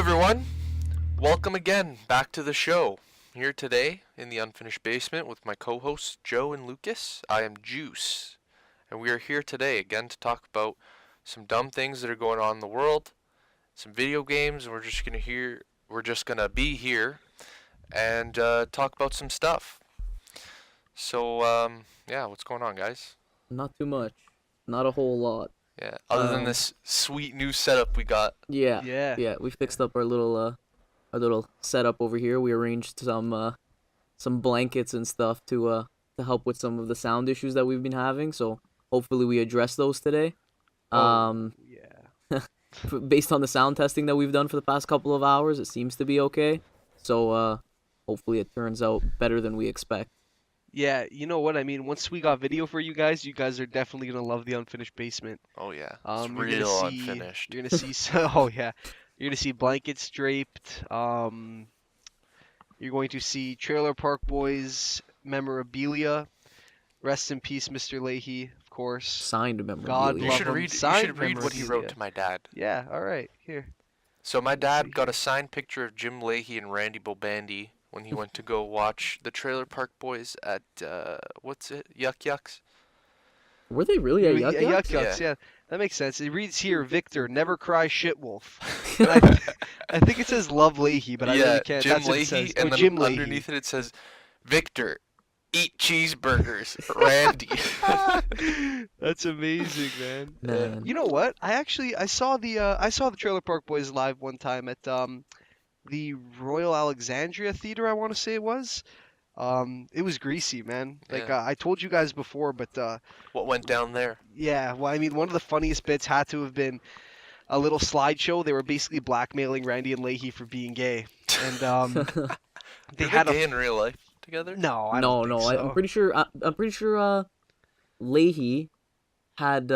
everyone. Welcome again back to the show. Here today in the unfinished basement with my co-hosts Joe and Lucas. I am Juice, and we are here today again to talk about some dumb things that are going on in the world, some video games. We're just gonna be here and talk about some stuff. So yeah, what's going on, guys? Not too much. Not a whole lot. Yeah, other than Um, this sweet new setup we got. yeah, Yeah. yeah. We fixed up our little setup over here. We arranged some blankets and stuff to help with some of the sound issues that we've been having. So hopefully we address those today. Um, yeah. Based on the sound testing that we've done for the past couple of hours, it seems to be okay. So hopefully it turns out better than we expect. Yeah, you know what I mean? Once we got video for you guys are definitely gonna love the unfinished basement. Oh yeah, it's You're real gonna see, unfinished. You're gonna see oh yeah. You're gonna see blankets draped. You're going to see Trailer Park Boys memorabilia. Rest in peace, Mr. Leahy, of course. Signed God memorabilia. You love should him. read. You Signed should read what he wrote memorabilia. to my dad. Yeah, alright, here. So my Let me dad see got here. a signed picture of Jim Leahy and Randy Bobandy when he went to go watch the Trailer Park Boys at what's it? Yuck Yucks. Were they really at Yuck Yeah, Yucks? Yucks, yeah. That makes sense. It reads here, Victor, never cry shitwolf. And I think it says love Leahy, but I Yeah, really can't. Jim That's what it Leahy, says. and Oh, then Jim Leahy. underneath it says, Victor, eat cheeseburgers, Randy. That's amazing, man. Man. You know what? I saw the Trailer Park Boys live one time at the Royal Alexandria Theater, I want to say it was. It was greasy, man. Like Yeah. I told you guys before, but What went down there? yeah, well, I mean, one of the funniest bits had to have been a little slideshow. They were basically blackmailing Randy and Leahy for being gay, and they Were had they a gay in real life together? no, I No, don't no. think I'm so. pretty sure. I'm pretty sure. Leahy had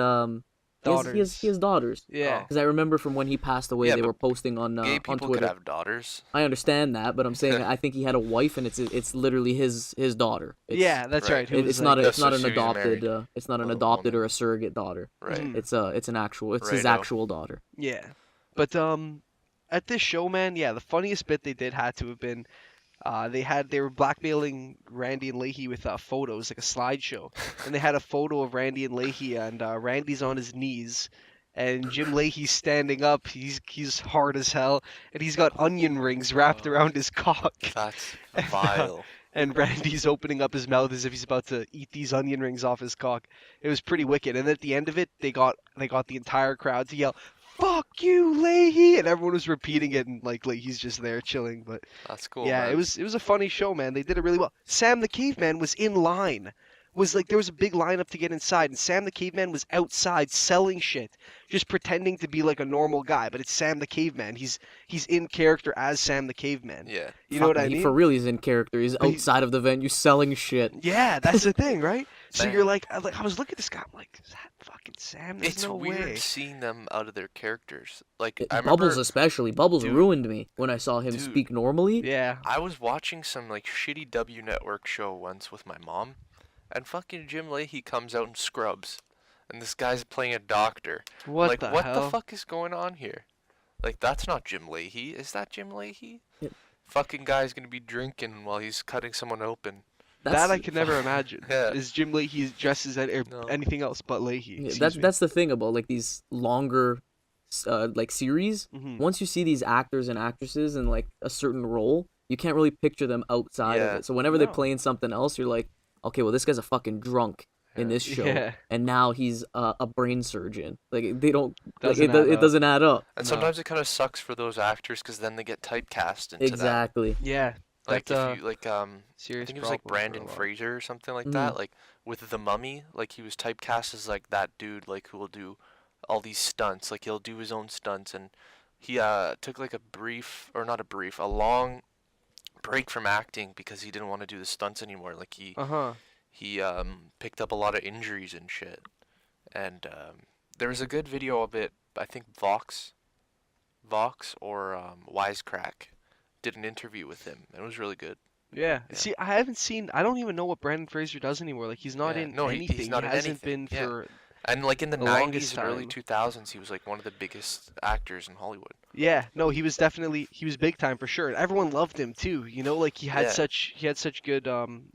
Daughters. He has daughters. Yeah. Because I remember from when he passed away, Yeah, they but were posting on Gay on people could Twitter. have daughters. I understand that, but I'm saying I think he had a wife, and it's literally his daughter. Yeah, that's right. right. Who It's was not like, it's not So an she was adopted married it's not an with a adopted woman. or a surrogate daughter. Right. Mhm. It's his Righto. actual daughter. yeah, but at this show, man, yeah, the funniest bit they did had to have been they were blackmailing Randy and Leahy with photos, like a slideshow, and they had a photo of Randy and Leahy, and Randy's on his knees, and Jim Leahy's standing up. He's hard as hell, and he's got onion rings wrapped Oh. around his cock. That's And, vile. and Randy's opening up his mouth as if he's about to eat these onion rings off his cock. It was pretty wicked. And at the end of it, they got the entire crowd to yell, "Fuck you, Leahy!" And everyone was repeating it, and like Leahy's just there chilling. But That's cool. yeah, man. it was a funny show, man. They did it really well. Sam the Caveman was in line. There was a big lineup to get inside, and Sam the Caveman was outside selling shit, just pretending to be like a normal guy. But it's Sam the Caveman. He's in character as Sam the Caveman. Yeah. You know what I He mean? for real, he's in character. He's But outside of the venue selling shit. Yeah, that's the thing, right? So Man. you're like, I was looking at this guy, I'm like, is that fucking Sam? There's It's no weird way. seeing them out of their characters. Like I Bubbles remember especially. Bubbles Dude. ruined me when I saw him Dude. speak normally. Yeah. I was watching some like shitty W Network show once with my mom, and fucking Jim Leahy comes out in Scrubs, and this guy's playing a doctor. What Like, the what hell? the fuck is going on here? Like, that's not Jim Leahy. Is that Jim Leahy? Yeah. Fucking guy's gonna be drinking while he's cutting someone open. That I could never imagine. Yeah. Is Jim Leahy dressed as No. anything else but Leahy? Yeah, Excuse me. that's the thing about like these longer like series. Mhm. Once you see these actors and actresses in like a certain role, you can't really picture them outside of Yeah. it. So whenever they No. play in something else, you're like, okay, well this guy's a fucking drunk in Yeah. this show, Yeah. and now he's a brain surgeon. Like they don't like Doesn't add it up. doesn't add up. And No. sometimes it kind of sucks for those actors because then they get typecast into that. Exactly. Yeah. Like That's if you like I serious think it was like problem for a Brandon lot. Fraser or something like Mhm. that. Like with The Mummy, like he was typecast as like that dude like who will do all these stunts. Like he'll do his own stunts, and he took like a long break from acting because he didn't want to do the stunts anymore. Like Uh-huh. he picked up a lot of injuries and shit. And there was a good video of it. I think Vox or Wisecrack did an interview with him, and it was really good. Yeah. Yeah. See, I haven't seen. I don't even know what Brandon Fraser does anymore. Like he's not Yeah, in no, he's anything. not he in hasn't anything, been yeah. for. And like in the The longest 90s and early time. 2000s, he was like one of the biggest actors in Hollywood. Yeah, no, he was big time for sure. And everyone loved him too. You know, like he had Yeah. such good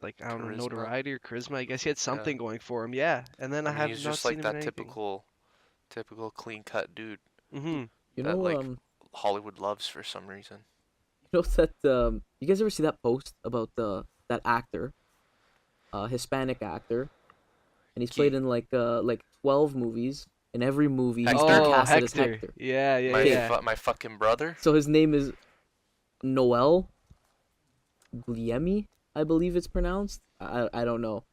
like I don't know, Charisma. notoriety or charisma. I guess he had Yeah. something going for him. Yeah. And then I I mean, have he's not just seen like him in that anything. typical clean-cut dude Mhm. You that know, like Hollywood loves for some reason. you know that you guys ever see that post about that actor, Hispanic actor, and he's played He- in like 12 movies. In every movie, he's Hector? been Oh, casted as Hector. Hector. Yeah, yeah, My yeah. my fucking brother. So his name is Noel Guglielmi, I believe it's pronounced. I don't know,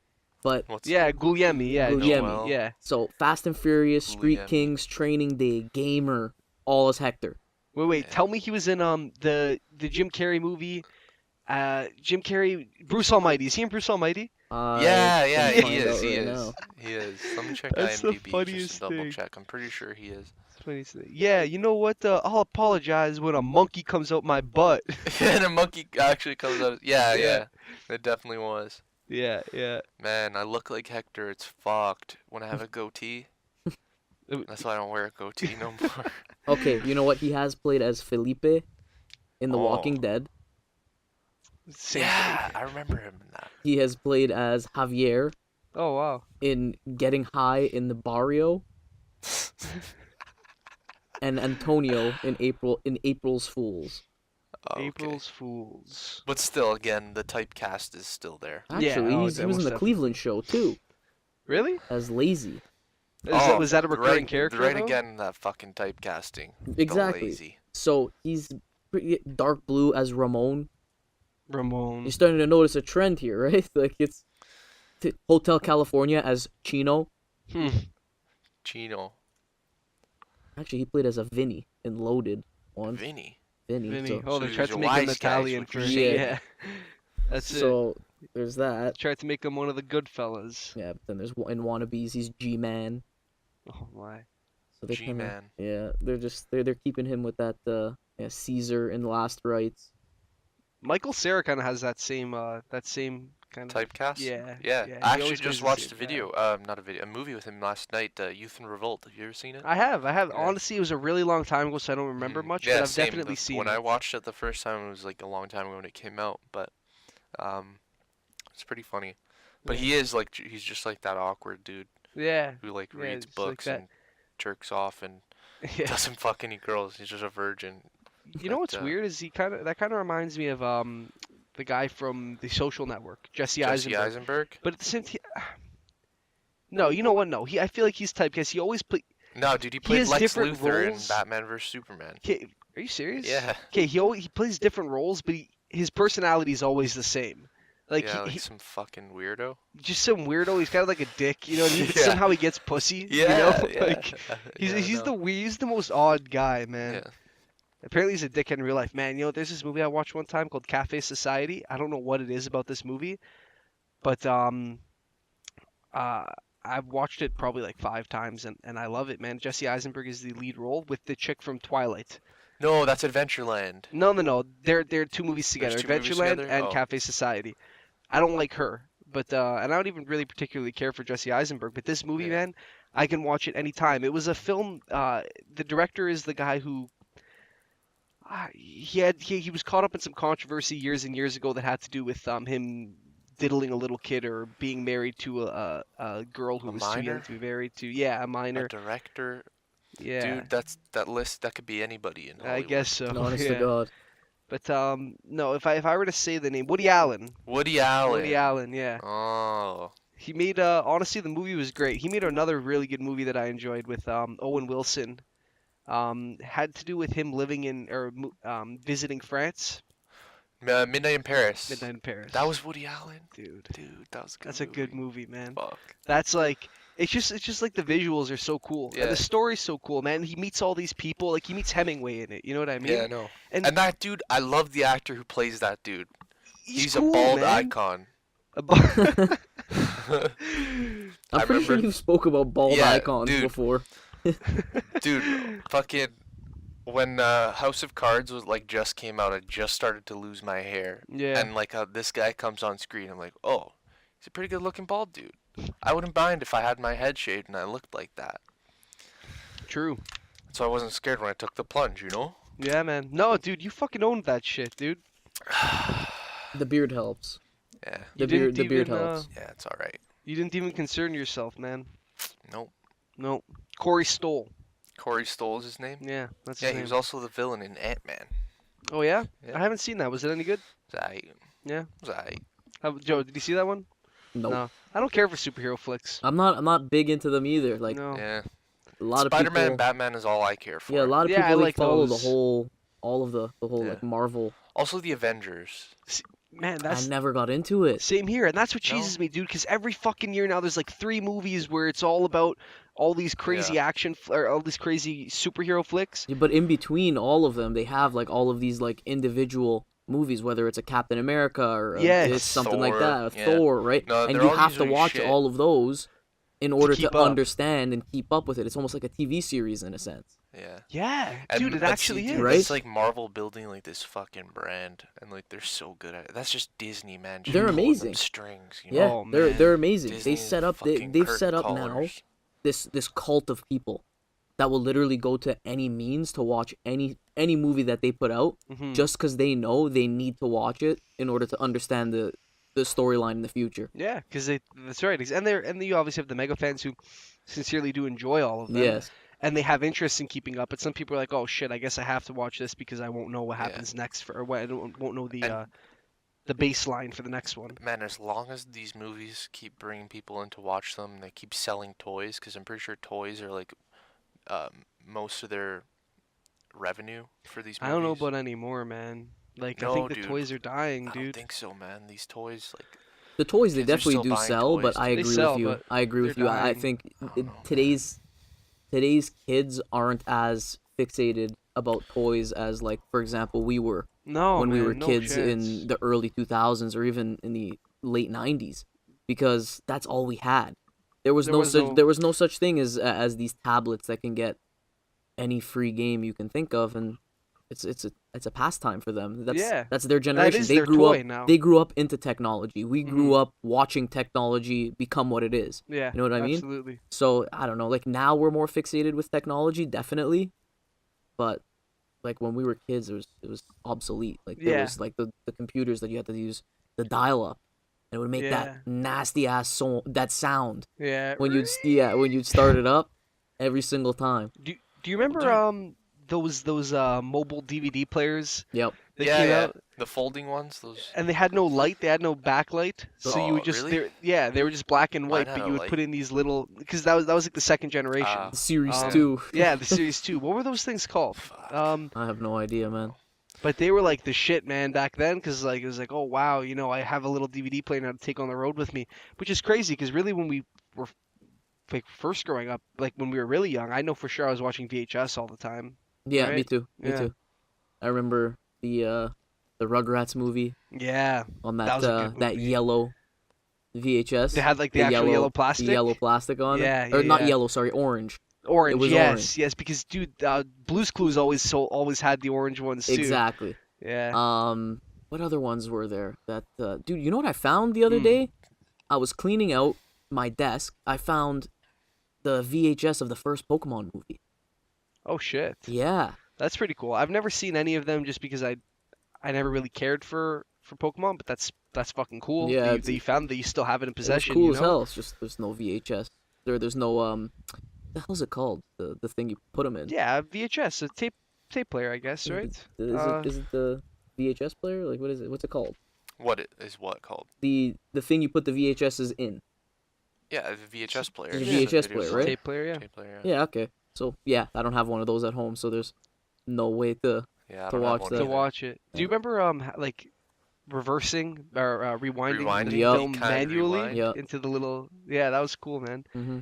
but What's Yeah, Guglielmi. Yeah, Guglielmi. Noel. Yeah. so Fast and Furious, Street Guglielmi. Kings, Training Day, Gamer, all as Hector. Wait. Yeah. Tell me he was in the Jim Carrey movie. Jim Carrey, Bruce Almighty. Is he in Bruce Almighty? Yeah, I yeah, can he find is. out He right is. now. He is. Let me check That's the IMDb just funniest to double thing. check. I'm pretty sure he is. It's funny to say. Yeah, you know what? I'll apologize when a monkey comes out my butt. And a monkey actually comes out. Yeah, Yeah. yeah. It definitely was. Yeah, yeah. Man, I look like Hector. It's fucked. When I have a goatee, that's why I don't wear a goatee no more. Okay, you know what? He has played as Felipe in The Walking Oh. Dead. Same Yeah, thing. I remember him in that. He has played as Javier Oh wow. in Getting High in the Barrio, and Antonio in April's Fools. Oh, okay. April's Fools. But still, again, the typecast is still there. Yeah, Actually, oh, he was in most the definitely. Cleveland Show too, Really? as Lazy. Was that a recurring character? Right though? again, that fucking typecasting. Exactly. The lazy. So he's pretty dark blue as Ramon. Ramon. You're starting to notice a trend here, right? Like it's Hotel California as Chino. Hmm. Chino. Actually, he played as a Vinny in Loaded once. Vinny. Vinny. Vinny. So, Oh, they So tried he's to a make him wise guy, is Italian what for you're saying. yeah. That's it. so there's that. Tried to make him one of the good fellas. Yeah, but then there's in Wannabes, he's G-Man. Oh my. So they kinda, G-Man. yeah, they're keeping him with that Caesar in Last Rites. Michael Cera kind of has that same kind of. Typecast? Yeah, Yeah. yeah, he I actually always just plays the watched same a video. Not a video. A movie with him last night. Youth in Revolt. Have you ever seen it? I have. Yeah. Honestly, it was a really long time ago, so I don't remember Mhm. much. Yeah, but I've same. definitely seen When it. I watched it the first time, it was like a long time ago when it came out. But it's pretty funny. But Yeah. he is like he's just like that awkward dude Yeah. who like Yeah, reads just like books that. and jerks off and Yeah. doesn't fuck any girls. He's just a virgin. You know But, what's weird is that kind of reminds me of the guy from The Social Network, Jesse Eisenberg. But at the same time, no, you know what? No, I feel like he's typecast. He always play. No, dude, he He played has Lex different Luthor in roles. Batman vs Superman. Okay, are you serious? Yeah. Okay, he plays different roles, but his personality is always the same. Like Yeah, like he's some fucking weirdo. just some weirdo. He's kind of like a dick, you know what I mean? But Yeah. somehow he gets pussy. Yeah, you know? yeah. Like Yeah, I he's know. he's the most odd guy, man. Yeah. Apparently he's a dickhead in real life, man. You know, there's this movie I watched one time called Cafe Society. I don't know what it is about this movie, but I've watched it probably like 5 times and I love it, man. Jesse Eisenberg is the lead role with the chick from Twilight. No, that's Adventureland. No. They're 2 movies together, There's 2 movies Adventureland together? and Oh. Cafe Society. I don't like her, but and I don't even really particularly care for Jesse Eisenberg. But this movie, Yeah. man, I can watch it anytime. It was a film. The director is the guy who. He was caught up in some controversy years and years ago that had to do with him diddling a little kid or being married to a girl who A was too young minor? to be married to. Yeah, a minor. A director. Yeah, Dude, that list that could be anybody in I Hollywood. guess so. Honest yeah. to God. But no, if I were to say the name, Woody Allen. Woody Allen. Woody Allen, yeah. Oh. He made honestly the movie was great. He made another really good movie that I enjoyed with Owen Wilson. Had to do with him living in or visiting France. Midnight in Paris. Midnight in Paris. That was Woody Allen. dude. Dude, that was a good. That's a good movie, man. Fuck. That's like it's just like the visuals are so cool. Yeah. And the story's so cool, man. He meets all these people, like he meets Hemingway in it, you know what I mean? Yeah, I know. And, And that dude, I love the actor who plays that dude. He's cool, a bald man. icon. A bald- I'm I pretty sure remember- you spoke about bald Yeah, icons dude. before. Dude, fucking when House of Cards was like just came out, I just started to lose my hair. Yeah. And like this guy comes on screen, I'm like, oh, He's a pretty good looking bald dude. I wouldn't mind if I had my head shaved and I looked like that. True. So I wasn't scared when I took the plunge, you know? Yeah, man. No, dude, you fucking owned that shit, dude. The beard helps. Yeah. You The beard didn't helps. Yeah, it's alright. You didn't even concern yourself, man. Nope. No. Corey Stoll. Corey Stoll is his name? Yeah, that's Yeah, his he name. was also the villain in Ant-Man. Oh yeah? Yeah. I haven't seen that. Was it any good? It was aight. Yeah. It was aight. Joe, did you see that one? Nope. No. I don't care for superhero flicks. I'm not big into them either. Like No. Yeah. a lot of Spider-Man, people. Batman is all I care for. Yeah, a lot of Yeah, I people like follow those. all of the whole Yeah. like Marvel. Also the Avengers. Man, that's I never got into it. same here, and that's what No. cheeses me, dude. Because every fucking year now, there's like 3 movies where it's all about all these crazy or all these crazy superhero flicks. Yeah, but in between all of them, they have like all of these like individual movies, whether it's a Captain America or Yes. it's something like Thor, that, yeah. Thor, right? No, and they're you all have to usually watch shit. all of those in order keep to up. understand and keep up with it. It's almost like a TV series in a sense. Yeah. Yeah, And- dude, it but actually see, is. dude, Right? It's like Marvel building like this fucking brand, and like they're so good at it. That's just Disney, man. Just They're pulling them amazing. Strings, you Yeah, know? Oh, they're man. they're amazing. Disney They set up fucking they've curtain set up now callers. this cult of people that will literally go to any means to watch any movie that they put out Mhm. just because they know they need to watch it in order to understand the storyline in the future. Yeah, because that's right. And you obviously have the mega fans who sincerely do enjoy all of them. Yes. And they have interest in keeping up. But some people are like, oh shit, I guess I have to watch this because I won't know what Yeah. happens next or what I won't know And- the baseline for the next one. Man, as long as these movies keep bringing people in to watch them, and they keep selling toys, because I'm pretty sure toys are like most of their revenue for these movies. I don't know about anymore, man. Like I No, think the dude. toys are dying, I don't dude. think so, man. These toys, like, The toys they Kids are definitely still do buying sell, toys, but I too. They agree sell, with you. but I agree with they're you. I dying. think I don't know, man. today's kids aren't as fixated about toys as like for example we were No, when we man, were no kids chance. in the early 2000s or even in the late 90s because that's all we had. There was no such thing as these tablets that can get any free game you can think of, and it's a pastime for them. That's their generation. is They their grew toy up now. they grew up into technology. We grew Mhm. up watching technology become what it is. Yeah, You know what I mean? absolutely. So I don't know. Like now we're more fixated with technology, definitely, but like when we were kids, it was obsolete. Like there Yeah. was like the computers that you had to use the dial up, and it would make Yeah. that nasty ass that sound Yeah. when you'd start it up every single time. Do you remember Dude. those mobile DVD players Yep. that yeah, came yeah, out? the folding ones. Those. And they had no light, they had no backlight, so you Oh, would just really? they were just black and white, Mine but had you a would light. put in these little because that was like the second generation. Ah. The Series Um, 2. Yeah, the Series 2. What were those things called? Fuck. I have no idea, man. But they were like the shit, man, back then, because like it was like, oh wow, I have a little DVD player now to take on the road with me, which is crazy, because really when we were like first growing up, like when we were really young, I know for sure I was watching VHS all the time. Yeah, me Right? too. Me Yeah. too. I remember the Rugrats movie Yeah, on That was a good that movie. yellow VHS. they had like the actual yellow plastic. The yellow plastic on Yeah, it. Or yeah, not yeah. yellow, sorry, orange. Orange, It was yes, orange. yes, because dude, Blue's Clues always had the orange ones too. Exactly. Yeah. What other ones were there? That dude, you know what I found the other Hmm. day? I was cleaning out my desk. I found the VHS of the first Pokemon movie. Oh shit, Yeah. that's pretty cool. I've never seen any of them just because I never really cared for Pokemon, but that's fucking cool. Yeah, that you found that you still have it in It was possession. cool you as know? hell. It's just there's no VHS. There's no what the hell's it called? The thing you put them in. Yeah, VHS, a tape player, I guess, right? Is it the VHS player? Like what is it? What's it called? What called? The thing you put the VHSs in. Yeah, the VHS player. The just VHS a video player, right? Tape player, yeah. Tape player. Yeah, okay. So yeah, I don't have one of those at home, so there's no way to. Yeah, I To don't have watch one that. To either. watch it. Do you remember like reversing or rewinding Rewinding, the Yup. film you can't manually rewind. Yup. into the little? Yeah, that was cool, man. Hmm.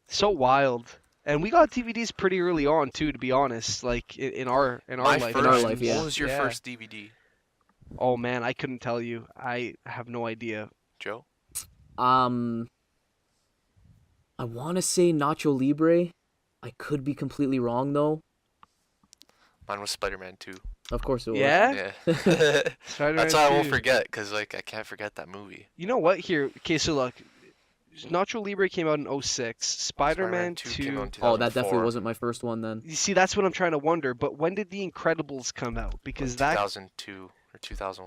So wild. And we got DVDs pretty early on too, to be honest. Like in our My life. first, In our life, yeah. What was your Yeah. first DVD, Oh man, I couldn't tell you. I have no idea. Joe? I want to say Nacho Libre. I could be completely wrong though. Mine was Spider-Man 2. Of course it was. Yeah? Yeah. Spider-Man That's why I won't 2. forget, because, like, I can't forget that movie. You know what? Here, okay, so look. Nacho Libre came out in 06. Spider-Man Spider-Man 2 came out in 2. Oh, that definitely 2004. wasn't my first one then. You see, that's what I'm trying to wonder. But when did The Incredibles come out? Because that 2002 or 2000.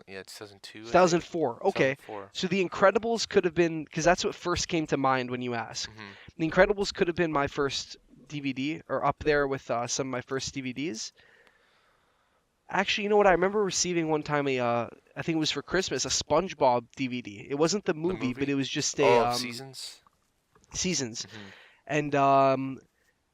Yeah, 2002. I think. 2004. Okay. 2004. So The Incredibles could have been, because that's what first came to mind when you asked. Mhm. The Incredibles could have been my first DVD, or up there with some of my first DVDs. Actually, you know what? I remember receiving one time I think it was for Christmas, a SpongeBob DVD. It wasn't the movie, but movie? it was just Oh, a Seasons. Seasons. Mhm. And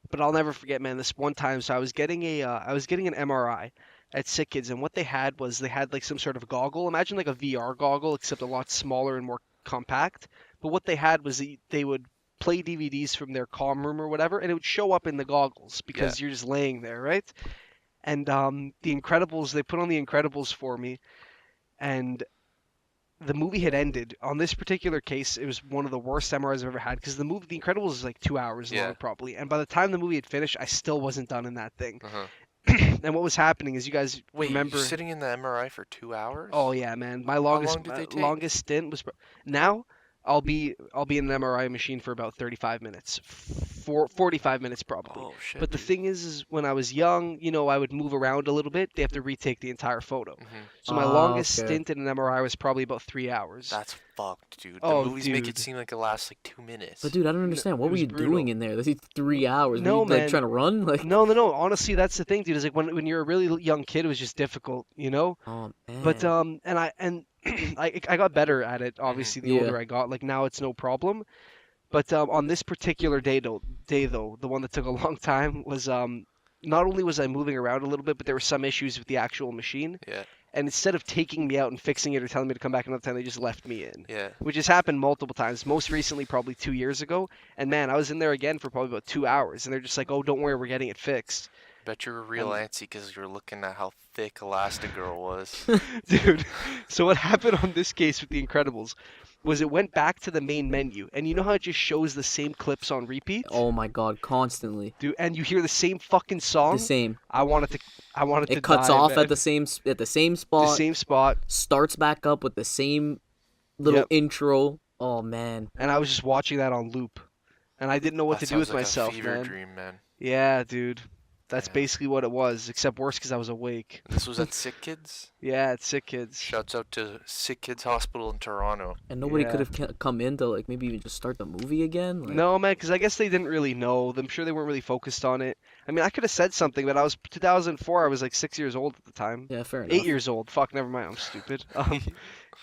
but I'll never forget, man. This one time, so I was getting an MRI at Sick Kids, and what they had was they had like some sort of goggle. Imagine like a VR goggle, except a lot smaller and more compact. But what they had was they would play DVDs from their comm room or whatever, and it would show up in the goggles because you're just laying there, right? And The Incredibles, they put on The Incredibles for me, and the movie had ended. On this particular case, it was one of the worst MRIs I've ever had because the movie, The Incredibles, is like 2 hours Yeah. long, probably. And by the time the movie had finished, I still wasn't done in that thing. Uh-huh. And what was happening is, you guys Wait, remember? you're sitting in the MRI for 2 hours? Oh yeah, man. My long longest did they take? longest stint was now. I'll be in an MRI machine for about 35 minutes, 45 minutes probably. Oh shit. But the dude. thing is when I was young, I would move around a little bit. They have to retake the entire photo. Mhm. So my Ah, longest okay. stint in an MRI was probably about 3 hours. That's fucked, dude. The Oh, movies make it dude. seem like it lasts like 2 minutes. But dude, I don't understand. What it were was you brutal. doing in there? That's 3 hours. No, were you, like man. trying to run? Like, No. Honestly, that's the thing, dude. Is like when you're a really young kid, it was just difficult, oh man. But and I got better at it. Obviously, the Yeah. older I got, like now it's no problem. But on this particular day though, the one that took a long time was not only was I moving around a little bit, but there were some issues with the actual machine. Yeah. And instead of taking me out and fixing it or telling me to come back another time, they just left me in. Yeah. Which has happened multiple times. Most recently, probably 2 years ago. And man, I was in there again for probably about 2 hours, and they're just like, "Oh, don't worry, we're getting it fixed." Bet you were real antsy because you were looking at how thick Elastigirl was. Dude, so what happened on this case with The Incredibles was it went back to the main menu, and you know how it just shows the same clips on repeat? Oh my god, constantly. Dude, and you hear the same fucking song. The same. I wanted to It cuts die, off man. at the same spot. The same spot, Starts back up with the same little Yep. intro. Oh man. and I was just watching that on loop, and I didn't know what That to do with sounds like myself, a fever man. dream, man. Yeah, dude. That's Yeah. basically what it was, except worse because I was awake. And this was at Sick Kids. Yeah, it's Sick Kids. Shouts out to Sick Kids Hospital in Toronto. And nobody Yeah. could have come in to like maybe even just start the movie again. Like, No, man, because I guess they didn't really know. I'm sure they weren't really focused on it. I mean, I could have said something, but I was 2004. I was like 6 years old at the time. Yeah, fair enough. 8 years old. Fuck, never mind. I'm stupid.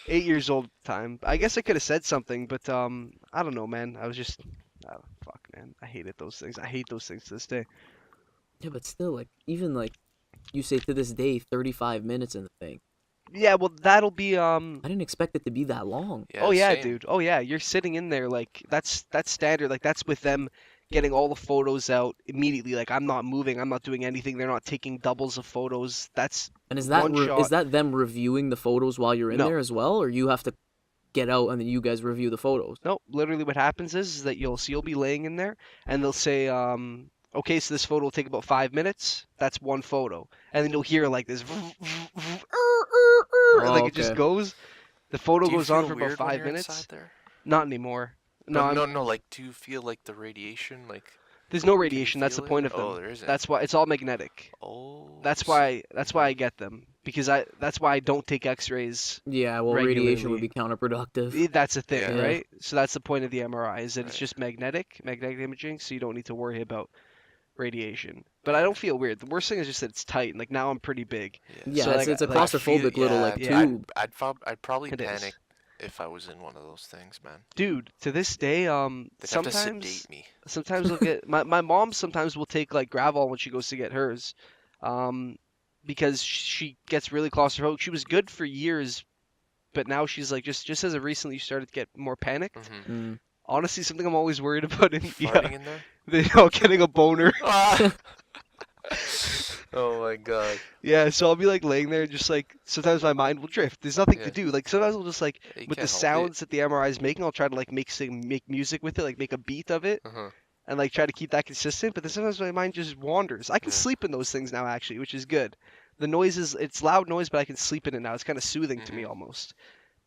8 years old at the time. I guess I could have said something, but I don't know, man. I was just, fuck, man. I hated those things. I hate those things to this day. Yeah, but still, like even like you say to this day, 35 minutes in the thing. Yeah, well, that'll be I didn't expect it to be that long. Yeah, oh yeah, same. dude. Oh yeah, you're sitting in there like that's standard. Like that's with them getting all the photos out immediately. Like I'm not moving. I'm not doing anything. They're not taking doubles of photos. That's And is that one is shot. that them reviewing the photos while you're in No. there as well, or you have to get out and then you guys review the photos? No, literally what happens is that you'll be laying in there and they'll say, okay, so this photo will take about 5 minutes. That's one photo. And then you'll hear like this, and like it just okay. goes. The photo Do you goes on feel for about weird when 5 you're minutes. inside there? Not anymore. No, But I'm- no. Like, do you feel like the radiation? Like, there's no can you radiation. That's the feel point it? of them. Oh, there isn't. That's why it's all magnetic. Oh. That's why I get them because that's why I don't take X-rays. Yeah, well, radiation would Regularly. be counterproductive. That's the thing, Yeah. right? So that's the point of the MRI is that it's Right. just magnetic imaging, so you don't need to worry about radiation. But I don't feel weird. The worst thing is just that it's tight. Like now I'm pretty big. Yeah, So, it's, like, it's a like, claustrophobic little like yeah. tube. I'd probably It is. panic if I was in one of those things, man. Dude, to this day, They'd have to sometimes sedate me. sometimes we'll get my mom sometimes will take like Gravol when she goes to get hers, because she gets really claustrophobic. She was good for years, but now she's like just as of recently she started to get more panicked. Mm-hmm. Mm. Honestly, something I'm always worried about in Farting in there? getting a boner. Oh my god. Yeah, so I'll be like laying there, just like sometimes my mind will drift. There's nothing Yeah. to do. Like sometimes I'll just like You with the can't help sounds that the MRI is making, I'll try to like make music with it, like make a beat of it, it. Uh-huh. and like try to keep that consistent. But then sometimes my mind just wanders. I can Yeah. sleep in those things now actually, which is good. the noise is it's loud noise, but I can sleep in it now. It's kind of soothing to me almost.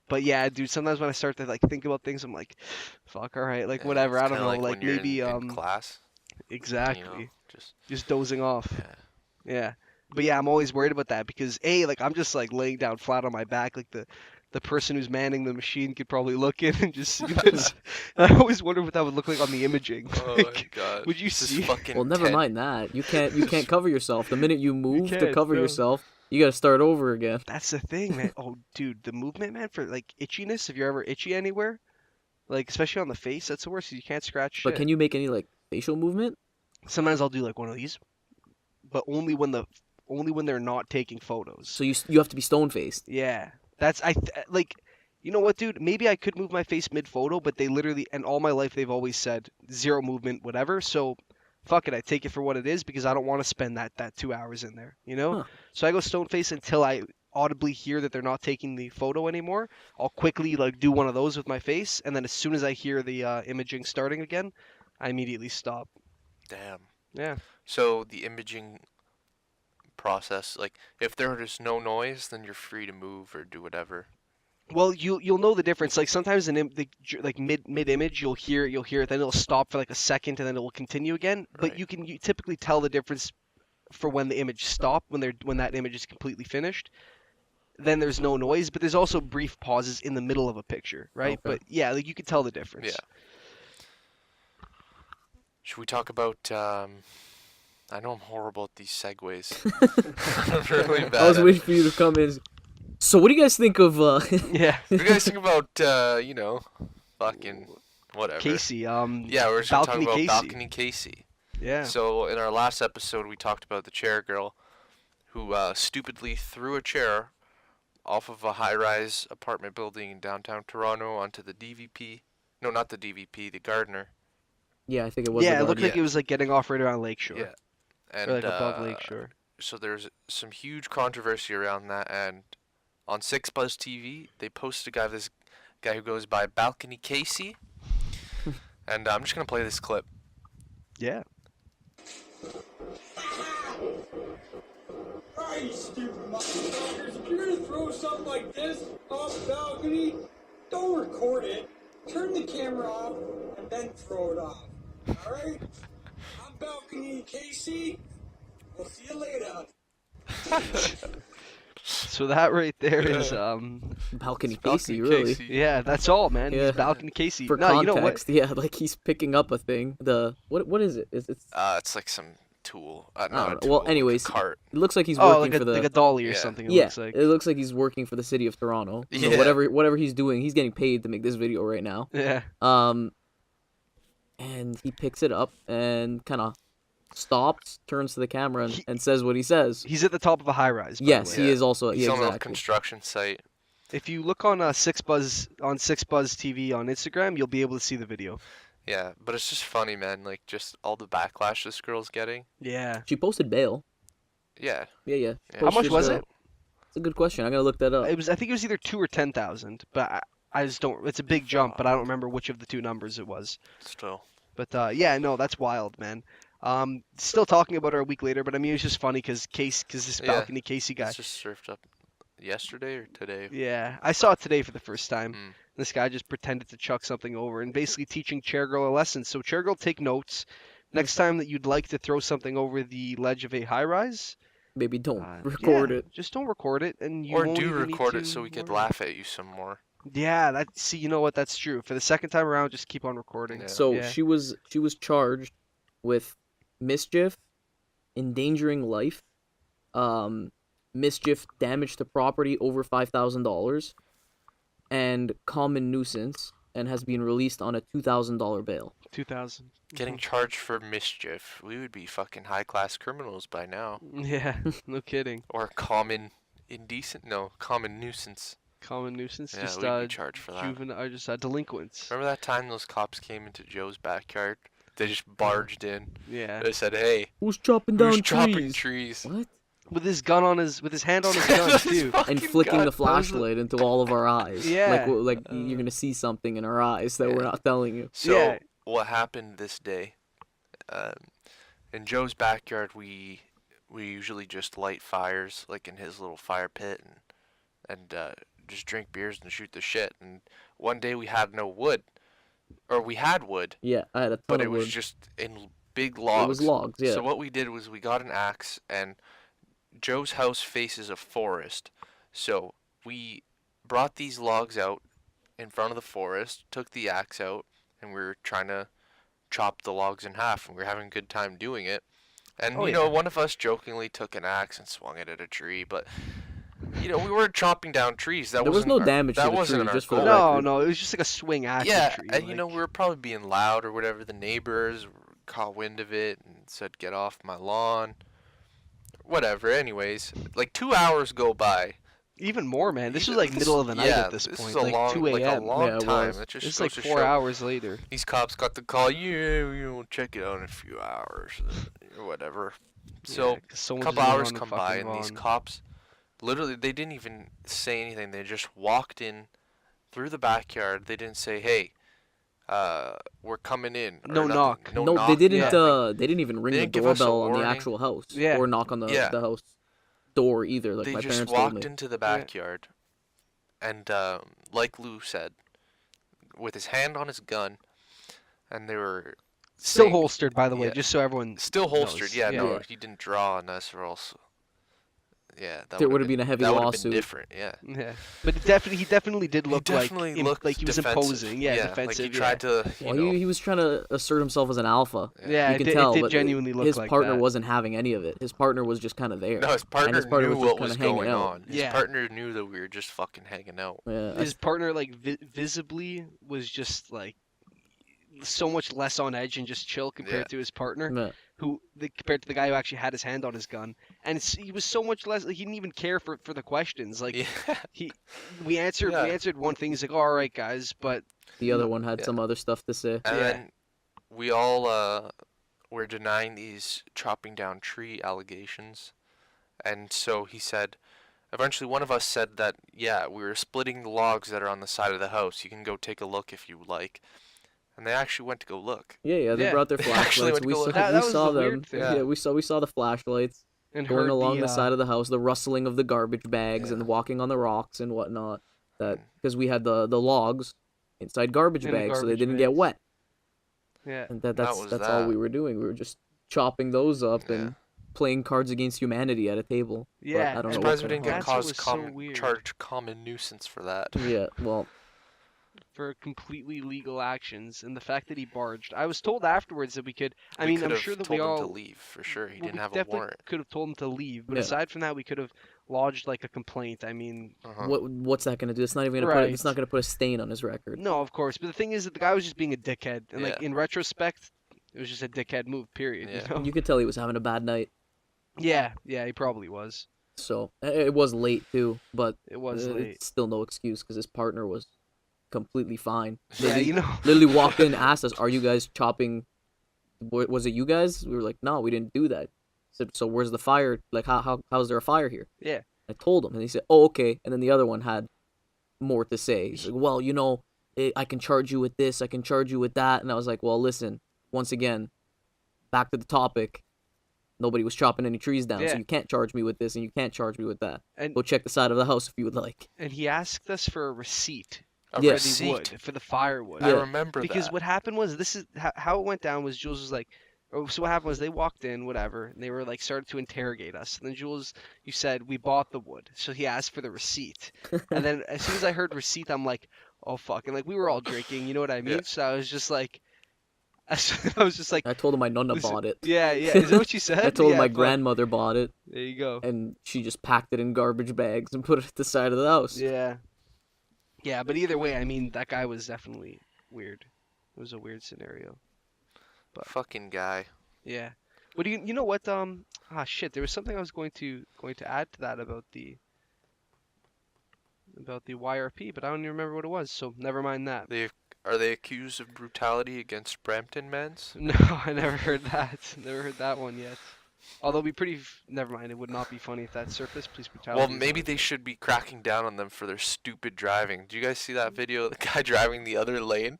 But yeah, dude, sometimes when I start to like think about things, I'm like, fuck, all right, like Yeah, whatever. it's I don't kinda know, like like when you're maybe in class, exactly, just just dozing off. yeah. Yeah. But yeah, I'm always worried about that because like I'm just like laying down flat on my back, like the person who's manning the machine could probably look in and just see this. And I always wonder what that would look like on the imaging. Oh my Like, god. would you This is see? fucking Well, never mind that. You can't cover yourself. The minute you move to can't, cover no. yourself, you gotta start over again. That's the thing, man. Oh, dude, the movement, man, for like itchiness, if you're ever itchy anywhere, like especially on the face, that's the worst. 'Cause you can't scratch But shit. can you make any like facial movement? Sometimes I'll do like one of these, but only when they're not taking photos. So you have to be stone faced. Yeah, that's like, you know what, dude? Maybe I could move my face mid photo, but they literally and all my life they've always said zero movement, whatever. So, fuck it, I take it for what it is because I don't want to spend that 2 hours in there, you know. Huh. So I go stone face until I audibly hear that they're not taking the photo anymore. I'll quickly like do one of those with my face, and then as soon as I hear the imaging starting again, I immediately stop. Damn. Yeah. So the imaging process, like if there is no noise, then you're free to move or do whatever. Well, you'll know the difference. Like sometimes like mid image, you'll hear it, then it'll stop for like a second, and then it will continue again. But Right. you typically tell the difference for when the image stopped, when that image is completely finished. Then there's no noise, but there's also brief pauses in the middle of a picture, right? Okay. But yeah, like you can tell the difference. Yeah. Should we talk about I know I'm horrible at these segues. I'm really bad I was at waiting it. for you to come in. So what do you guys think of Yeah. What do you guys think about fucking whatever. Casey. Yeah, we're just gonna talk Balcony about Casey. Balcony Casey. Yeah. So in our last episode, we talked about the chair girl who stupidly threw a chair off of a high-rise apartment building in downtown Toronto onto the DVP. No, not the DVP, the Gardner. Yeah, I think it was. Yeah, the it looked Guardian. like it was like getting off right around Lakeshore. Yeah. And Or like above Lakeshore. so there's some huge controversy around that, and on 6 Buzz TV, they posted this guy who goes by Balcony Casey, and I'm just gonna play this clip. Yeah. Alright, you stupid motherfuckers. If you're gonna throw something like this off the balcony, don't record it. Turn the camera off and then throw it off. Alright? I'm Balcony Casey. We'll see you later. So that right there is Balcony It's Casey, Balcony really. Casey. yeah, that's all, man. Yeah. He's Balcony Casey. For No, you know what? context, yeah, like he's picking up a thing. The what is it? It's It's like some tool. Not don't a know. tool. Well, like a anyways, cart. it looks like he's Oh, working like for the like a dolly or Yeah. something. It yeah. looks like. It looks like he's working for the city of Toronto. So Yeah. whatever he's doing, he's getting paid to make this video right now. Yeah. And he picks it up and kind of stops, turns to the camera, and, He- and says what he says. He's at the top of a high rise. Yes, By the he way. is also. He's Yeah, on a exactly. construction site. If you look on 6Buzz TV on Instagram, you'll be able to see the video. Yeah, but it's just funny, man. Like just all the backlash this girl's getting. Yeah. She posted bail. Yeah. Yeah. Yeah. How much Posted, was it? It's a good question. I'm gonna look that up. I think it was either 2 or 10,000, but I just don't. It's a big jump, but I don't remember which of the two numbers it was. Still. But yeah, no, that's wild, man. Still talking about her a week later, but I mean it's just funny because this Yeah. Balcony Casey guy. It's just surfed up yesterday or today. Yeah, I saw it today for the first time. Mm. This guy just pretended to chuck something over and basically teaching Chairgirl a lesson. So Chairgirl, take notes. Next time that you'd like to throw something over the ledge of a high rise, Maybe don't record it. Just don't record it, and you Or won't do even need record it to so we could worry. laugh at you some more. Yeah, you know what? That's true. For the second time around, just keep on recording. Yeah. So Yeah. she was charged with mischief, endangering life, mischief, damage to property over $5,000, and common nuisance, and has been released on a $2,000 bail. 2000. Getting charged for mischief. We would be fucking high-class criminals by now. Yeah, no kidding. Or common nuisance. Common nuisance, Yeah, just we'd be charged for that. juvenile, or just delinquents. Remember that time those cops came into Joe's backyard? They just barged in. Yeah, They said, "Hey, Who's chopping down who's chopping trees? trees?" What? with his hand on his gun too. And flicking the flashlight into all of our eyes. Yeah. Like you're gonna see something in our eyes that we're Yeah. not telling you. So Yeah. what happened this day? In Joe's backyard, we we usually just light fires like in his little fire pit and just drink beers and shoot the shit. And one day we had no wood, or we had wood, Yeah, I had a ton but of it was wood. just in big logs. It was logs, yeah. So what we did was we got an axe, and Joe's house faces a forest. So we brought these logs out in front of the forest, took the axe out, and we were trying to chop the logs in half, and we were having a good time doing it. And, Oh, you know, yeah. one of us jokingly took an axe and swung it at a tree, but, you know, we weren't chopping down trees. That There was wasn't no our- damage to that the wasn't tree, our just for the goal. record. No, it was just like a swing axe Yeah, tree. and, you know, like- we were probably being loud or whatever. The neighbors caught wind of it and said, get off my lawn. Whatever, anyways. Like, 2 hours go by. Even more, man. This was Even- like middle of the night yeah, at this this point, is a like long, 2 like a a.m. long Yeah, it time. was. It just It's goes like to 4 show. hours later. These cops got the call. We'll check it out in a few hours or whatever. So Yeah, 'cause someone a couple just went hours on a come by, fucking and these run. cops, literally, they didn't even say anything. They just walked in through the backyard. They didn't say, "Hey, we're coming in." Or No nothing. knock. No, No, knock, they didn't. nothing. They didn't even ring They the didn't give us a doorbell on the warning. actual house, Yeah. or knock on Yeah. the house door either. Like They my just parents told walked me. into the backyard, and like Lou said, with his hand on his gun, and they were Still saying- holstered, by the way, yeah. just so everyone. Still holstered. knows. Yeah, Yeah. no, Yeah. he didn't draw on us, or else. Yeah, that There would would've been a heavy that would've lawsuit. been different. Yeah. Yeah, but he definitely did look definitely like looked like he was defensive. imposing. Yeah, Like defensive. he tried to, you Well, know. he was trying to assert himself as an alpha. Yeah, You it can did, tell, it did but genuinely look his like partner that. wasn't having any of it. His partner was just kind of there. No, his partner his partner knew was just what was kinda hanging going out. on. His Yeah. partner knew that we were just fucking hanging out. Yeah, His partner, like visibly, was just like so much less on edge and just chill compared Yeah. to his partner, yeah. compared to the guy who actually had his hand on his gun, and he was so much less. Like, he didn't even care for the questions. Like Yeah. we answered one thing. He's like, all right, guys, but The other one had Yeah. some other stuff to say. And Yeah. then we all were denying these chopping down tree allegations. And so he said, eventually one of us said that, yeah, we were splitting the logs that are on the side of the house. You can go take a look if you like. And they actually went to go look. Yeah, they Yeah. brought their They actually flashlights. went to We go saw, look. That we was saw the them. weird thing. Yeah, we saw the flashlights and going heard along the the side of the house, the rustling of the garbage bags, Yeah. and walking on the rocks and whatnot. That Mm. because we had the logs inside garbage In the bags, so they garbage didn't get bags. wet. yeah. And That that's was all we that. were doing. We were just chopping those up Yeah. and playing Cards Against Humanity at a table. But Yeah, I don't I'm know surprised what we didn't get That's what caused was so weird. charged common nuisance for that. Yeah, well, For completely legal actions, and the fact that he barged. I was told afterwards that we could. I We mean, I'm could've sure that told we him all. to leave for sure. He well, didn't we have a definitely warrant. could have told him to leave, but Yeah. aside from that, we could have lodged like a complaint. I mean, Uh-huh. what's that gonna do? It's not even gonna put Right. it's not gonna put a stain on his record. no, of course. But the thing is that the guy was just being a dickhead, and like Yeah. in retrospect, it was just a dickhead move. Period. Yeah. You know? You could tell he was having a bad night. Yeah, he probably was. So it was late too, but It was late. it's still no excuse because his partner was completely fine. Yeah, Literally- you know. literally walked in, asked us, "Are you guys chopping? Was it you guys?" We were like, "No, we didn't do that." He said, "So where's the fire? Like, how's there a fire here?" Yeah. I told him, and he said, "Oh, okay." And then the other one had more to say. He's like, "Well, you know, I can charge you with this, I can charge you with that," and I was like, "Well, listen, once again, back to the topic. Nobody was chopping any trees down, Yeah. so you can't charge me with this, and you can't charge me with that. And Go check the side of the house if you would like." and he asked us for a receipt A Yeah. for the receipt. wood, for the firewood. I Yeah. remember Because that. what happened was, this is how it went down was Jules was like, so what happened was they walked in, whatever, and they were like started to interrogate us. And then Jules, you said we bought the wood, so he asked for the receipt. And then as soon as I heard receipt, I'm like, oh fuck, and like we were all drinking, you know what I mean? Yeah. So I was just like, I was just like, I told him my nonna listen- bought it. yeah, is that what you said? I told him Yeah, my fuck. grandmother bought it, There you go. and she just packed it in garbage bags and put it at the side of the house. Yeah. Yeah, but either way, I mean, that guy was definitely weird. It was a weird scenario. Fucking guy. Yeah. What do you know what shit, there was something I was going to add to that about the YRP, but I don't even remember what it was, so never mind that. Are they accused of brutality against Brampton mans? No, I never heard that. Never heard that one yet. Although it'd be pretty never mind, it would not be funny if that surfaced. Police brutality. Well, is maybe not they good. should be cracking down on them for their stupid driving. Do you guys see that video of the guy driving the other lane?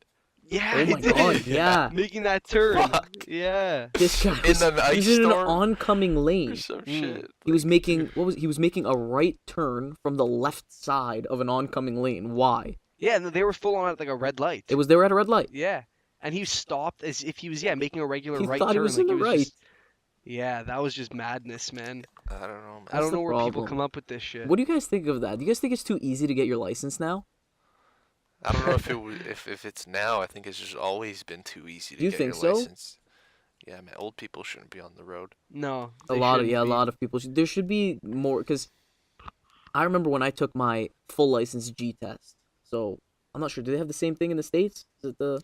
Yeah, Oh he my did. god, yeah. Making that turn. Fuck. Yeah. This guy In was, an he ice was in an storm? oncoming Or lane. some Mm. shit. He was Like, making he was making a right turn from the left side of an oncoming lane. Why? Yeah, and they were full on at like a red light. They were at a red light. Yeah. And he stopped as if he was making a regular He right thought he turn. was like in it the was right. just Yeah, that was just madness, man. I don't know, man. I don't the know where people problem. come up with this shit. What do you guys think of that? Do you guys think it's too easy to get your license now? I don't know if if it's now. I think it's just always been too easy to Do you get think your so? license. Yeah, man. Old people shouldn't be on the road. No. A they lot of shouldn't be. of people. There should be more because I remember when I took my full license G test. So I'm not sure. Do they have the same thing in the states? Is it the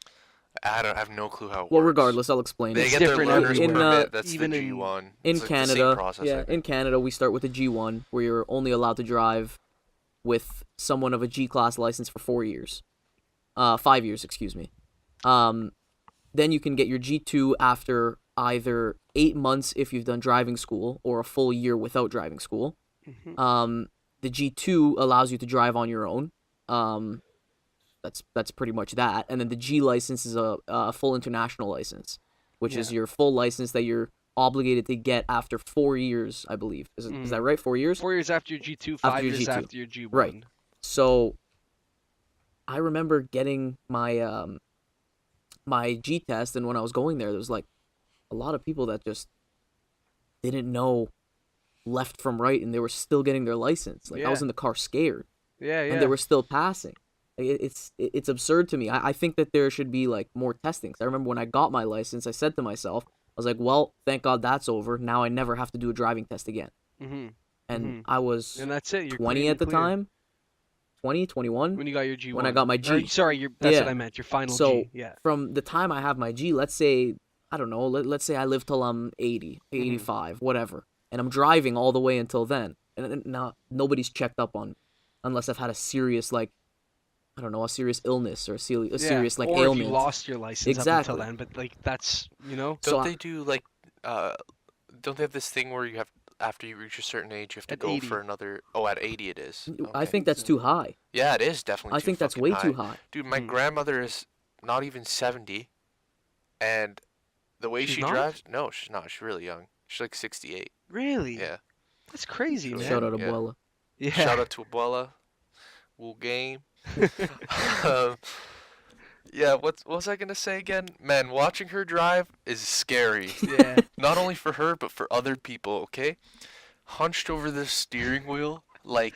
I have no clue how it well? works. regardless, I'll explain They it. It's get their different learner's everywhere. permit. That's Even the in- G1. In It's like the same Canada, process, I yeah, think. in Canada we start with a G1 where you're only allowed to drive with someone of a G class license for 4 years. 5 years, excuse me. Then you can get your G2 after either 8 months if you've done driving school or a full year without driving school. Mhm. The G2 allows you to drive on your own. That's pretty much that. And then the G license is a full international license, which is Yeah. your full license that you're obligated to get after 4 years, I believe. Is that right? 4 years? 4 years after your G2, 5 After your years G2. after your G1. Right. So I remember getting my my G test, and when I was going there was like a lot of people that just didn't know left from right, and they were still getting their license. Like I was Yeah. in the car scared, Yeah, yeah. and they were still passing. Like, it's absurd to me. I think that there should be like more testing. 'Cause I remember when I got my license, I said to myself, I was like, well, thank God that's over. Now I never have to do a driving test again. Mhm. And Mhm. I was And that's it. You're 20 clean at and the clear. time. 20, 21. When you got your G1. When I got my Or, G. sorry, that's what Yeah. I meant. Your final So G. Yeah. from the time I have my G, let's say, I don't know, let's say I live till I'm 80, 85, whatever, and I'm driving all the way until then. And now nobody's checked up on, unless I've had a serious, like, I don't know, a serious illness or a serious like or ailment. if you lost your license up Exactly. until then, but like that's Don't So they do like don't they have this thing where you have after you reach a certain age you have to At go 80. for another at 80 it is. I Okay. think that's too high. Yeah, it is definitely I too think that's fucking way too high. Dude, my Hmm. grandmother is not even 70 and the way She's she not? drives, no, she's not. She's really young. She's like 68. really. Yeah. That's crazy, man. Shout out Yeah. Abuela. Yeah. Shout out to Abuela. Wool game. um, yeah, what was I gonna say again? Man, watching her drive is scary. Yeah. Not only for her, but for other people, okay? Hunched over the steering wheel, like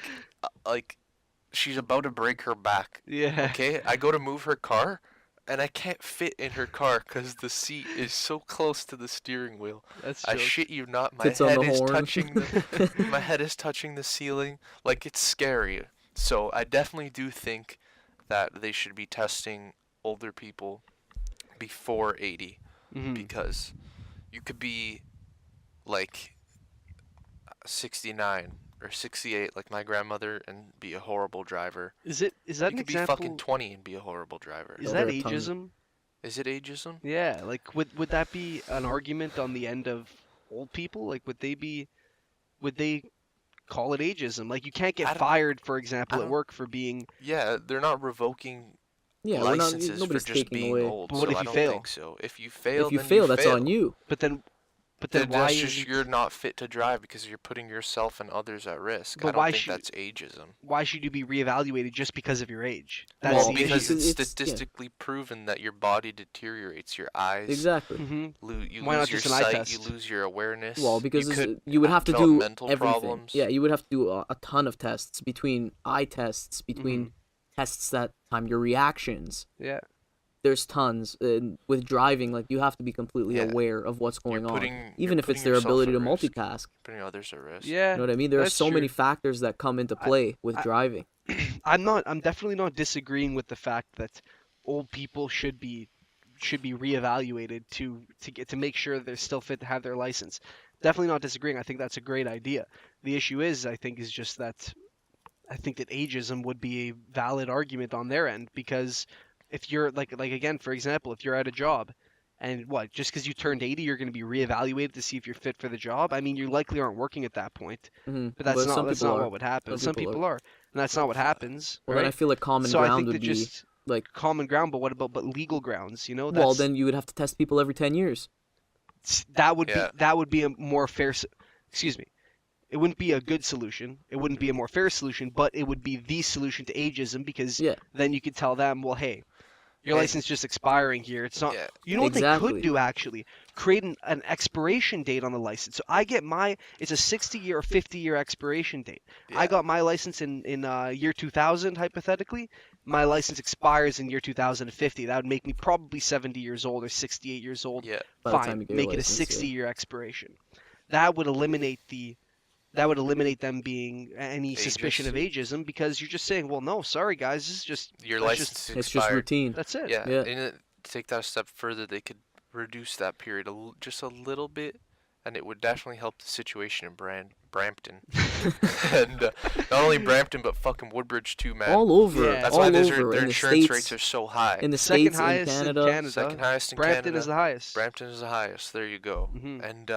she's about to break her back, Yeah. okay? I go to move her car, and I can't fit in her car because the seat is so close to the steering wheel. That's I jokes. shit you not, my Sits on head the is horn. touching the my head is touching the ceiling. Like, it's scary. So I definitely do think that they should be testing older people before 80 Mhm. because you could be like 69 or 68 like my grandmother and be a horrible driver. Is that You an could be example? fucking 20 and be a horrible driver. Is There that are tons. ageism? Is it ageism? Yeah. Like would that be an argument on the end of old people? Like would they call it ageism? Like you can't I get don't- fired, for example, I at don't- work for being. Yeah, they're not revoking Yeah, we're not, licenses for nobody's just taking being away. old. But what so if I you don't fail? think so. If you fail, If you then fail, you that's fail. on you. But then Then why that's is just it- you're not fit to drive because you're putting yourself and others at risk. But I don't why think should- that's ageism. why should you be reevaluated just because of your age? That's Well, Well, the because issue. it's It's- yeah. statistically proven that your body deteriorates, your eyes, Exactly. Mhm. you Why not lose your just an eye sight, test? you lose your awareness. Well, because you could you would have to develop do mental everything. problems. Yeah, you would have to do a ton of tests between eye tests, between Mm-hmm. tests that time your reactions. Yeah. There's tons. And with driving, like you have to be completely Yeah. aware of what's You're going on, putting- even you're if it's putting their yourself ability to at risk. multitask. putting others at risk. Yeah. You know what I mean? There are that's so many true. factors that come into play with driving. I'm definitely not disagreeing with the fact that old people should be reevaluated to make sure they're still fit to have their license. Definitely not disagreeing. I think that's a great idea. The issue is just that I think that ageism would be a valid argument on their end because if you're like again, for example, if you're at a job and just because you turned 80 you're going to be reevaluated to see if you're fit for the job. I mean, you likely aren't working at that point. Mhm. But that's some not people are. what would happen. Some Some people people are. And that's not what happens. Well, right? then I feel like common So I ground think would that be just Like, common ground, but what about legal grounds? You know, well, that's then you would have to test people every 10 years. that would Yeah. be a more fair. Excuse me. It wouldn't be a good solution. It wouldn't be a more fair solution, but it would be the solution to ageism because Yeah. then you could tell them, well, hey, your And- license just expiring here. It's not. Yeah. You know what they Exactly. could do actually? Create an expiration date on the license. So I get it's a 60-year or 50-year expiration date. I Yeah. got my license in year 2000 hypothetically. My license expires in year 2050. That would make me probably 70 years old or 68 years old. Yeah. By the Fine, time you get your make it a license, yeah. 60-year expiration. That would eliminate them being any suspicion of ageism because you're just saying, well, no, sorry guys, this is just Your that's license just- is It's just expired. routine. that's it. Yeah. Yeah. And to take that a step further, they could reduce that period just a little bit, and it would definitely help the situation in Brampton. And not only Brampton, but fucking Woodbridge too, man. All over. Yeah. That's all why over. their in the insurance States, rates are so high. in the Second States, in highest Canada. in Canada. Second highest in Brampton Canada. is the highest. Brampton is the highest. There you go. Mhm. And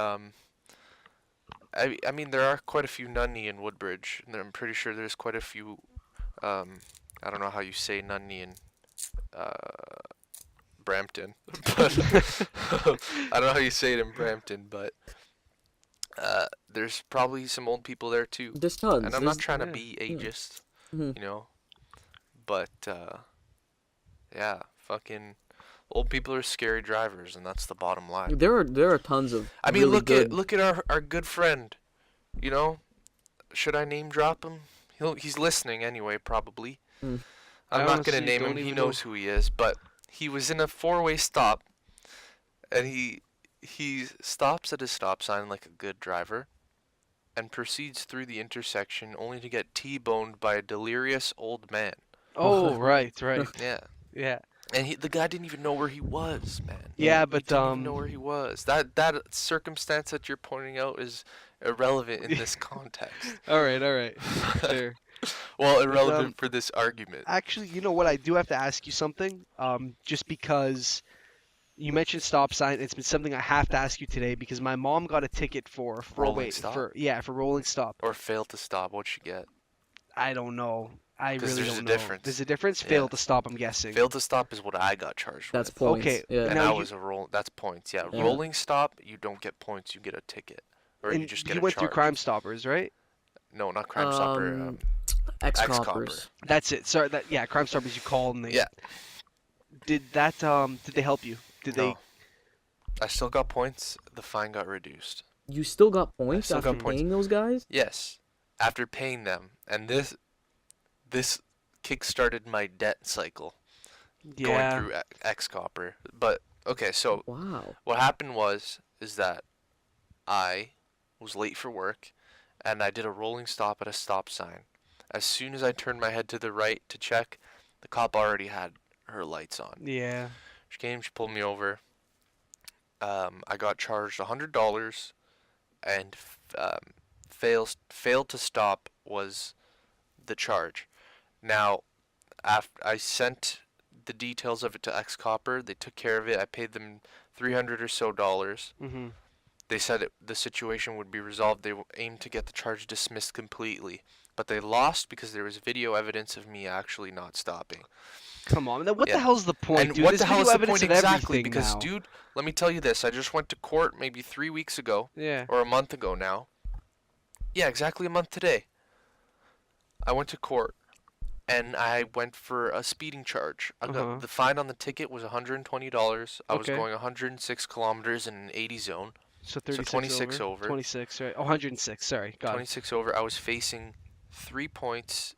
I mean, there are quite a few Nunny in Woodbridge, and I'm pretty sure there's quite a few. I don't know how you say Nunny in Brampton, but I don't know how you say it in Brampton, but there's probably some old people there too. There's tons. And I'm not trying to yeah. be ageist, Mhm. you know, but yeah, fucking old people are scary drivers, and that's the bottom line. There are tons of. I mean, really good. look at our good friend. You know, should I name drop him? He's listening anyway, probably. Hmm. I'm I not gonna honestly name him. don't He even knows who he is. But he was in a four-way stop, and he stops at his stop sign like a good driver, and proceeds through the intersection only to get T-boned by a delirious old man. Oh, right. Yeah. Yeah. And the guy didn't even know where he was, man. Yeah, He but didn't even know where he was. That circumstance that you're pointing out is irrelevant in this context. all right. Fair. Well, irrelevant for this argument. Actually, you know what? I do have to ask you something. Just because you mentioned stop sign, it's been something I have to ask you today because my mom got a ticket for Rolling stop? for rolling stop. Or fail to stop. What'd you get? I don't know. I 'Cause really there's don't a know. difference. There's a difference. Yeah. Fail to stop. I'm guessing. Fail to stop is what I got charged That's with. points. Okay, Yeah. And Now that you- was a roll. That's points. Yeah. Yeah. Rolling stop, you don't get points. You get a ticket, or And you just get you a went charge. through Crime Stoppers, right? No, not Crime Stopper. Ex-coppers. Ex-copper. That's it. Sorry. Crime Stoppers. You call and they. Yeah. Did they help you? Did No. I still got points. The fine got reduced. You still got points still after got points. paying those guys? Yes, after paying them, and this kick-started my debt cycle going through ex-copper. But okay, so Wow. what happened is that I was late for work, and I did a rolling stop at a stop sign. As soon as I turned my head to the right to check, the cop already had her lights on. Yeah. She came, she pulled me over. I got charged $100, and failed to stop was the charge. Now, after I sent the details of it to ex-copper, they took care of it. I paid them $300 or so. Mm-hmm. They said the situation would be resolved. They aimed to get the charge dismissed completely, but they lost because there was video evidence of me actually not stopping. Come on. Then what Yeah. the hell's the point, And dude? what There's the hell video is the evidence point of exactly? everything Because, now. dude, let me tell you this. I just went to court maybe 3 weeks ago, Yeah. or a month ago now. Yeah, exactly a month today. I went to court, and I went for a speeding charge. The fine on the ticket was $120. I was Okay. going 106 kilometers in an 80 zone. So 36 26 over. 26, right? Oh, 106. Sorry. God. 26 over. I was facing 3 points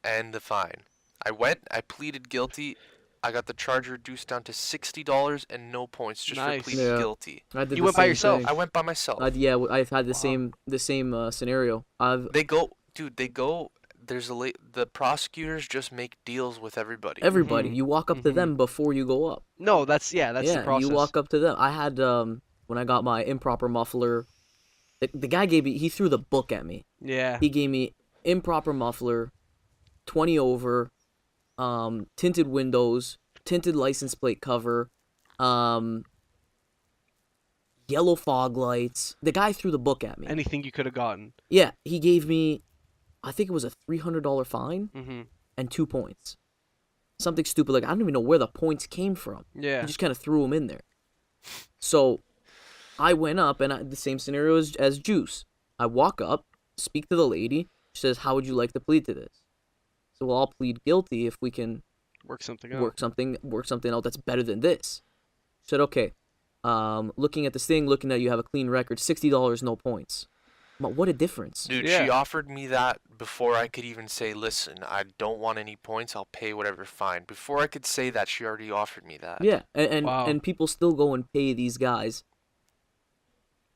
and the fine. I pleaded guilty. I got the charge reduced down to $60 and no points just Nice. for pleading Yeah. guilty. I did You the went by same yourself? thing. I went by myself. Yeah, I've had the Wow. same scenario. They go, dude. They go. There's the prosecutors just make deals with everybody. Everybody, Mhm. you walk up to them before you go up. No, that's the process. you walk up to them. I had when I got my improper muffler, the guy he threw the book at me. Yeah. He gave me improper muffler, 20 over, tinted windows, tinted license plate cover, yellow fog lights. The guy threw the book at me. Anything you could have gotten. Yeah, he gave me, I think it was a $300 fine Mm-hmm. and 2 points. something stupid like I don't even know where the points came from. Yeah. He just kind of threw them in there. So I went up, and the same scenario as Juice. I walk up, speak to the lady. She says, "How would you like to plead to this?" So I'll plead guilty if we can Work something out. work something out that's better than this. She said, "Okay. Looking at this thing, looking at you have a clean record, $60, no points." But what a difference. Dude, Yeah. she offered me that before I could even say, listen, I don't want any points. I'll pay whatever fine. Before I could say that, she already offered me that. Yeah, and Wow. people still go and pay these guys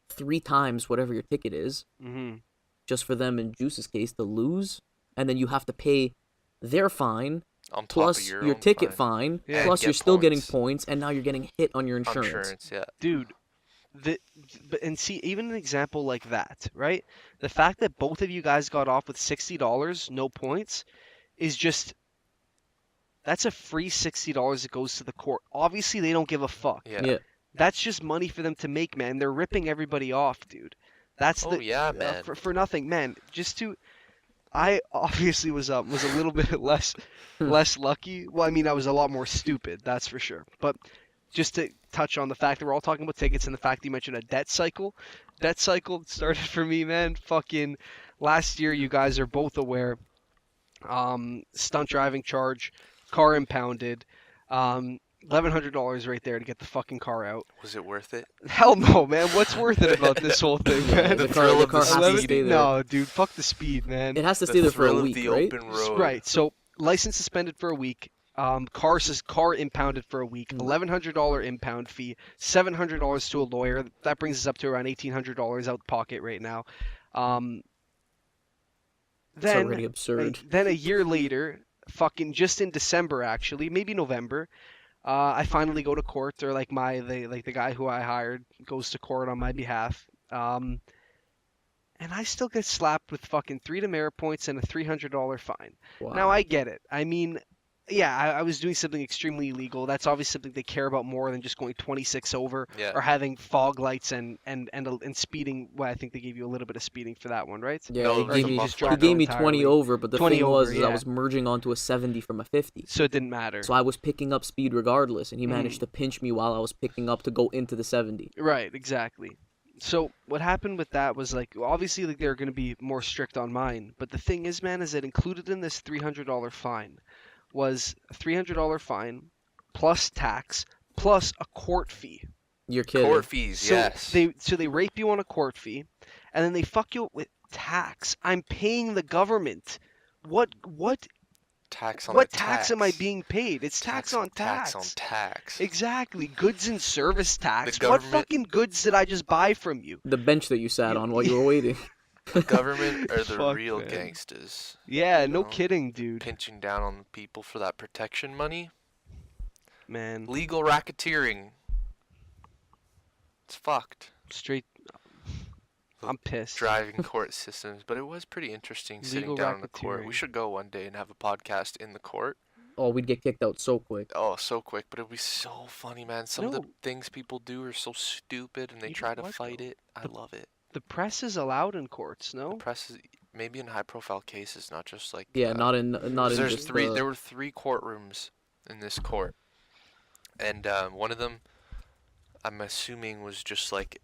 3 times whatever your ticket is, Mm-hmm. just for them, in Juice's case, to lose, and then you have to pay their fine On top plus of your your own ticket fine. fine, Yeah. plus And you're get still getting points. points, and now you're getting hit on your insurance. Insurance, yeah. Dude, and see, even an example like that, right? The fact that both of you guys got off with $60, no points, is just that's a free $60 that goes to the court. Obviously, they don't give a fuck. Yeah. Yeah. That's just money for them to make, man. They're ripping everybody off, dude. That's Oh, yeah, man. for nothing, man. I obviously was a little bit less lucky. Well, I mean, I was a lot more stupid, that's for sure. But just to touch on the fact that we're all talking about tickets and the fact that you mentioned a debt cycle. Debt cycle started for me, man. Fucking last year, you guys are both aware. Stunt driving charge, car impounded, $1,100 right there to get the fucking car out. Was it worth it? Hell no, man. What's worth it about this whole thing, man? The thrill of the has to speed. stay there. No, dude, fuck the speed, man. It has to The stay there for a thrill of week, the right? open road. Right. So license suspended for a week. Car impounded for a week. $1,100 impound fee. $700 to a lawyer. That brings us up to around $1,800 out pocket right now. It's already absurd. Then a year later, fucking just in December actually, maybe November, I finally go to court, or like the guy who I hired goes to court on my behalf. And I still get slapped with fucking 3 demerit points and a $300 fine. Wow. Now I get it. I mean, yeah, I was doing something extremely illegal. That's obviously something they care about more than just going 26 over Yeah. or having fog lights and speeding. Well, I think they gave you a little bit of speeding for that one, right? Yeah, No, he it was gave a me, muffler. just dropped he it gave me entirely. 20 over, but the 20 thing was over, is I yeah. was merging onto a 70 from a 50. So it didn't matter. So I was picking up speed regardless, and he Mm. managed to pinch me while I was picking up to go into the 70. Right, exactly. So what happened with that was like obviously like they're going to be more strict on mine, but the thing is, man, is that included in this $300 fine was a $300 fine plus tax plus a court fee. You're kidding. Court fees, So yes. they rape you on a court fee, and then they fuck you up with tax. I'm paying the government. What Tax on what a tax am I being paid? It's tax on tax. Tax on tax. Exactly, goods and service tax. The What government- fucking goods did I just buy from you? The bench that you sat on while you were waiting. The government are the Fuck, real man. gangsters. Yeah, no know? kidding, dude. Pinching down on the people for that protection money. Man, Legal racketeering. It's fucked. straight. I'm pissed. Driving court systems, but it was pretty interesting sitting Legal down in the court. racketeering. We should go one day and have a podcast in the court. Oh, we'd get kicked out so quick. Oh, so quick, but it'd be so funny, man. Some of the No. things people do are so stupid, and they You know try to what, fight though? it. I love it. The press is allowed in courts, no? The press is maybe in high-profile cases, not just like Yeah, not in 'cause there's just three. the- There were 3 courtrooms in this court, and one of them, I'm assuming, was just like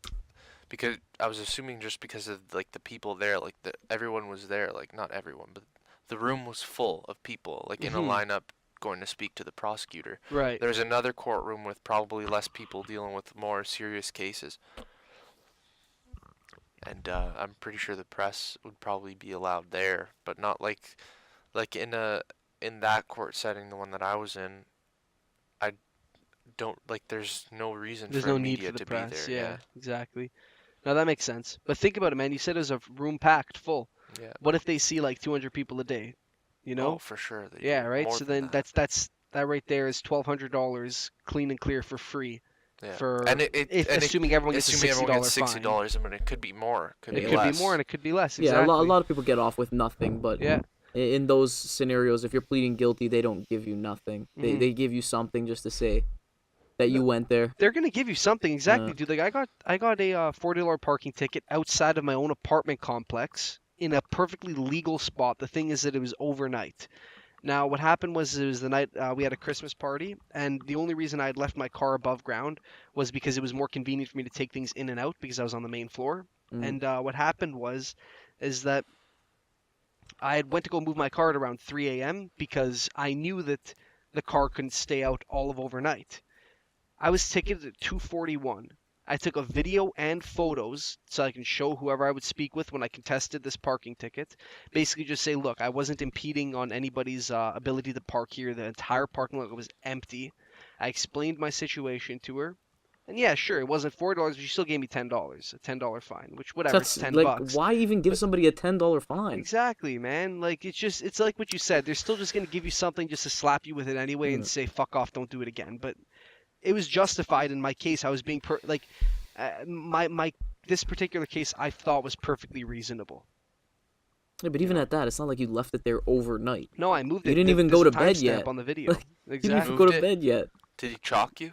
because I was assuming just because of like the people there, like everyone was there, like not everyone, but the room was full of people, like in a Mhm. lineup going to speak to the prosecutor. Right. There's another courtroom with probably less people dealing with more serious cases. And I'm pretty sure the press would probably be allowed there, but not like in that court setting, the one that I was in. I don't like. There's no reason There's for no a need media for the to press. be there. Yeah, exactly. Now that makes sense. But think about it, man. You said it was a room packed full. Yeah. What if they see like 200 people a day? You know? Oh, for sure. they Yeah, do. right. More So than then that. that right there is $1,200 clean and clear for free. Yeah. For and assuming everyone gets a assuming everyone $60 gets fine. $60, I mean, it could be more. Could It be could less. be more and it could be less. Yeah, Exactly. a lot of people get off with nothing, but Yeah. in those scenarios, if you're pleading guilty, they don't give you nothing. Mhm. They give you something just to say that you went there. They're gonna give you something exactly, Yeah. dude. Like I got a $40 parking ticket outside of my own apartment complex in a perfectly legal spot. The thing is that it was overnight, Now, what happened was it was the night we had a Christmas party, and the only reason I had left my car above ground was because it was more convenient for me to take things in and out because I was on the main floor. Mm. And what happened is that I had went to go move my car at around 3 a.m. because I knew that the car couldn't stay out all of overnight. I was ticketed at 2:41. I took a video and photos so I can show whoever I would speak with when I contested this parking ticket. Basically just say, look, I wasn't impeding on anybody's ability to park here. The entire parking lot was empty. I explained my situation to her. And yeah, sure, it wasn't $4, but she still gave me $10, a $10 fine, which whatever, it's That's 10 like, bucks. why even give somebody a $10 fine? Exactly, man. Like it's like what you said. They're still just gonna give you something just to slap you with it anyway and say fuck off, don't do it again. But it was justified in my case. I was being my this particular case I thought was perfectly reasonable. Yeah, but even at that, it's not like you left it there overnight. No, I moved it. You didn't even There's go a to bed timestamp yet. on the video. You didn't even Exactly. go to Moved it. bed yet. Did he chalk you?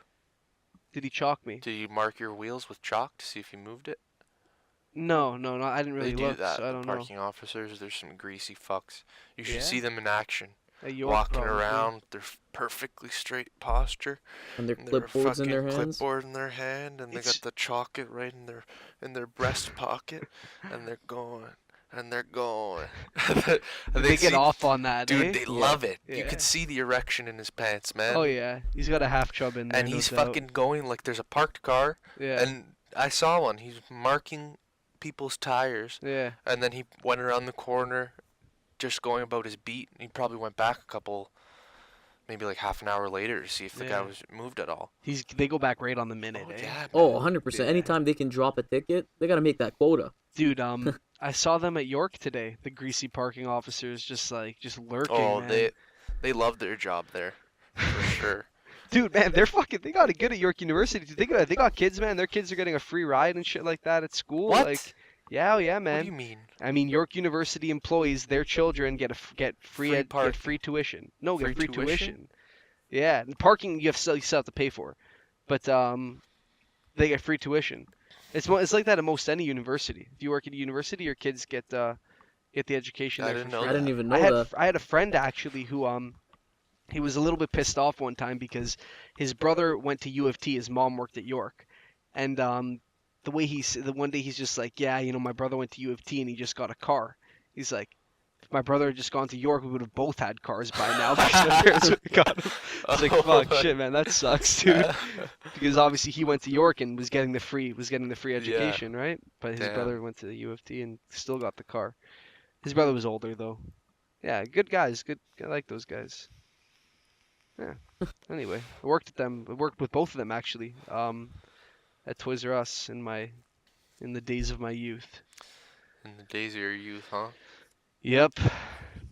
Did he chalk me? Did you mark your wheels with chalk to see if you moved it? No. I didn't really They do look, that. so I The don't know. parking officers, there's some greasy fucks. You should Yeah? see them in action. At York, Walking probably. around, their perfectly straight posture, And their and their clipboards in their fucking hands. clipboard in their hand, and they It's- got the chalk it right in their breast pocket, and they're going. And they're going. And They get see- off on that, Dude, eh? they love it. You Yeah. can see the erection in his pants, man. Oh yeah, he's got a half chub in there. And no he's doubt. fucking going like there's a parked car. Yeah. And I saw one. He's marking people's tires. Yeah. And then he went around the corner just going about his beat. He probably went back maybe like half an hour later to see if the guy Yeah. was moved at all. They go back right on the minute, Oh, eh? yeah, Oh, man. 100%. Yeah. Anytime they can drop a ticket, they got to make that quota. Dude, I saw them at York today. The greasy parking officers just lurking, Oh, man. they love their job there. For sure. Dude, man, they got it good at York University. Dude, they got kids, man. Their kids are getting a free ride and shit like that at school. What? Like, yeah, What do man. you mean? I mean, York University employees, their children get Free parking. free tuition. No, Free get free tuition? tuition. Yeah, and parking you still have to pay for, but they get free tuition. It's like that at most any university. If you work at a university, your kids get the education I there didn't for know free. I didn't that. even know that. I had a friend actually who he was a little bit pissed off one time because his brother went to U of T. His mom worked at York, and the one day he's just like, yeah, my brother went to U of T and he just got a car. He's like, if my brother had just gone to York, we would have both had cars by now. Because their parents would have got them. It's like, fuck, shit, man, that sucks, dude. Because obviously he went to York and was getting the free education, right? But his Damn. brother went to the U of T and still got the car. His brother was older though. Yeah, good guys. Good, I like those guys. Yeah. Anyway, I worked with both of them actually. At Toys R Us in the days of my youth. In the days of your youth, huh? Yep.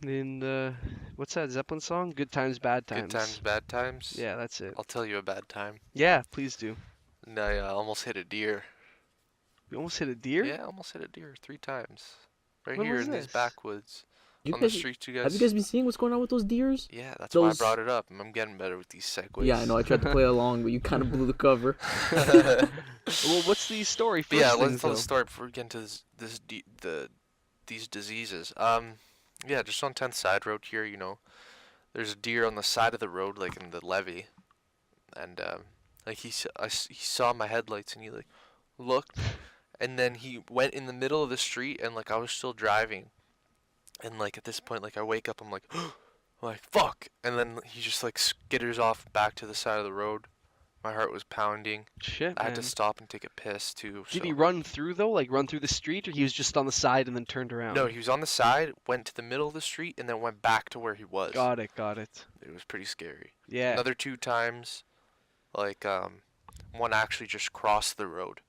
In what's that Zeppelin song? Good times, bad times. Good times, bad times. Yeah, that's it. I'll tell you a bad time. Yeah, please do. And I almost hit a deer. You almost hit a deer? Yeah, I almost hit a deer 3 times. Right When here was in these this? backwoods. You On the guys, streets, you guys. have you guys been seeing what's going on with those deers? Yeah, that's those- why I brought it up. I'm getting better with these segues. Yeah, I know. I tried to play along, but you kind of blew the cover. Well, what's the story But first? yeah, let's things, tell the though? story before we get into these diseases. Yeah, just on 10th Side Road here, there's a deer on the side of the road, like in the levee, and like he saw my headlights and he like looked, and then he went in the middle of the street, and like I was still driving, and like at this point, like I wake up, I'm like, like fuck, and then he just like skitters off back to the side of the road. My heart was pounding. Shit, I had man. to stop and take a piss too. Did so- he run through though? Like run through the street, or he was just on the side and then turned around? No, he was on the side, went to the middle of the street, and then went back to where he was. Got it. It was pretty scary. Yeah. Another 2 times, like one actually just crossed the road,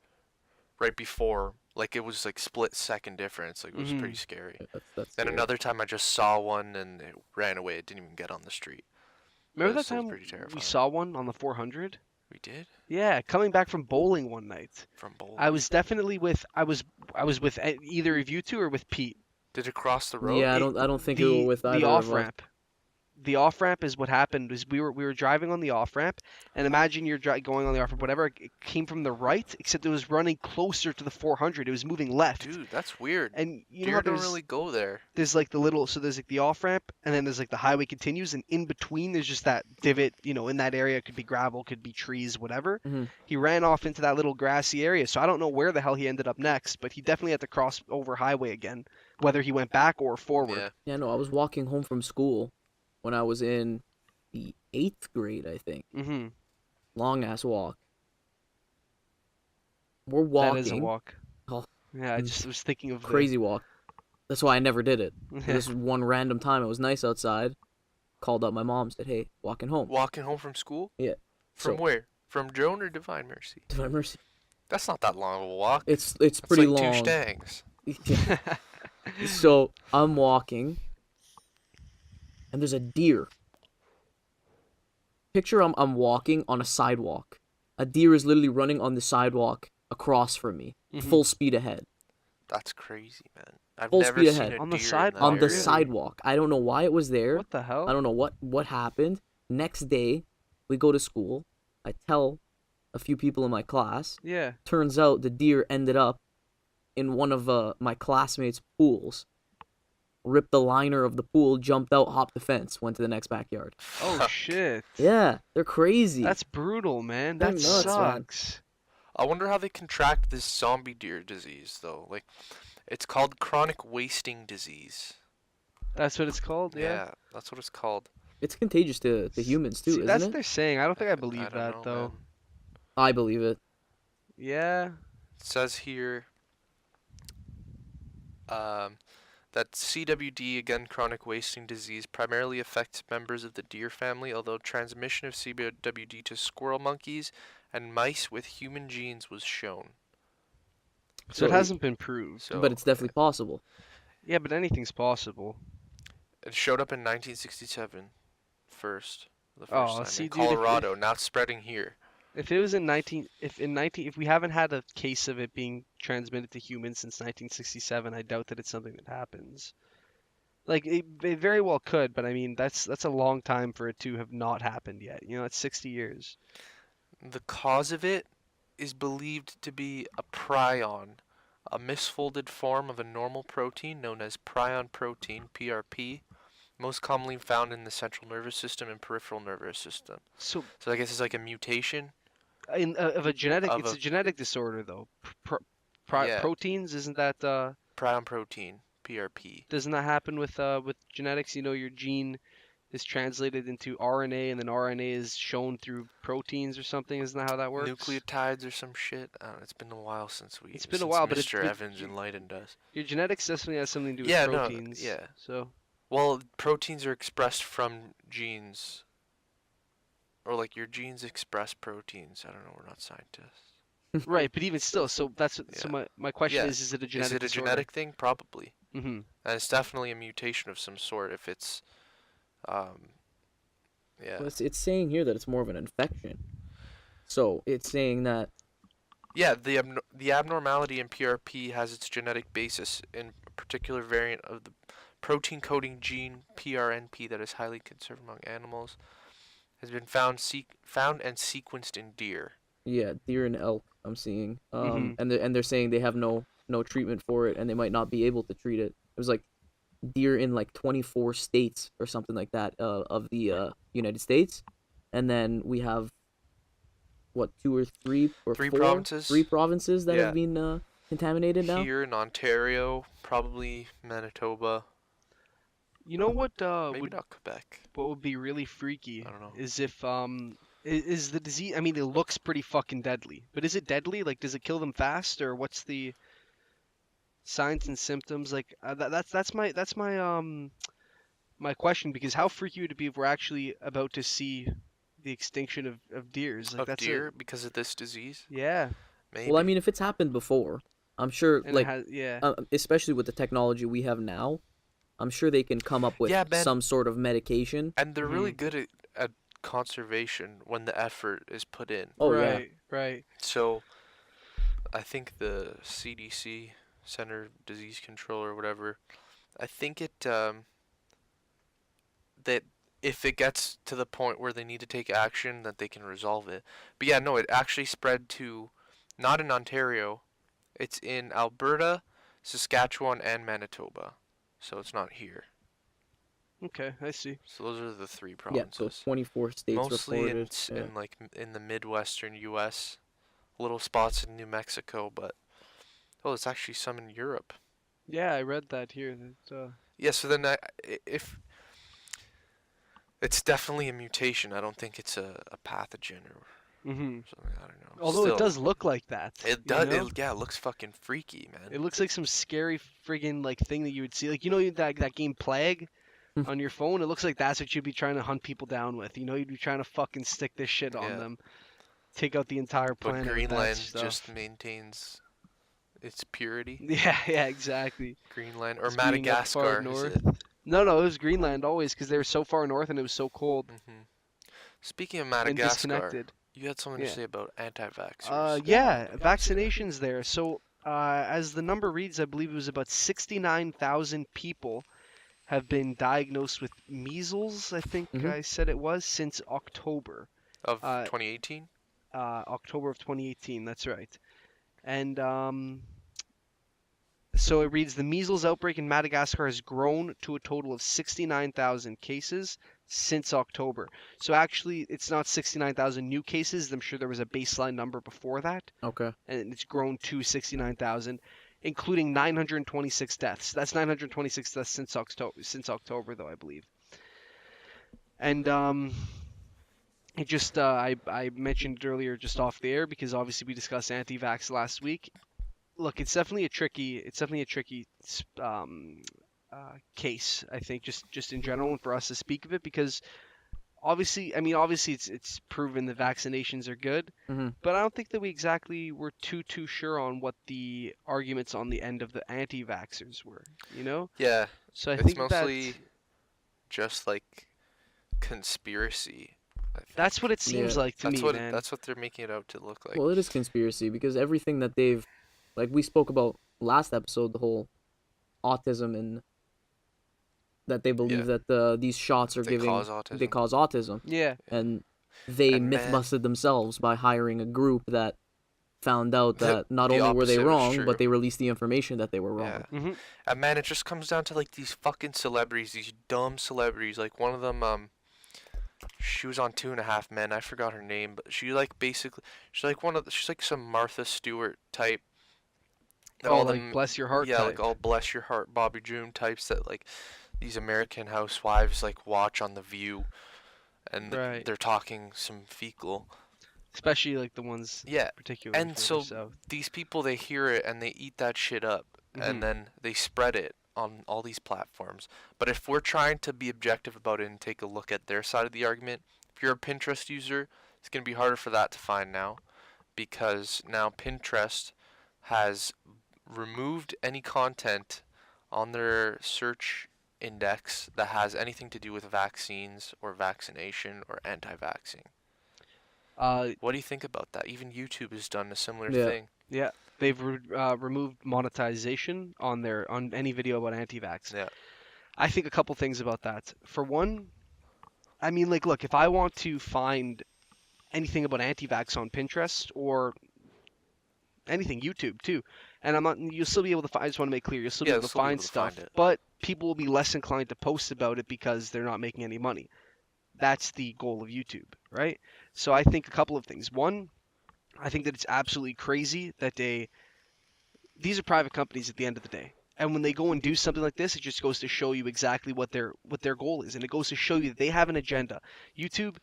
right before, like it was like split second difference. Like it was pretty scary. That's Then scary. another time I just saw one and it ran away. It didn't even get on the street. Remember That that sounds time pretty we terrifying. saw one on the 400? We did Yeah, coming back from bowling one night. from bowling. I was definitely with with either of you two or with Pete. Did it cross the road? Yeah, I don't think you were with either the of off us. ramp. the off ramp is what happened. Is we were driving on the off ramp, and imagine you're going on the off ramp, whatever. It came from the right, except it was running closer to the 400. It was moving left. Dude, that's weird. And you know Deer how don't there's really go there. there's like there's like the off ramp, and then there's like the highway continues, and in between there's just that divot. In that area, it could be gravel, could be trees, whatever. Mhm. He ran off into that little grassy area, so I don't know where the hell he ended up next, but he definitely had to cross over highway again, whether he went back or forward. Yeah. Yeah, no, I was walking home from school when I was in the 8th grade, I think. Mm-hmm. Long ass walk. We're That walking. is a walk. Oh, Yeah, I just was thinking of crazy walk. That's why I never did it. The... This one random time, it was nice outside. Called up my mom, said, "Hey, walking home." Walking home from school? Yeah. From So- where? From Joan or Divine Mercy? Divine Mercy. That's not that long of a walk. It's It's pretty like long. two stangs. So I'm walking, and there's a deer. Picture I'm walking on a sidewalk. A deer is literally running on the sidewalk across from me, Mhm. full speed ahead. That's crazy, man. I've Full never speed seen ahead. a On the deer in sidewalk? that On the area. sidewalk. I don't know why it was there. What the hell? I don't know what happened. Next day, we go to school. I tell a few people in my class. Yeah. Turns out the deer ended up in one of my classmates' pools. Ripped the liner of the pool, jumped out, hopped the fence, went to the next backyard. Oh Fuck. shit. Yeah, they're crazy. That's brutal, man. They're That nuts, man. sucks. I wonder how they contract this zombie deer disease, though. Like, it's called chronic wasting disease. That's what it's called. Yeah. That's what it's called. It's contagious to humans too, See, that's what isn't they're it? saying. I don't think I believe don't that know, though. man. I believe it. Yeah. It says here that CWD, again, chronic wasting disease, primarily affects members of the deer family, although transmission of CWD to squirrel monkeys and mice with human genes was shown. So it So- hasn't been proved. So But it's definitely possible. Yeah, but anything's possible. it showed up in 1967 first. The first Oh, time see, in dude, if- Colorado. Now it's spreading here. If it was in 19 if we haven't had a case of it being transmitted to humans since 1967, I doubt that it's something that happens. Like it very well could, but I mean that's a long time for it to have not happened yet. It's 60 years. The cause of it is believed to be a prion, a misfolded form of a normal protein known as prion protein, PRP, most commonly found in the central nervous system and peripheral nervous system. So So I guess it's like a mutation. of a genetic, Of it's a- a genetic disorder though. Yeah. Proteins, isn't that Prion protein, PRP. doesn't that happen with genetics? Your gene is translated into RNA, and then RNA is shown through proteins or something. Isn't that how that works? Nucleotides or some shit. I don't know, it's been a while since It's been a since while, but Mr. but Evans enlightened us. your genetics definitely has something to do with Yeah, no, proteins. yeah. So Well, proteins are expressed from genes. Or like your genes express proteins. I don't know, we're not scientists. right, but even still, so that's so Yeah. my question Yeah. is it a genetic Is it a disorder? genetic thing? Probably. Mm-hmm. And it's definitely a mutation of some sort if it's yeah. Well, it's saying here that it's more of an infection. So it's saying that Yeah, the abnormality in PRP has its genetic basis in a particular variant of the protein coding gene PRNP that is highly conserved among animals. Has been found and sequenced in deer. yeah, deer and elk I'm seeing. Mhm. And they're saying they have no treatment for it and they might not be able to treat it. It was like deer in like 24 states or something like that of the United States. And then we have what, 2 or 3 or Three 4 provinces? 3 provinces that Yeah. have been contaminated now. Here in Ontario, probably Manitoba, You know what maybe not Quebec. what would be really freaky I don't know. is if is the disease, I mean it looks pretty fucking deadly, but is it deadly? Like does it kill them fast, or what's the signs and symptoms? Like that's my my question, because how freaky would it be if we're actually about to see the extinction of deers? Like Of that's deer because of this disease? yeah. Maybe. Well, I mean, if it's happened before, I'm sure, And like, it has, yeah. especially with the technology we have now, I'm sure they can come up with Yeah, man. some sort of medication. And they're really Mhm. good at conservation when the effort is put in. Oh, yeah. right, right. So, I think the CDC, Center of Disease Control or whatever, I think it that if it gets to the point where they need to take action, that they can resolve it. But yeah, no, it actually spread to, not in Ontario, it's in Alberta, Saskatchewan, and Manitoba. So it's not here. Okay, I see. So those are the three Yeah, so provinces. 24 states Mostly reported. Yeah. in like in the Midwestern U.S., little spots in New Mexico, but it's actually some in Europe. Yeah, I read that here. That, Yeah, so then if it's definitely a mutation, I don't think it's a pathogen or hmm something. I don't know. Although Still, it does look like that. It you does. know? It looks fucking freaky, man. It looks like some scary friggin' like thing that you would see. Like you know that game Plague on your phone. It looks like that's what you'd be trying to hunt people down with. You know, you'd be trying to fucking stick this shit on Yeah. them, take out the entire But planet with that Greenland stuff. just maintains its purity. Yeah, exactly. Greenland or It's being up far Madagascar, is north. it? No, it was Greenland always because they were so far north and it was so cold Hmm. Speaking of and Madagascar, disconnected. you had something to Yeah. say about anti-vaxxers. Yeah, vaccinations there. So, as the number reads, I believe it was about 69,000 people have been diagnosed with measles. I think Mhm. I said it was since October. Of uh, 2018? October of 2018. That's right. And so it reads the measles outbreak in Madagascar has grown to a total of 69,000 cases since October. So actually, it's not 69,000 new cases. I'm sure there was a baseline number before that, Okay. and it's grown to 69,000, including 926 deaths. That's 926 deaths since October, though, I believe. And it just I mentioned it earlier just off the air because obviously we discussed anti-vax last week. Look, it's definitely a tricky case. I think just in general and for us to speak of it because obviously it's proven the vaccinations are good, Mhm. but I don't think that we exactly were too sure on what the arguments on the end of the anti-vaxxers were. You know, Yeah, so I it's think mostly that just like conspiracy. I think. that's what it seems Yeah. like to me, man. That's what they're making it out to look like. Well, it is conspiracy because everything that they've, like we spoke about last episode, the whole autism and that they believe that these shots are They giving cause autism. they cause autism, Yeah. and they And myth man- busted themselves by hiring a group that found out The- that not the only were they opposite was wrong, true. but they released the information that they were Yeah. wrong. hmm And man, it just comes down to like these fucking celebrities, these dumb celebrities. Like one of them, she was on 2.5 Men. I forgot her name, but she like basically, she's like some Martha Stewart type. That Oh, all like them, bless your heart. yeah, type. like all bless your heart, Bobby June types that like these American housewives like watch on The View, and Right. they're talking some fecal. Especially like the ones Yeah, particularly and further so south. these people, they hear it and they eat that shit up, Mhm. and then they spread it on all these platforms. But if we're trying to be objective about it and take a look at their side of the argument, if you're a Pinterest user, it's going to be harder for that to find now, because now Pinterest has removed any content on their search index that has anything to do with vaccines or vaccination or anti-vaxxing. What do you think about that? Even YouTube has done a similar Yeah. thing. Yeah, they've removed monetization on any video about anti-vax. Yeah. I think a couple things about that. For one, I mean, like, look, if I want to find anything about anti-vax on Pinterest or anything, YouTube too, and you'll still be able to find. I just want to make clear, you'll still be Yeah, able you'll to still be find able to stuff, find it. but people will be less inclined to post about it because they're not making any money. That's the goal of YouTube, right? So I think a couple of things. One, I think that it's absolutely crazy that these are private companies at the end of the day. And when they go and do something like this, it just goes to show you exactly what their goal is. And it goes to show you that they have an agenda. YouTube,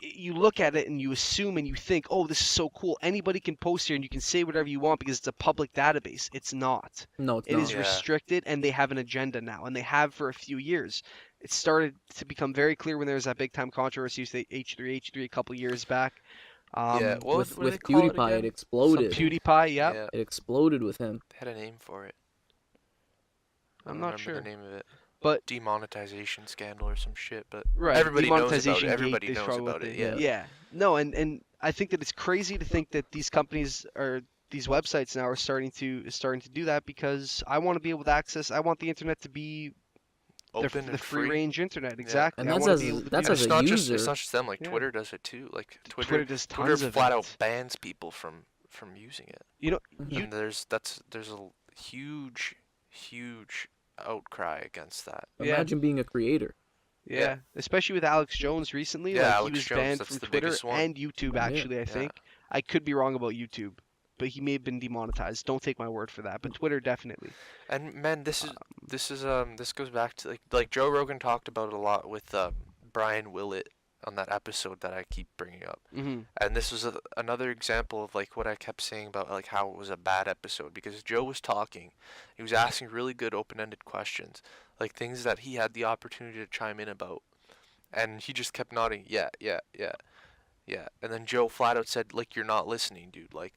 you look at it and you assume and you think, oh, this is so cool. Anybody can post here and you can say whatever you want because it's a public database. It's not. No, it's It not. is Yeah. restricted, and they have an agenda now, and they have for a few years. It started to become very clear when there was that big time controversy with the H3 a couple years back. Yeah, what with do they call it PewDiePie, it again? exploded. PewDiePie, yeah. Yeah, It exploded with him. they had a name for it. I I'm don't not remember sure. the name of it. But Demonetization scandal or some shit, but right, everybody knows about demonetization it. Everybody gate is knows probably what about it. they- Yeah. yeah. No, and I think that it's crazy to think that these companies or these websites now are starting to do that because I want to be able to access. I want the internet to be open the and free free. range internet, exactly. And I that's wanna as be able to that's do as It's a not user. it's not just them. Like Yeah. Twitter does it too. Like Twitter does Twitter tons of flat it. out bans people from using it. You know, Mhm. And there's a huge outcry against that. Yeah. Imagine being a creator. yeah, especially with Alex Jones recently. Yeah, Like he Alex was Jones, banned that's from the Twitter biggest one. and YouTube. Actually, I Yeah. think I could be wrong about YouTube, but he may have been demonetized. Don't take my word for that. But Twitter definitely. And man, this goes back to like Joe Rogan talked about it a lot with Brian Willett on that episode that I keep bringing up. Hmm. And this was another example of like what I kept saying about like how it was a bad episode because Joe was talking, he was asking really good open-ended questions, like things that he had the opportunity to chime in about, and he just kept nodding, yeah, and then Joe flat out said, like, you're not listening, dude. Like,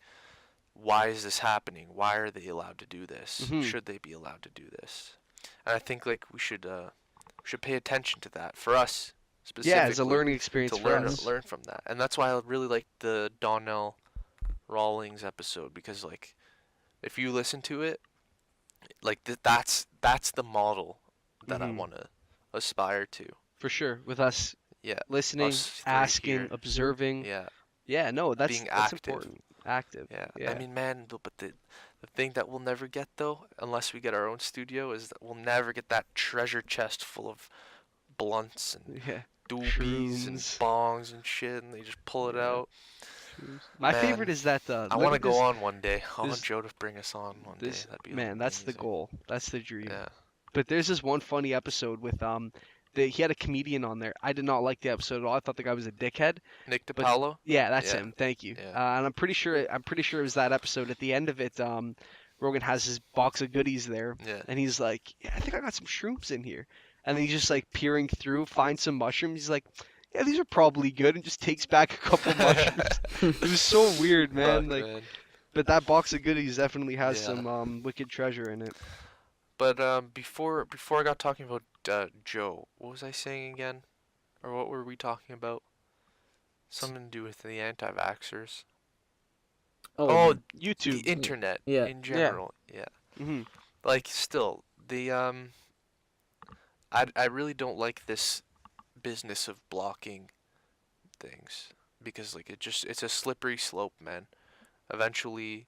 why is this happening? Why are they allowed to do this? Mhm. Should they be allowed to do this? And I think like we should pay attention to that for us specifically. Yeah, as a learning experience to for learn us. learn from that. And that's why I really like the Donnell Rawlings episode because like if you listen to it, like that's the model that I Mhm. want to aspire to. For sure, with us Yeah. listening, Us three asking, here. observing. Yeah. Yeah, no, that's Being that's active. important. Active. Yeah. Yeah. I mean, man, but the thing that we'll never get though, unless we get our own studio, is that we'll never get that treasure chest full of blunts and Yeah. doobies and Shrooms. bongs and shit, and they just pull it Yeah. out. My Man, favorite is that I want to go on one day. I want there's- Joe to bring us on one day. This That'd be man, that's the amazing. goal. That's the dream. Yeah. But there's this one funny episode with he had a comedian on there. I did not like the episode at all. I thought the guy was a dickhead. Nick But- DiPaolo. Yeah, that's Yeah. him. Thank you. Yeah. And I'm pretty sure it was that episode. At the end of it, Rogan has his box of goodies there, Yeah. and he's like, "Yeah, I think I got some shrooms in here." And then he's just like peering through, finds some mushrooms. He's like, "Yeah, these are probably good," and just takes back a couple mushrooms. It was so weird, man. Fuck, Like, man. but that box of goodies definitely has Yeah. some wicked treasure in it. But before I got talking about Joe, what was I saying again? Or what were we talking about? Something to do with the anti-vaxxers. Oh, YouTube. the internet Yeah. in general. Yeah. Hmm. Like still, the I really don't like this business of blocking things because like it's a slippery slope, man. Eventually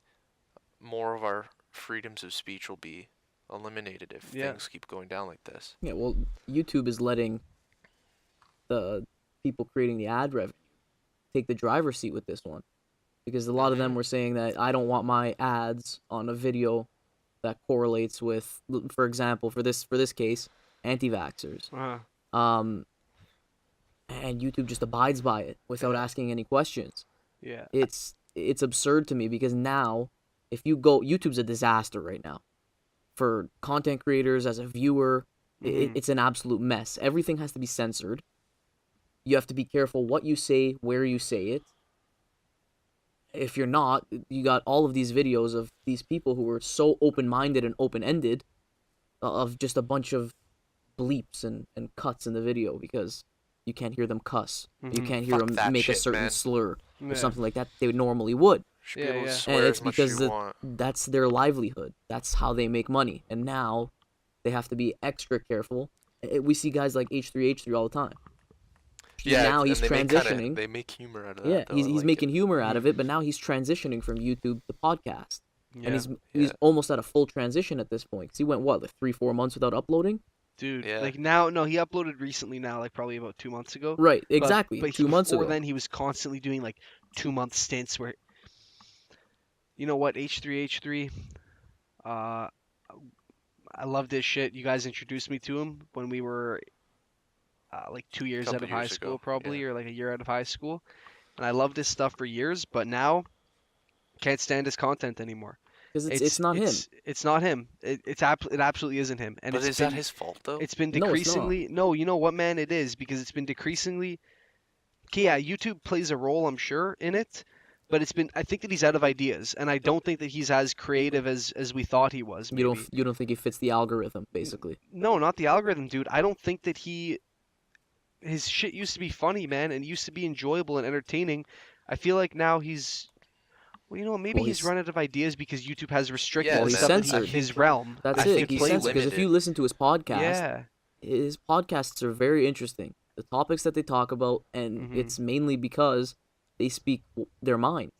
more of our freedoms of speech will be eliminated if Yeah. things keep going down like this. Yeah, well, YouTube is letting the people creating the ad revenue take the driver's seat with this one. Because a lot of them were saying that I don't want my ads on a video that correlates with, for example, for this case, anti-vaxxers. Uh-huh. And YouTube just abides by it without asking any questions. Yeah. It's absurd to me because now, if you go, YouTube's a disaster right now. For content creators, as a viewer, Mhm. it's an absolute mess. Everything has to be censored. You have to be careful what you say, where you say it. If you're not, you got all of these videos of these people who were so open-minded and open-ended of just a bunch of bleeps and cuts in the video because you can't hear them cuss. You Mhm. can't hear Fuck them that make a shit, certain man. slur Yeah. or something like that they normally would. Should be Yeah, able to yeah. swear And it's as much because as you want. that's their livelihood. That's how they make money. And now they have to be extra careful. We see guys like H3H3 all the time. Yeah, now and he's they transitioning. they make humor out of that. Yeah, though. he's I like making it. humor out of it, but now he's transitioning from YouTube to podcast. Yeah. And he's Yeah. almost at a full transition at this point. 'Cause he went what, like 3-4 months without uploading? Dude, Yeah. like now, no, he uploaded recently now, like probably about 2 months ago. Right, But- exactly. But 2 months before ago. then, he was constantly doing like 2-month stints where, you know what, H3H3, I love this shit. You guys introduced me to him when we were like 2 years out Couple of high years school, ago, probably, yeah. or like a year out of high school, and I loved his stuff for years. But now, can't stand his content anymore. Because it's not him. It's not him. It absolutely isn't him. And But it's is been, that his fault though? It's been No, it's not. decreasingly. No, you know what, man? It is because it's been decreasingly. Okay, yeah, YouTube plays a role, I'm sure, in it, but it's been. I think that he's out of ideas, and I don't think that he's as creative as we thought he was. Maybe. You don't think he fits the algorithm, basically. No, not the algorithm, dude. I don't think that his shit used to be funny, man, and used to be enjoyable and entertaining. I feel like now he's. Well, you know, maybe Well, he's he's- run out of ideas because YouTube has restricted Yeah, the he's stuff that censored. his realm. That's I it. think He's he's censored because if limited. you listen to his podcast, Yeah. his podcasts are very interesting. The topics that they talk about, and it's mainly because they speak their mind.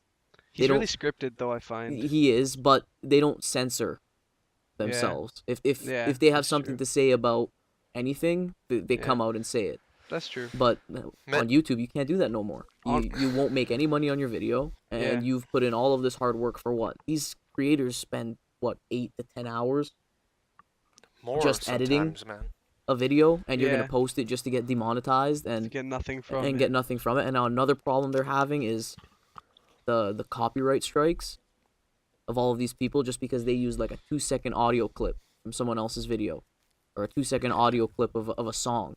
He's They really don't. scripted, though, I find. He is, but they don't censor themselves. Yeah, If they have that's something true. to say about anything, they Yeah. come out and say it. That's true. But Man- on YouTube, you can't do that no more. You won't make any money on your video, and Yeah. you've put in all of this hard work for what? These creators spend what 8 to 10 hours More just editing sometimes, man. a video, and you're Yeah. gonna post it just to get demonetized and Get nothing from and it. get nothing from it. And now another problem they're having is the copyright strikes of all of these people just because they use like a 2-second audio clip from someone else's video or a 2-second audio clip of a song.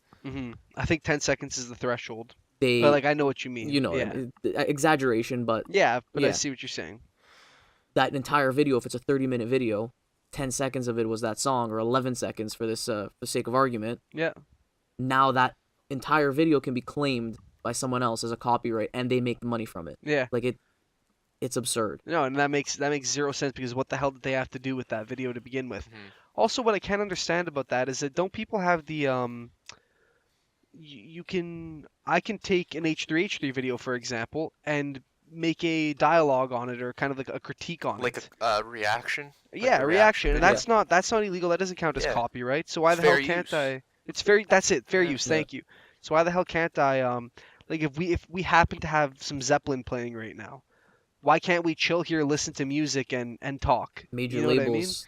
I think 10 seconds is the threshold. They, But, like, I know what you mean. you know, Yeah. exaggeration, but Yeah, but I Yeah. see what you're saying. that entire video, if it's a 30-minute video, 10 seconds of it was that song, or 11 seconds for this, for the sake of argument. Yeah. Now that entire video can be claimed by someone else as a copyright, and they make money from it. Yeah. Like it's absurd. No, and that makes zero sense because what the hell did they have to do with that video to begin with? Mhm. Also, what I can't understand about that is that don't people have the I can take an H3 video, for example, and make a dialogue on it or kind of like a critique on Like it. a reaction. Like Yeah, a a reaction, and video. that's not illegal. That doesn't count as Yeah. copyright. So why It's the hell fair can't use. I? It's that's it, fair Yeah. use. Thank you. So why the hell can't I like if we happen to have some Zeppelin playing right now, why can't we chill here, listen to music and talk? Major You know what I mean? labels,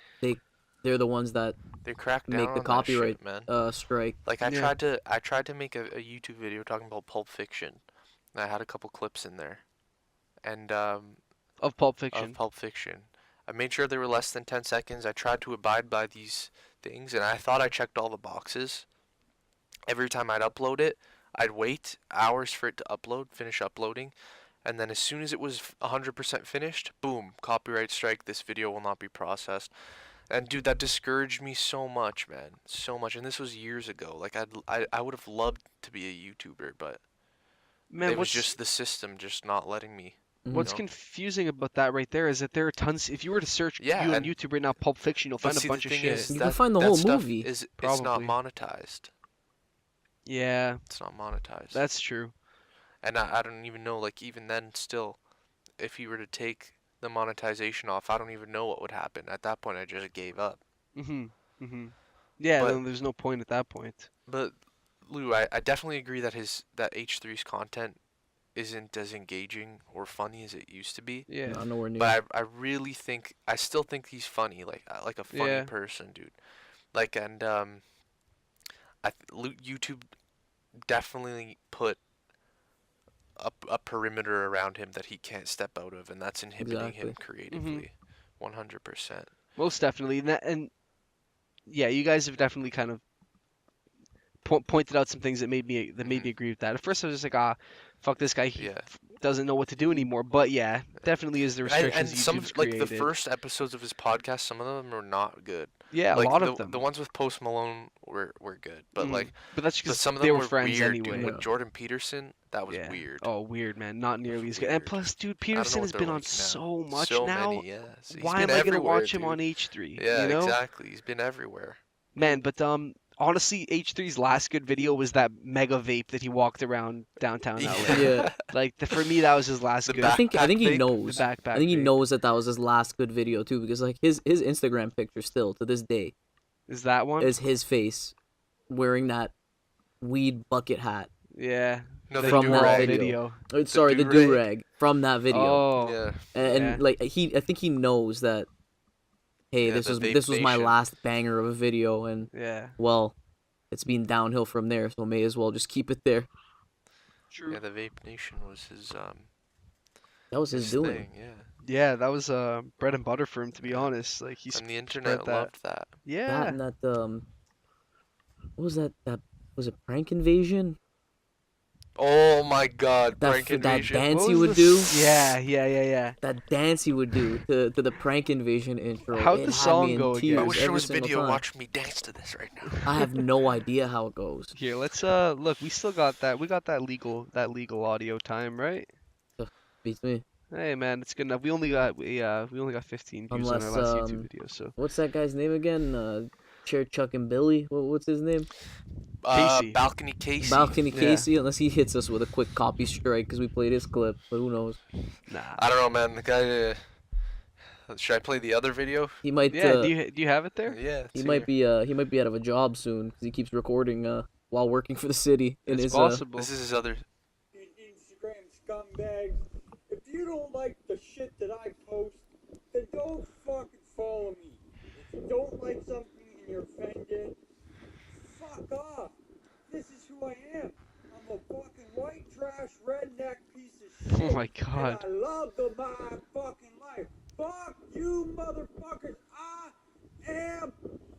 they're the ones that They crack down make the on that copyright shit, man. strike. Like I Yeah. tried to make a YouTube video talking about Pulp Fiction. And I had a couple clips in there. And Of Pulp Fiction. of Pulp Fiction. I made sure they were less than 10 seconds. I tried to abide by these things, and I thought I checked all the boxes. Every time I'd upload it, I'd wait hours for it to finish uploading, and then as soon as it was 100% finished, boom, copyright strike, this video will not be processed. And dude, that discouraged me so much, man. So much. And this was years ago. Like I would have loved to be a YouTuber, but Man, it was what's just the system just not letting me. what's know? confusing about that right there is that there are tons. If you were to search Yeah, on and- YouTube right now, Pulp Fiction, you'll But find see, a bunch the of thing shit. is, You that, can find the that whole stuff movie. it's not Probably. monetized. Yeah, It's not monetized. that's true. And I don't even know, like, even then, still, if you were to take the monetization off, I don't even know what would happen. At that point, I just gave up. Yeah, But- then there's no point at that point. But, Lou, I definitely agree that that H3's content isn't as engaging or funny as it used to be. Yeah. No, nowhere near. But I really think, I still think he's funny, like a funny Yeah. person, dude. Like, and, YouTube definitely put a perimeter around him that he can't step out of, and that's inhibiting him creatively, 100%. Most definitely, and yeah, you guys have definitely kind of pointed out some things that made me agree with that. At first, I was just like, fuck this guy, he Yeah. doesn't know what to do anymore. But yeah, definitely is the And restrictions some YouTube's of, like, created. the first episodes of his podcast, some of them are not good. Yeah, Like, a lot the, of them. the ones with Post Malone were good, but like, but that's but because some of they them were friends weird, anyway. dude. With Jordan Peterson, that was Yeah. weird. Oh, weird, man. Not nearly as good. Weird. And plus, dude, I don't know Peterson what has they're been on like now. so much So now. many, yes. He's Why been am I gonna everywhere, watch him on dude. H3? Yeah, You know? exactly. He's been everywhere. Man, but honestly, H3's last good video was that mega vape that he walked around downtown LA. Yeah. Like for me, that was his last The good. I think backpack he vape? knows. The backpack I think he vape. knows that was his last good video too, because like his Instagram picture still to this day Is that one? is his face wearing that weed bucket hat. Yeah. No, the the From that do-rag. video. Sorry, the do-rag. do-rag from that video. Oh. Yeah. And yeah. like I think he knows that. Hey, Yeah, this the was Vape my Nation. last banger of a video, and Yeah. well, it's been downhill from there, so may as well just keep it there. True. Yeah, the Vape Nation was his That was his doing. thing, yeah. Yeah, that was bread and butter for him, to be honest. Like he's And the internet that. loved that. That yeah. and that what was that? That was it. Prank Invasion. Oh my god, That Prank that Invasion. dance What he was would the do. Yeah. That dance he would do to the Prank Invasion intro. How'd it the had song me in go again? tears I wish there every was single video time. watching me dance to this right now. I have no idea how it goes. Here, let's look. We still got that. We got that legal audio time, right? Beats me. Hey man, it's good enough. We only got 15 views on our Unless, last YouTube video, so What's that guy's name again? Chair Chuck and Billy. What's his name? Casey. Balcony Casey. Balcony Yeah. Casey. Unless he hits us with a quick copy strike because we played his clip, but who knows? Nah. I don't know, man. The guy. Should I play the other video? He might. Yeah. Do you have it there? Yeah. He might be out of a job soon because he keeps recording while working for the city in It's his possible. This is his other. Instagram scumbags. If you don't like the shit that I post, then don't fucking follow me. If you don't like something and you're offended, fuck off. This is who I am. I'm a fucking white trash redneck piece of shit. Oh my God. And I love my fucking life. Fuck you, motherfuckers. I am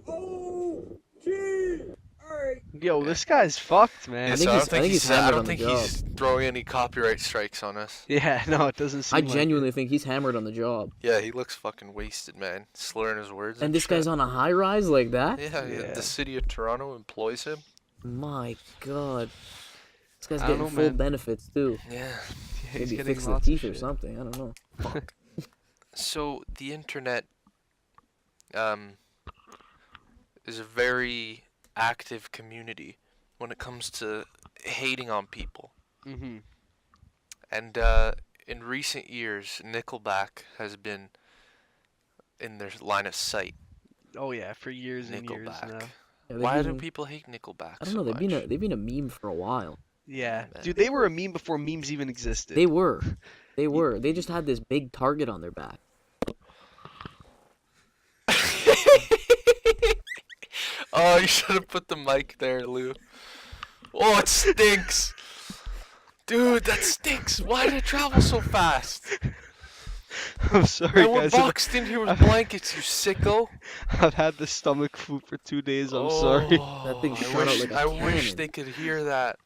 OG. Alright. Yo, this guy's fucked, man. Yeah, think so he's- I think he's I hammered don't on the think he's throwing any copyright strikes on us. Yeah, no, it doesn't seem I like genuinely think he's hammered on the job. Yeah, he looks fucking wasted, man. Slurring his words. And this shit. guy's on a high rise like that? Yeah, Yeah. the city of Toronto employs him. My God. This guy's I don't getting know, full man. benefits too. Yeah. Yeah, he's Maybe getting fix the lots of teeth or shit. something. I don't know. So the internet is a very active community when it comes to hating on people. Mhm. And in recent years, Nickelback has been in their line of sight. Oh yeah, for years and years Nickelback. now. Yeah, they've Why do been- people hate Nickelback I don't so know. much? They've been a meme for a while. Yeah, man. dude, they were a meme before memes even existed. They were. They were. They just had this big target on their back. Oh, you should have put the mic there, Lou. Oh, it stinks. Dude, that stinks. Why did it travel so fast? I'm sorry, Man, we're guys. boxed in here with blankets, you sicko. I've had the stomach flu for 2 days. I'm sorry. That thing I shot wish, out like a I wish cannon. they could hear that.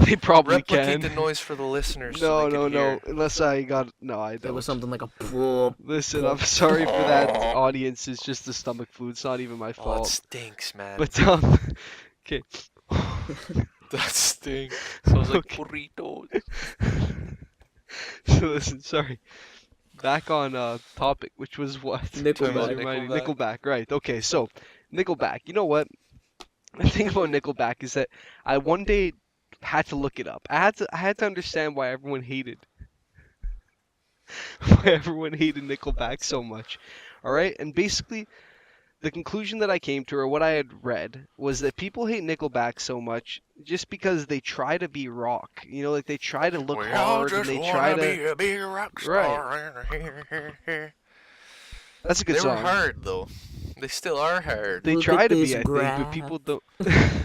They probably Replicate can. the noise for the listeners. No, so they no, could no. hear. Unless I got. No, I That don't. was something like a poop. Listen, I'm sorry for that audience. It's just the stomach flu. It's not even my Oh, it fault. stinks, man. But okay. That stinks. Sounds like Okay. burritos. So listen, sorry. Back on topic, which was what? Nickelback. Remind me, Nickelback. Nickelback, right? Okay, so Nickelback. You know what? The thing about Nickelback is that I one day had to look it up. I had to understand why everyone hated Nickelback so much. All right, and basically, the conclusion that I came to, or what I had read, was that people hate Nickelback so much just because they try to be rock. You know, like they try to look We all hard and just they try wanna to. be a big rock star. That's a good They were song. hard though. They still are hard. They Look try at to be, this I think, but graph. people don't.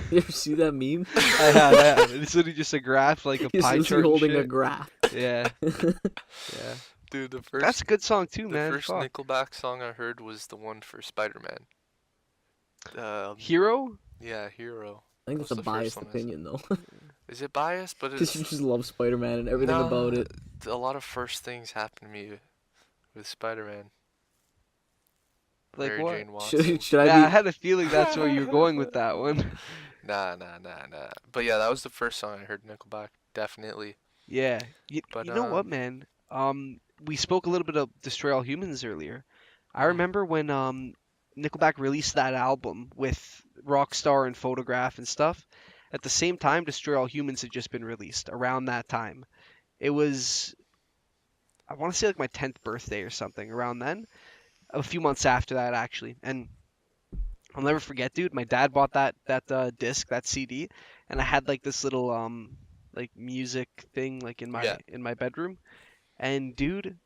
You ever see that meme? I have. It's literally just a graph, like a He's pie literally chart. and holding a shit. graph. Yeah, yeah. Dude, the first That's a good song too, the man. first Fuck. Nickelback song I heard was the one for Spider-Man. Hero? Yeah, Hero. I think that's a What's the first biased one I said? opinion, though. Is it biased? But Because it's you just love Spider-Man and everything no, about it. A lot of first things happened to me with Spider-Man. Like Mary what? Jane Watson. Should I Yeah, I be? had a feeling that's where you were going with that one. Nah. But yeah, that was the first song I heard Nickelback. Definitely. Yeah. You But, know what, man? We spoke a little bit of Destroy All Humans earlier. I remember when Nickelback released that album with Rockstar and Photograph and stuff. At the same time, Destroy All Humans had just been released around that time. It was, I want to say like my 10th birthday or something around then. A few months after that, actually. And I'll never forget, dude. My dad bought that disc, that CD, and I had like this little like music thing like in my bedroom. And dude,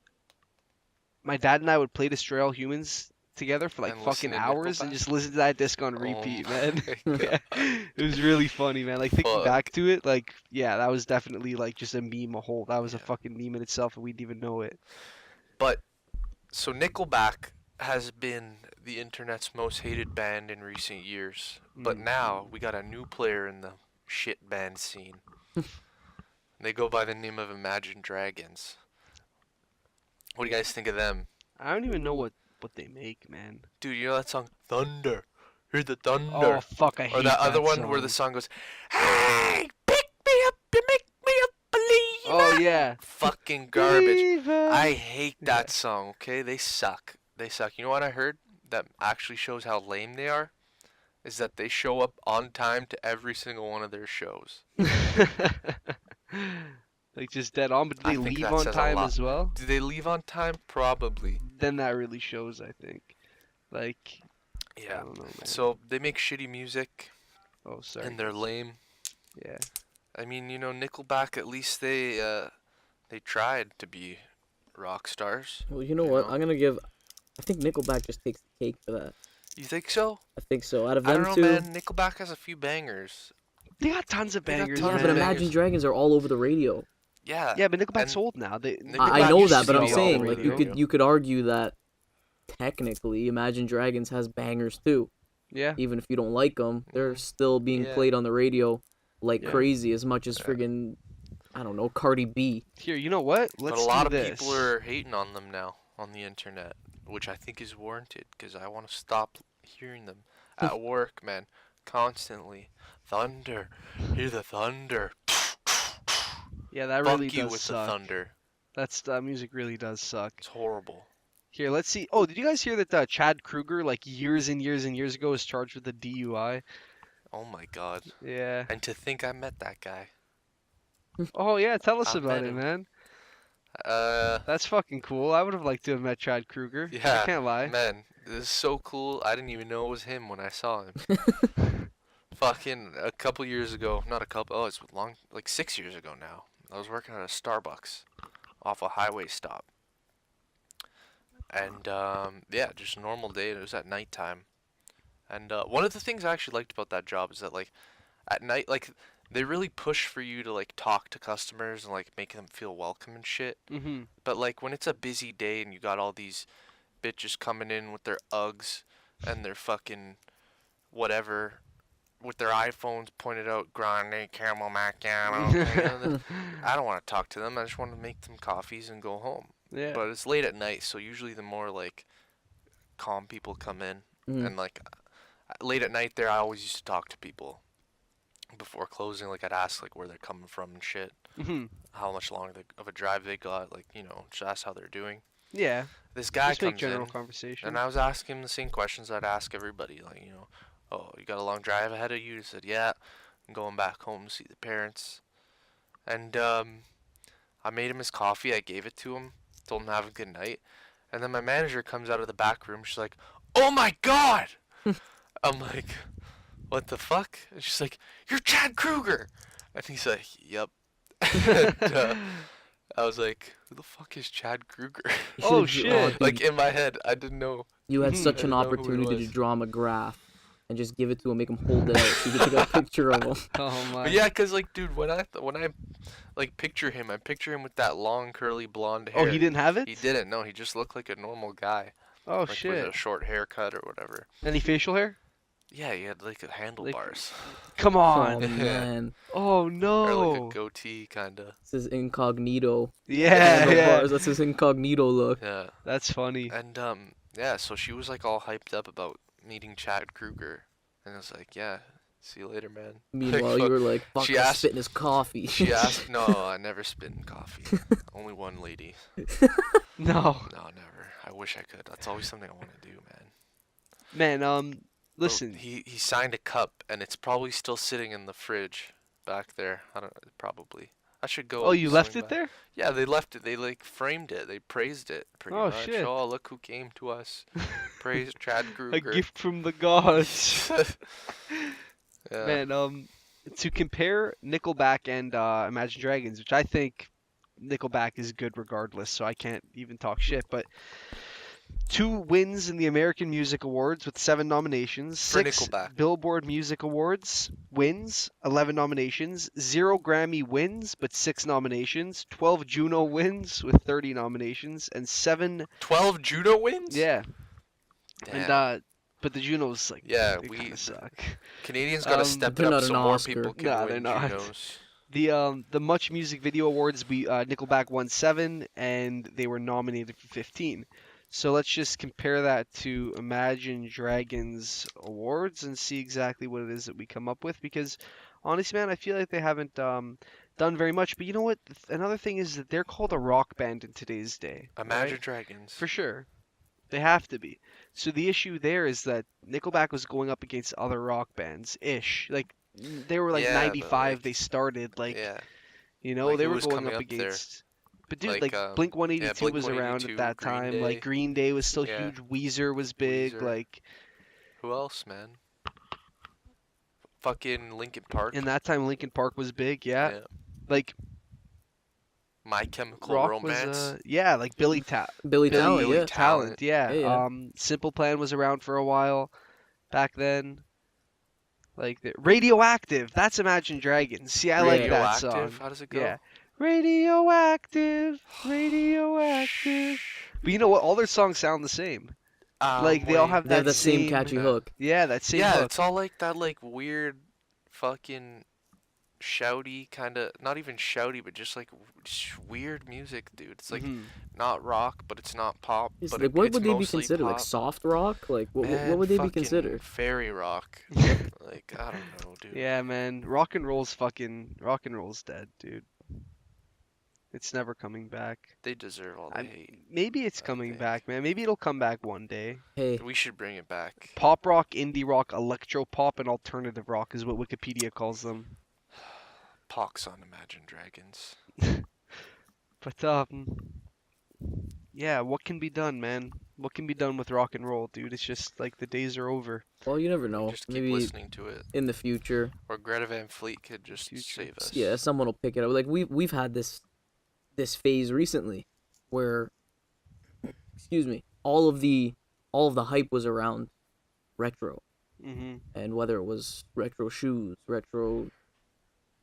my dad and I would play Destroy All Humans together for like And listen fucking to hours and Nickelback? just listen to that disc on repeat, Oh man. my Yeah. It was really funny, man. Like thinking Fuck. back to it, like yeah, that was definitely like just a meme. That was a Yeah. fucking meme in itself, and we didn't even know it. But so Nickelback has been the internet's most hated band in recent years. But Mm. now we got a new player in the shit band scene. They go by the name of Imagine Dragons. What do you guys think of them? I don't even know what they make, man. Dude, you know that song Thunder? Hear the thunder. Oh fuck, I hate or that other one where the song. song goes, "Hey, pick me up and make me a believer." Oh yeah. Fucking garbage. Believer. I hate that Yeah. song, okay? They suck. They suck. You know what I heard that actually shows how lame they are? is that they show up on time to every single one of their shows. Like just dead on, but do I they think leave that on says a time lot. as well? Do they leave on time? Probably. Then that really shows, I think. Like, I Yeah. don't know, man. So they make shitty music Oh, sorry. and they're lame. Yeah. I mean, you know, Nickelback, at least they tried to be rock stars. Well, you know You what? know? I think Nickelback just takes the cake for that. You think so? I think so. Out of I them don't know, two, man. Nickelback has a few bangers. They got tons of They got bangers, tons yeah, of but man. bangers. Imagine Dragons are all over the radio. Yeah. Yeah, but Nickelback's And old now. I Nickelback know used that, to but I'm be all saying over like the you radio. could argue that technically Imagine Dragons has bangers too. Yeah. Even if you don't like them, they're still being Yeah. played on the radio like Yeah. crazy as much as Yeah. friggin' I don't know, Cardi B. Here, you know what? Let's But a lot do of this. people are hating on them now on the internet, which I think is warranted because I want to stop hearing them at work, man. Constantly. Thunder. Hear the thunder. Yeah, that Fuck really you does with suck. the thunder. That music really does suck. It's horrible. Here, let's see. Oh, did you guys hear that Chad Kruger, like years and years and years ago, was charged with a DUI? Oh my god. Yeah. And to think I met that guy. Oh yeah, tell us I about met it, him. man. Uh, That's fucking cool. I would have liked to have met Chad Kruger. yeah. I can't lie. Man, this is so cool. I didn't even know it was him when I saw him. Fucking a couple years ago, not a couple, oh, it's like 6 years ago now. I was working at a Starbucks off a highway stop. And, yeah, just a normal day. It was at nighttime. And, one of the things I actually liked about that job is that, like, at night, like, they really push for you to, like, talk to customers and, like, make them feel welcome and shit. Mm-hmm. But, like, when it's a busy day and you got all these bitches coming in with their Uggs and their fucking whatever, with their iPhones pointed out, grande, caramel macchiato, you know, I don't want to talk to them. I just want to make them coffees and go home. Yeah. But it's late at night, so usually the more, like, calm people come in. Mhm. And, like, late at night there, I always used to talk to people before closing. Like, I'd ask, like, where they're coming from and shit. Mm-hmm. How much longer of a drive they got. Like, you know, just ask how they're doing. Yeah. This guy Just make comes general in, conversation. and I was asking him the same questions I'd ask everybody. Like, you know, oh, you got a long drive ahead of you? He said, yeah. I'm going back home to see the parents. And I made him his coffee. I gave it to him. Told him to have a good night. And then my manager comes out of the back room. She's like, oh my God! I'm like, what the fuck? And she's like, you're Chad Kruger! And he's like, yep. And, I was like, who the fuck is Chad Kruger? Oh, You- shit. dude, Like, in my head, I didn't know. you had such I an didn't know who it opportunity to was. draw him a graph and just give it to him, make him hold it out so you could take a picture of him. Oh my. But yeah, cause like, dude, when I like picture him with that long curly blonde hair. Oh, he didn't have it? He didn't. No, he just looked like a normal guy. Oh Like with shit. a short haircut or whatever. Any facial hair? Yeah, he had like a handlebars Come Oh on. man, Oh or like no. a goatee kinda. this is incognito. Yeah, Handlebars, yeah. that's his incognito look. Yeah. That's funny. And yeah, so she was like all hyped up about meeting Chad Kruger, and I was like, yeah, see you later, man. Meanwhile, you fuck- were like, "Fuck, she I'm asked- spitting his coffee." She asked, no, I never spit in coffee. Only one lady. No. No, never. I wish I could. That's always something I want to do, man. Man, Oh, listen. he signed a cup, and it's probably still sitting in the fridge back there. I don't know, probably. I should go. Oh, you left swing it by. there? Yeah, they left it. They like framed it. They praised it pretty Oh, much. shit. Oh, look who came to us. Praise Chad A Kruger. gift from the gods. Yeah. Man, to compare Nickelback and Imagine Dragons, which I think Nickelback is good regardless, so I can't even talk shit, but 2 wins in the American Music Awards with 7 nominations, For 6 Nickelback. Billboard Music Awards wins, 11 nominations, 0 Grammy wins but 6 nominations, 12 Juno wins with 30 nominations, and 7 12 judo wins? yeah, Damn. and but the Junos like Yeah, they we- kinda suck. Canadians gotta um, step they're it not up an so more Oscar. people can No, win they're not. Junos. The Much Music Video Awards, Nickelback won 7, and they were nominated for 15. So let's just compare that to Imagine Dragons awards and see exactly what it is that we come up with. Because honestly, man, I feel like they haven't done very much. But you know what? Another thing is that they're called a rock band in today's day. Imagine right? Dragons. For sure. They have to be. So the issue there is that Nickelback was going up against other rock bands ish. Like they were like Yeah, but 95. like, They started like yeah, they who were was going coming up up there? against. But dude, Like, like Blink yeah, 182 Blink was around at 182, that Green time. Like Day. Green Day was still Yeah. huge. Weezer was big. Weezer. Like Who else, man? Fucking Linkin Park. in that time, Linkin Park was big. Yeah. Yeah. Like My Chemical rock was Romance. like Billy Billy Talent, Billy yeah. Talent. yeah. Yeah. Simple Plan was around for a while back then. Like Radioactive, that's Imagine Dragons. See, I like that song. Radioactive? How does it go? Yeah. Radioactive, radioactive. But you know what? All their songs sound the same. Like they all have They have that the same catchy hook. Yeah, that same Yeah, hook. it's all like that, like weird, fucking shouty kind of, not even shouty, but just like weird music, dude. It's like Mhm. not rock, but it's not pop. It's But like, what it's would they be mostly considered? Like pop. soft rock? Like what Man, would they be fucking considered? Fairy rock. Like, I don't know, dude. Yeah, man. Rock and roll's dead, dude. It's never coming back. They deserve all the hate. Maybe it's I coming think. back, man. Maybe it'll come back one day. Hey, We should bring it back. Pop rock, indie rock, electro pop, and alternative rock is what Wikipedia calls them. Pox on Imagine Dragons. But yeah, what can be done, man? What can be done with rock and roll, dude? It's just like the days are over. well, you never know. Just keep Maybe listening to it. in the future, Or Greta Van Fleet could just Future. save us. yeah, someone will pick it up. Like we've had this phase recently where, excuse me, all of the hype was around retro, Mhm. and whether it was retro shoes, retro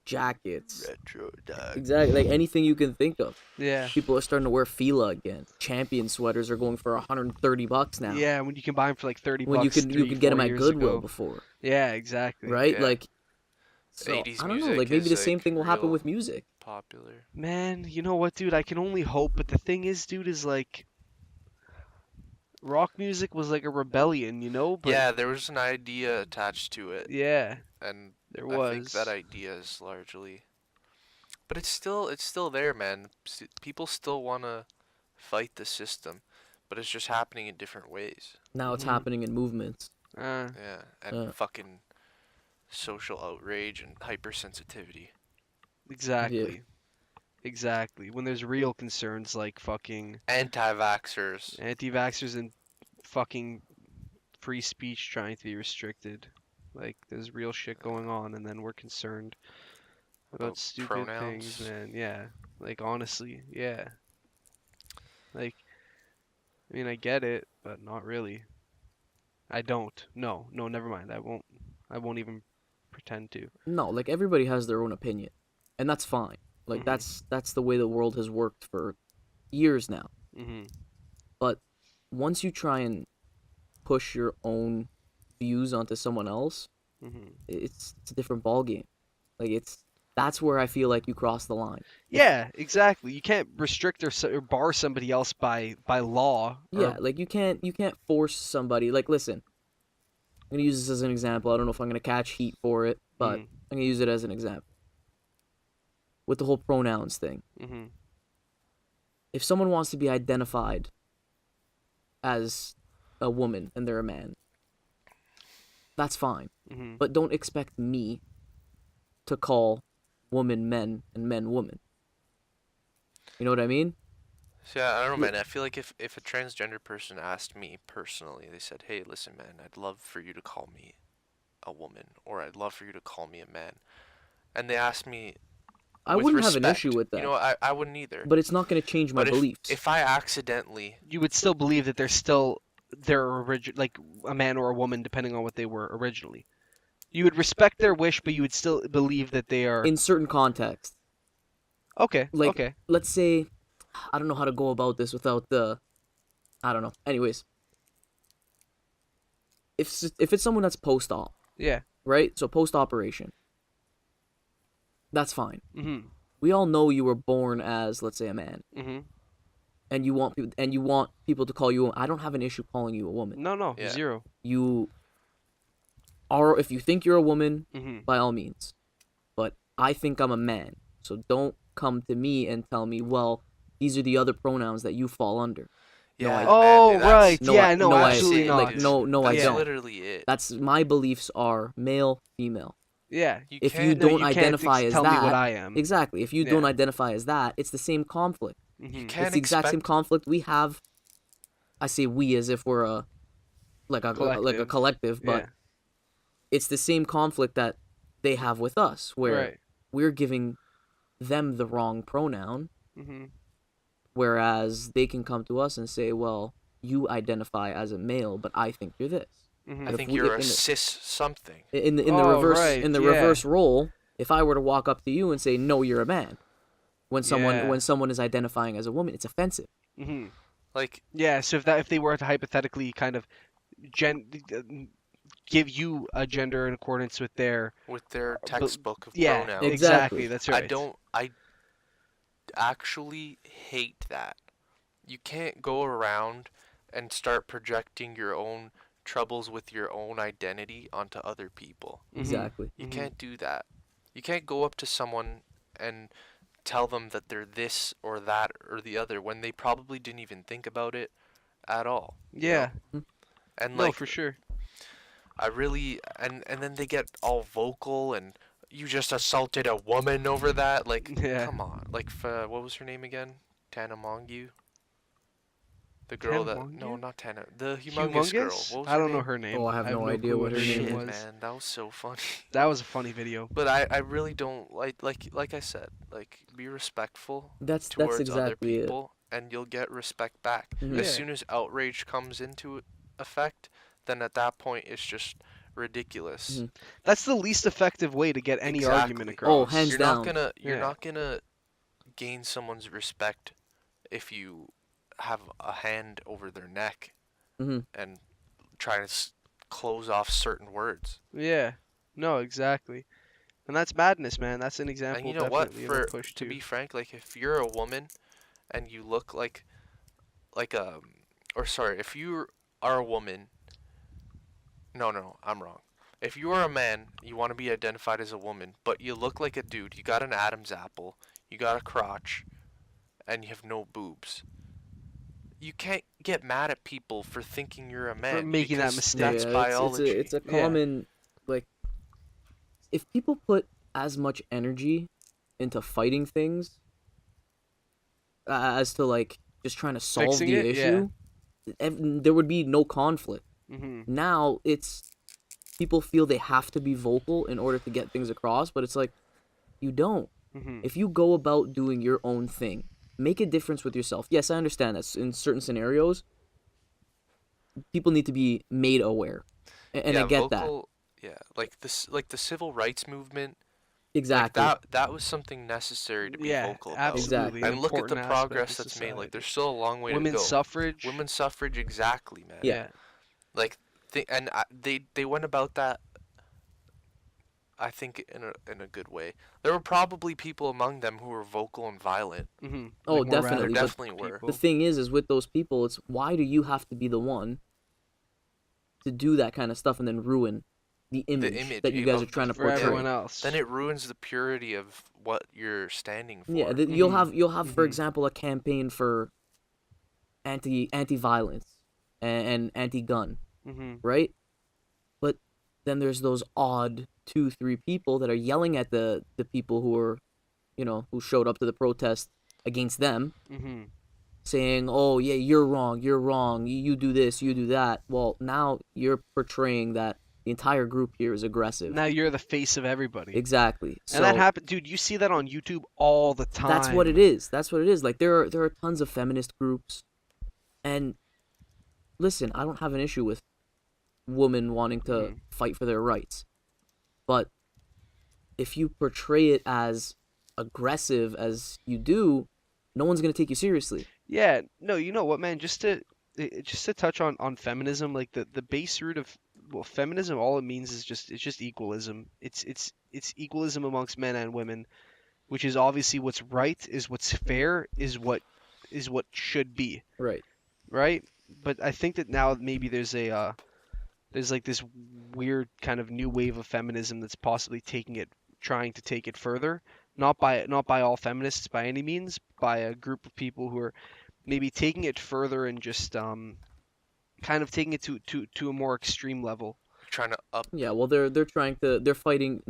jackets, Retro dog. exactly, like anything you can think of. Yeah. People are starting to wear Fila again. Champion sweaters are going for $130 now. Yeah, when you can buy them for like 30 When bucks. you could get them 3-4 at years Goodwill ago. before, Yeah, exactly. right? Yeah. Like, so 80s I don't know. music Like maybe the is, same like, thing will happen real with music. Popular. Man, you know what, dude? I can only hope, but the thing is, dude, is like rock music was like a rebellion, you know? But Yeah, there was an idea attached to it, yeah, and there I think was. that idea is largely, but it's still there, man. People still want to fight the system, but it's just happening in different ways. Now it's Mhm. happening in movements. Yeah, and Yeah. fucking social outrage and hypersensitivity. Exactly. Exactly. When there's real concerns like fucking Anti-Vaxxers. anti-vaxxers and fucking free speech trying to be restricted. Like there's real shit going on, and then we're concerned about About stupid pronouns. things, man. Yeah. Like honestly, yeah. Like I mean, I get it, but not really. I don't. No, never mind. I won't even pretend to. No, like everybody has their own opinion, and that's fine. Like Mhm. that's the way the world has worked for years now. Mhm. But once you try and push your own views onto someone else, Mhm. it's a different ball game. Like that's where I feel like you cross the line. Yeah, exactly. You can't restrict or bar somebody else by law. Yeah, like you can't force somebody. Like listen, I'm gonna use this as an example. I don't know if I'm gonna catch heat for it, but Mhm. I'm gonna use it as an example. With the whole pronouns thing, Mhm. if someone wants to be identified as a woman and they're a man, that's fine. Mhm. But don't expect me to call woman men and men woman. You know what I mean? So yeah, I don't know, Look- man. I feel like if a transgender person asked me personally, they said, "Hey, listen, man, I'd love for you to call me a woman, or I'd love for you to call me a man," and they asked me I with wouldn't have an respect, issue with that. You know, I wouldn't either. But it's not going to change my But beliefs. if I accidentally, You would still believe that they're like a man or a woman, depending on what they were originally. You would respect their wish, but you would still believe that they are. in certain contexts, Okay. like Okay. let's say, I don't know how to go about this without I don't know. Anyways, if it's someone that's post-op, Yeah. right? So post-operation, that's fine. Mhm. We all know you were born as, let's say, a man, Mhm. and you want people to call you. I don't have an issue calling you a woman. No. Yeah. Zero. You are, if you think you're a woman, Mhm. by all means. But I think I'm a man, so don't come to me and tell me, well, these are the other pronouns that you fall under. No, I- Oh, man, right. No, yeah, I- no, no, I- absolutely not. like, no, I that's don't. literally it. That's my beliefs are male, female. Yeah. You If you can't. No, don't you can't identify as tell that, me what I am. exactly. If you Yeah. don't identify as that, it's the same conflict. You Mhm. can't It's the exact same expect. conflict we have. I say we as if we're a Collective. collective, but Yeah. it's the same conflict that they have with us, where Right. we're giving them the wrong pronoun, hmm whereas they can come to us and say, "Well, you identify as a male, but I think you're this." hmm I if think we- you're if a in the- cis something. In the Oh, reverse right, in the yeah. reverse role, if I were to walk up to you and say, "No, you're a man," when Yeah. someone is identifying as a woman, it's offensive. hmm Like, Yeah. So if they were to hypothetically kind of give you a gender in accordance with their with their textbook of yeah, pronouns. Exactly. That's I right. don't. I actually hate that. You can't go around and start projecting your own troubles with your own identity onto other people. Mhm. Exactly. You Mhm. can't do that. You can't go up to someone and tell them that they're this or that or the other when they probably didn't even think about it at all. you Yeah. know? And No, like for sure. I really and then they get all vocal and you just assaulted a woman over that. Like, Yeah. come on. Like, what was her name again? Tana Mongeau? The girl Tana that no, Mongeau? not Tana. The humongous girl. What was I her don't know name? her name. Oh, I have no no idea clue what her name Shit, was. man, that was so funny. That was a funny video. But I really don't like I said, like be respectful That's towards other exactly it. people and you'll get respect back. Mhm. As Yeah. soon as outrage comes into effect, then at that point it's just ridiculous. Mhm. That's the least effective way to get any argument Exactly. across. Oh, hands You're down. you're Yeah. not gonna gain someone's respect if you have a hand over their neck Mhm. and try to close off certain words. Yeah. No, exactly. And that's madness, man. That's an example And you know what? definitely of a For push to too. be frank, like if you're a woman and you look like or sorry, if you are a woman, no, I'm wrong. If you are a man, you want to be identified as a woman, but you look like a dude. You got an Adam's apple, you got a crotch, and you have no boobs. You can't get mad at people for thinking you're a man making that because mistake. that's biology. It's a Yeah. common like if people put as much energy into fighting things as to like just trying to solve Fixing the it? issue, there would be no conflict. hmm Now it's people feel they have to be vocal in order to get things across, but it's like you don't. hmm If you go about doing your own thing, make a difference with yourself. Yes, I understand that in certain scenarios, people need to be made aware, and yeah, I get that vocal, yeah, like this, like the civil rights movement. exactly. Like that was something necessary to be Yeah, vocal about. absolutely. Exactly. an And look at the important aspect progress of that's made. Like society. there's still a long way Women's to go. suffrage. Women's suffrage, exactly, man. Yeah. Like they went about that. I think in a good way. There were probably people among them who were vocal and violent. hmm Oh, Like more definitely, radical but definitely were. people. The thing is with those people, it's why do you have to be the one to do that kind of stuff and then ruin the image, image that you guys are of- trying to for portray? everyone else. Then it ruins the purity of what you're standing for. Yeah, Mhm. you'll have for Mhm. example a campaign for anti-violence and anti-gun, hmm right? But then there's those odd 2-3 people that are yelling at the people who are, who showed up to the protest against them, hmm saying, "Oh yeah, you're wrong, you do this, you do that." Well, now you're portraying that the entire group here is aggressive. Now you're the face of everybody. Exactly. So And that happened, dude. You see that on YouTube all the time. that's what it is. That's what it is. Like there are tons of feminist groups, and listen, I don't have an issue with women wanting to Mhm. fight for their rights, but if you portray it as aggressive as you do, no one's gonna take you seriously. Yeah. No, you know what, man? Just to touch on feminism, like the base root of feminism, all it means is just equalism. It's equalism amongst men and women, which is obviously what's right, is what's fair, is what should be, Right. right? But I think that now maybe there's like this weird kind of new wave of feminism that's possibly trying to take it further. Not by all feminists by any means, by a group of people who are, maybe taking it further and just kind of taking it to a more extreme level. Trying to up. Yeah, well, they're fighting.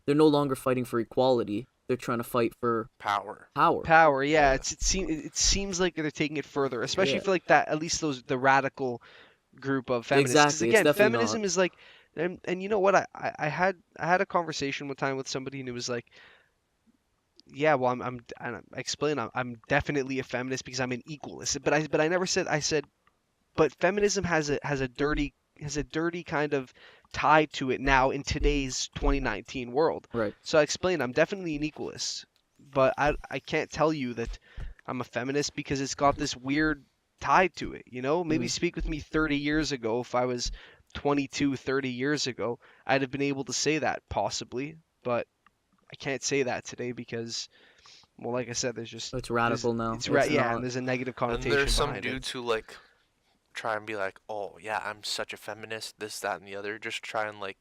They're no longer fighting for equality. They're trying to fight for Power. power. Power, yeah. Yeah. It seems like they're taking it further, especially Yeah. for like that. At least the radical group of feminists. 'Cause Exactly, it's again, definitely feminism not. is like, and you know what? I had a conversation one time with somebody, and it was like, yeah, well, I explain I'm definitely a feminist because I'm an equalist. But I never said I said, but feminism has a dirty kind of tie to it now in today's 2019 world. Right. So I explained I'm definitely an equalist, but I can't tell you that I'm a feminist because it's got this weird tie to it, you know? Maybe speak with me 30 years ago. If I was 22, 30 years ago, I'd have been able to say that possibly, but I can't say that today because, well, like I said, It's radical now. It's It's yeah, not. and there's a negative And connotation there's some behind dudes it. who like try and be like, oh yeah, I'm such a feminist, this, that, and the other. Just try and like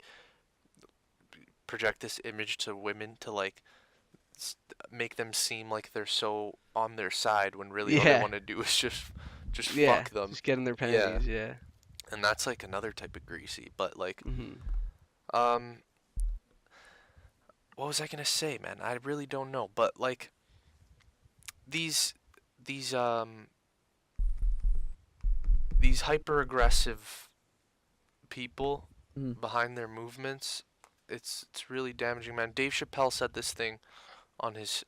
project this image to women to like make them seem like they're so on their side when really all they Yeah. want to do is just Yeah, fuck them. just get in their panties. Yeah. And that's like another type of greasy. But like, Hmm. what was I gonna say, man? I really don't know. But like, these these these hyper aggressive people Mhm. behind their movements, it's really damaging, man. Dave Chappelle said this thing on his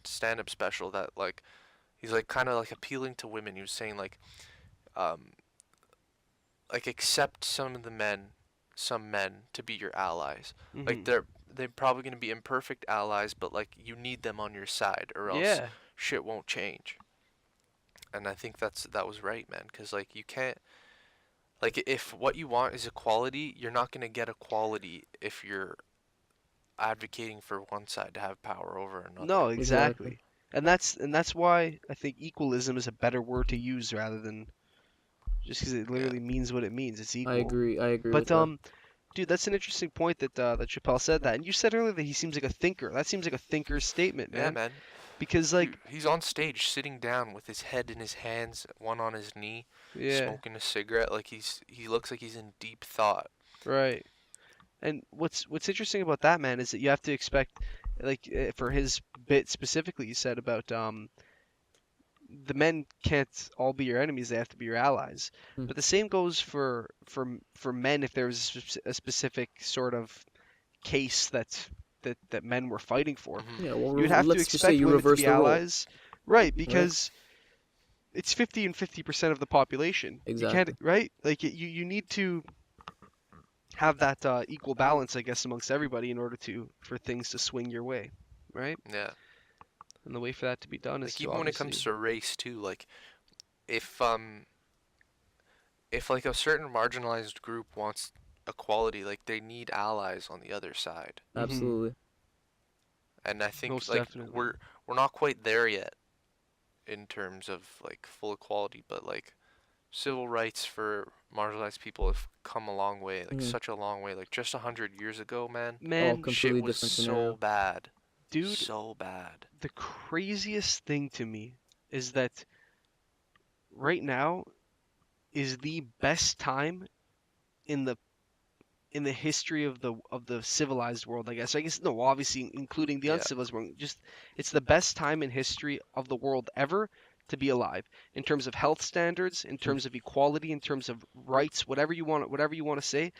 stand-up special that like he's like kind of like appealing to women. He was saying um like accept some men to be your allies. Like Hmm. they're probably going to be imperfect allies, but like you need them on your side or else Yeah. shit won't change. And I think that was right, man, cuz like you can't like if what you want is equality, you're not going to get equality if you're advocating for one side to have power over another. No, Exactly. exactly. And that's why I think equalism is a better word to use rather than just because it Yeah. literally means what it means. It's equal. I agree with But that. dude, that's an interesting point that Chappelle said that. And you said earlier that he seems like a thinker. That seems like a thinker's statement, Yeah, man. man. Because like, He's on stage sitting down with his head in his hands, one on his knee, yeah, smoking a cigarette like he looks like he's in deep thought. right. And what's interesting about that, man, is that you have to expect, like, for his bit specifically, you said about the men can't all be your enemies; they have to be your allies. Hmm. But the same goes for men. If there was a specific sort of case that men were fighting for, Mhm. Yeah, well, you would have to let's just say expect you women to reverse be the role. allies, right? Because it's 50 and 50% of the population. You can't, Exactly. right? Like you need to have that equal balance, I guess, amongst everybody in order for things to swing your way, right? Yeah. And the way for that to be done is Like to even when it obviously, comes to race too, like if like a certain marginalized group wants equality, like they need allies on the other side. Mhm. Absolutely. And I think Most like definitely. we're not quite there yet in terms of like full equality, but like civil rights for marginalized people have come a long way, like Mhm. such a long way. Like just 100 years ago, man, All Man, completely shit was different so scenario. bad, dude, so bad. the craziest thing to me is that right now is the best time in the history of the civilized world, I guess. I guess no, obviously including the Yeah. uncivilized world. Just it's the best time in history of the world ever to be alive in terms of health standards, in terms of equality, in terms of rights, whatever you want to say.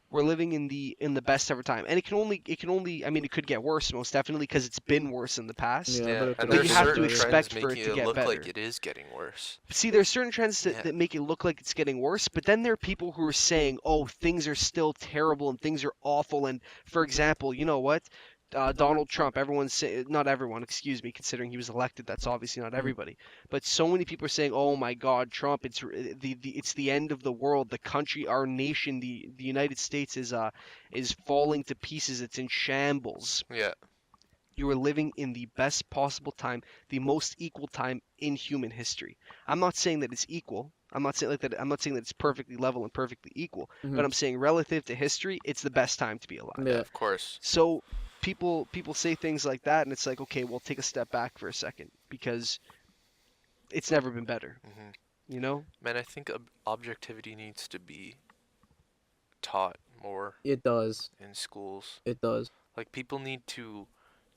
We're living in the best ever time, and it can only I mean it could get worse most definitely because it's been worse in the past. Yeah, Yeah, but it and could But there's you also have get to certain better. trends expect for it making to it get look better. like it is getting worse. See, there's certain trends Yeah. that make it look like it's getting worse, but then there are people who are saying, "Oh, things are still terrible and things are awful." And for example, you know what? Donald Trump. Everyone's not everyone, excuse me, considering he was elected. That's obviously not everybody. But so many people are saying, "Oh my God, Trump! It's the end of the world. The country, our nation, the United States is falling to pieces. It's in shambles." Yeah. You are living in the best possible time, the most equal time in human history. I'm not saying that it's equal. I'm not saying like that. I'm not saying that it's perfectly level and perfectly equal. Mhm. But I'm saying relative to history, it's the best time to be alive. Yeah, Yeah. of course. So people say things like that, and it's like, okay, well, take a step back for a second because it's never been better. Mhm. You know? Man, I think objectivity needs to be taught more It does. in schools. It does. Like people need to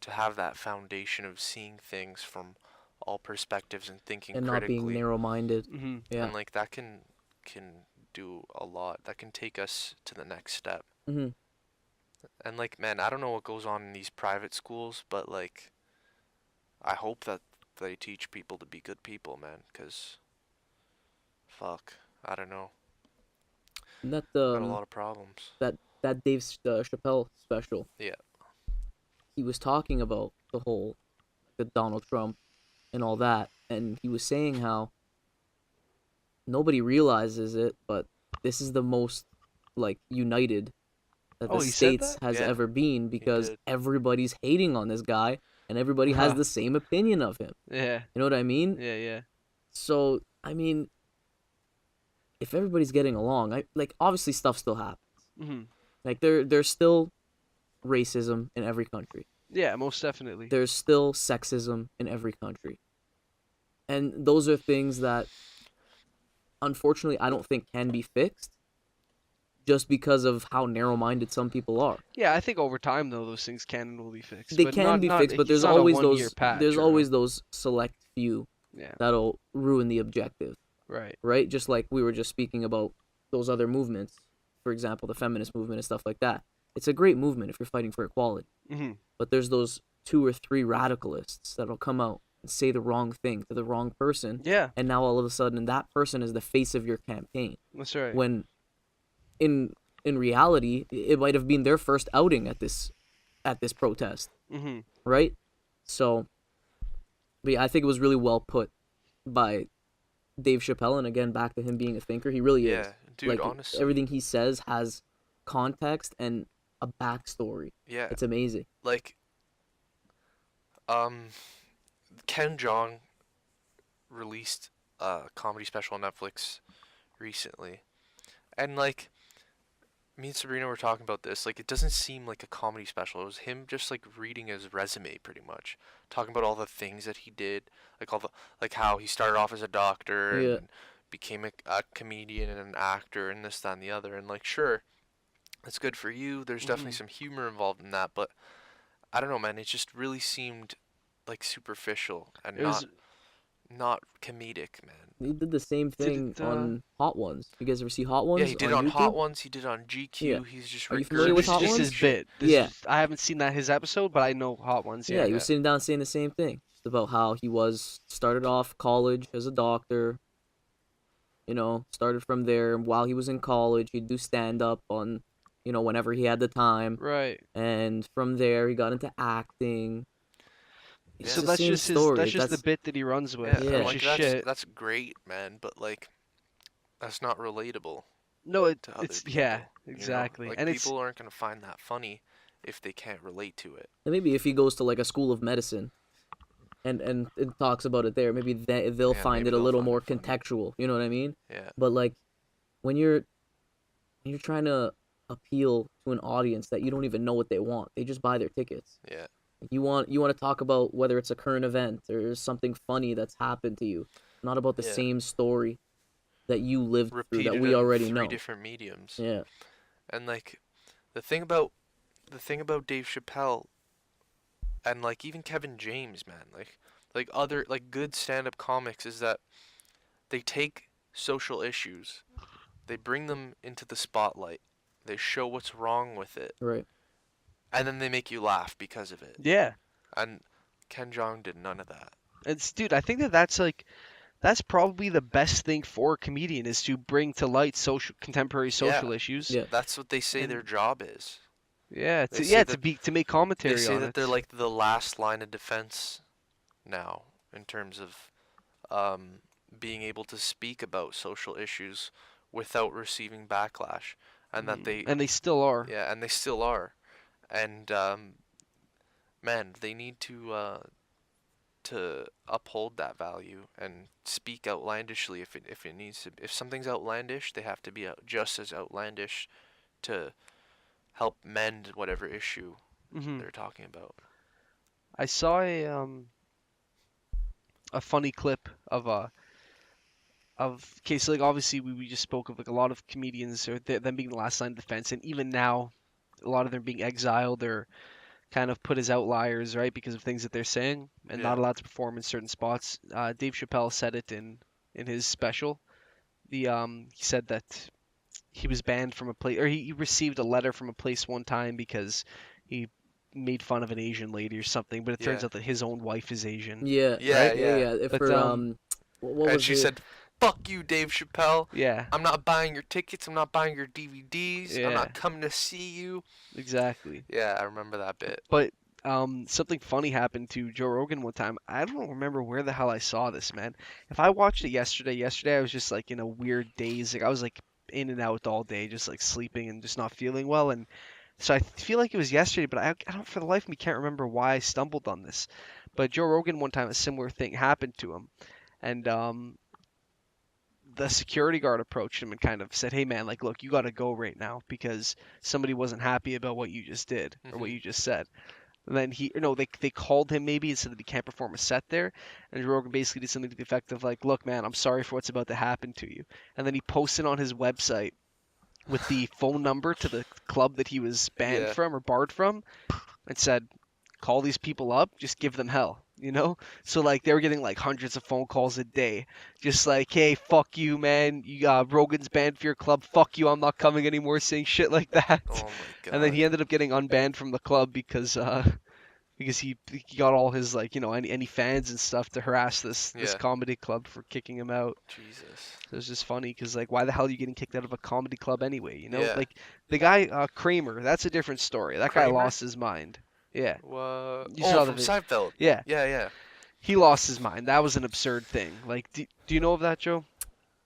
have that foundation of seeing things from all perspectives and thinking And not being critically. narrow-minded. Mm-hmm. Yeah. And like that can do a lot. That can take us to the next step. Mhm. And like, man, I don't know what goes on in these private schools, but like I hope that they teach people to be good people, man, 'cause fuck, I don't know. And that Got a lot of problems. that Dave Chappelle special. Yeah. He was talking about the Donald Trump and all that, and he was saying how nobody realizes it, but this is the most like united that Oh, the he said states that? has Yeah, ever been because did. everybody's hating on this guy and everybody has the same opinion of him. Yeah. You know what I mean? Yeah. So, I mean, if everybody's getting along, obviously stuff still happens. Mm-hmm. Like there's still racism in every country. Yeah, most definitely. There's still sexism in every country. And those are things that unfortunately I don't think can be fixed just because of how narrow-minded some people are. Yeah, I think over time though those things can and will be fixed. They but can not, be not, fixed, but it's there's not a always one-year those patch there's or always those select few yeah, that'll ruin the objective, right. right? Just like we were just speaking about those other movements, for example, the feminist movement and stuff like that. It's a great movement if you're fighting for equality. Mm-hmm. But there's those 2 or 3 radicalists that'll come out and say the wrong thing to the wrong person, Yeah, and now all of a sudden that person is the face of your campaign. that's right. When in reality, it might have been their first outing at this protest, Mm-hmm. right? So, but yeah, I think it was really well put by Dave Chappelle, and again, back to him being a thinker, he really is. Yeah, dude, Like honestly. everything he says has context and a backstory. Yeah. It's amazing. Like Ken Jeong released a comedy special on Netflix recently. And like me and Sabrina were talking about this, like it doesn't seem like a comedy special. It was him just like reading his resume pretty much. Talking about all the things that he did, like how he started off as a doctor Yeah. and became a comedian and an actor and this, that, and the other. And like sure, that's good for you. There's definitely some humor involved in that, but I don't know, man, it just really seemed like superficial and It was not comedic, man. He did the same Did thing it, on Hot Ones. You guys ever see Hot Ones? Yeah, he did on Hot YouTube? Ones. He did on GQ. Yeah. He's just Are you familiar with this Hot is just Ones? his bit. Yeah. I haven't seen his episode, but I know Hot Ones. Yeah, Yeah, he was sitting down saying the same thing. Just about how he started off college as a doctor. You know, started from there. While he was in college, he'd do stand up on, whenever he had the time. right. And from there, he got into acting. It's So the that's same just story. that's just the bit that he runs with. Yeah, Yeah. and, Which like is that's shit. that's great, man. But like, that's not relatable No, to other it's people. yeah, you know? exactly. Like And people aren't gonna find that funny if they can't relate to it. And maybe if he goes to like a school of medicine and it talks about it there, maybe they'll Yeah, find maybe it a they'll little find more it funny. contextual. You know what I mean? Yeah, But like when you're trying to appeal to an audience that you don't even know what they want, they just buy their tickets. yeah, You want to talk about whether it's a current event or something funny that's happened to you, not about the Yeah. same story that you lived through repeated that we in already 3 know. different mediums. Yeah. And like, the thing about Dave Chappelle and like even Kevin James, man, like other like good stand-up comics is that they take social issues, they bring them into the spotlight, they show what's wrong with it, Right. and then they make you laugh because of it. yeah. And Ken Jeong did none of that. Dude, I think that's probably the best thing for a comedian is to bring to light contemporary social issues. Yeah. That's what they say their And- job is. Yeah, They to, say yeah, that- to make commentary They say on that it. they're like the last line of defense now in terms of being able to speak about social issues without receiving backlash, and that they and they still are. yeah, and they still are, and man, they need to uphold that value and speak outlandishly if it needs to. If something's outlandish, they have to be just as outlandish to help mend whatever issue Hmm they're talking about. I saw a funny clip of okay, so like obviously we just spoke of like a lot of comedians or them being the last line of defense, and even now a lot of them being exiled or kind of put as outliers, right, because of things that they're saying and not Yeah. allowed to perform in certain spots. Dave Chappelle said it in his special. He said that he was banned from a place, or he received a letter from a place one time because he made fun of an Asian lady or something, but it turns Yeah. out that his own wife is Asian. Yeah, Yeah, yeah, yeah. yeah. But For what And was she it? said, "Fuck you, Dave Chappelle. yeah, I'm not buying your tickets. I'm not buying your DVDs. I'm yeah, not coming to see you." exactly. Yeah, I remember that bit. But something funny happened to Joe Rogan one time. I don't remember where the hell I saw this, man. If I watched it yesterday I was just like in a weird daze. Like I was like in and out all day, just like sleeping and just not feeling well. And so I feel like it was yesterday, but I don't for the life of me can't remember why I stumbled on this. But Joe Rogan one time a similar thing happened to him, and the security guard approached him and kind of said, "Hey man, like look, you got to go right now because somebody wasn't happy about what you just did or what Mhm. you just said." And then they called him maybe and said that he can't perform a set there. And Rogan basically did something to the effect of like, "Look, man, I'm sorry for what's about to happen to you." And then he posted on his website with the phone number to the club that he was banned Yeah. from or barred from, and said, "Call these people up, just give them hell." So like they were getting like hundreds of phone calls a day, just like, "Hey, fuck you, man. You Rogan's banned for your club. Fuck you. I'm not coming anymore," saying shit like that. Oh my And then god. he ended up getting unbanned from the club because he got all his like any fans and stuff to harass this Yeah. comedy club for kicking him out. Jesus. It was just funny because like why the hell are you getting kicked out of a comedy club anyway? Yeah. Like the guy Kramer, that's a different story. That guy Kramer? lost his mind. Yeah, What? You Oh, saw from the Seinfeld. yeah, Yeah, yeah. he lost his mind. That was an absurd thing. Like, do you know of that, Joe?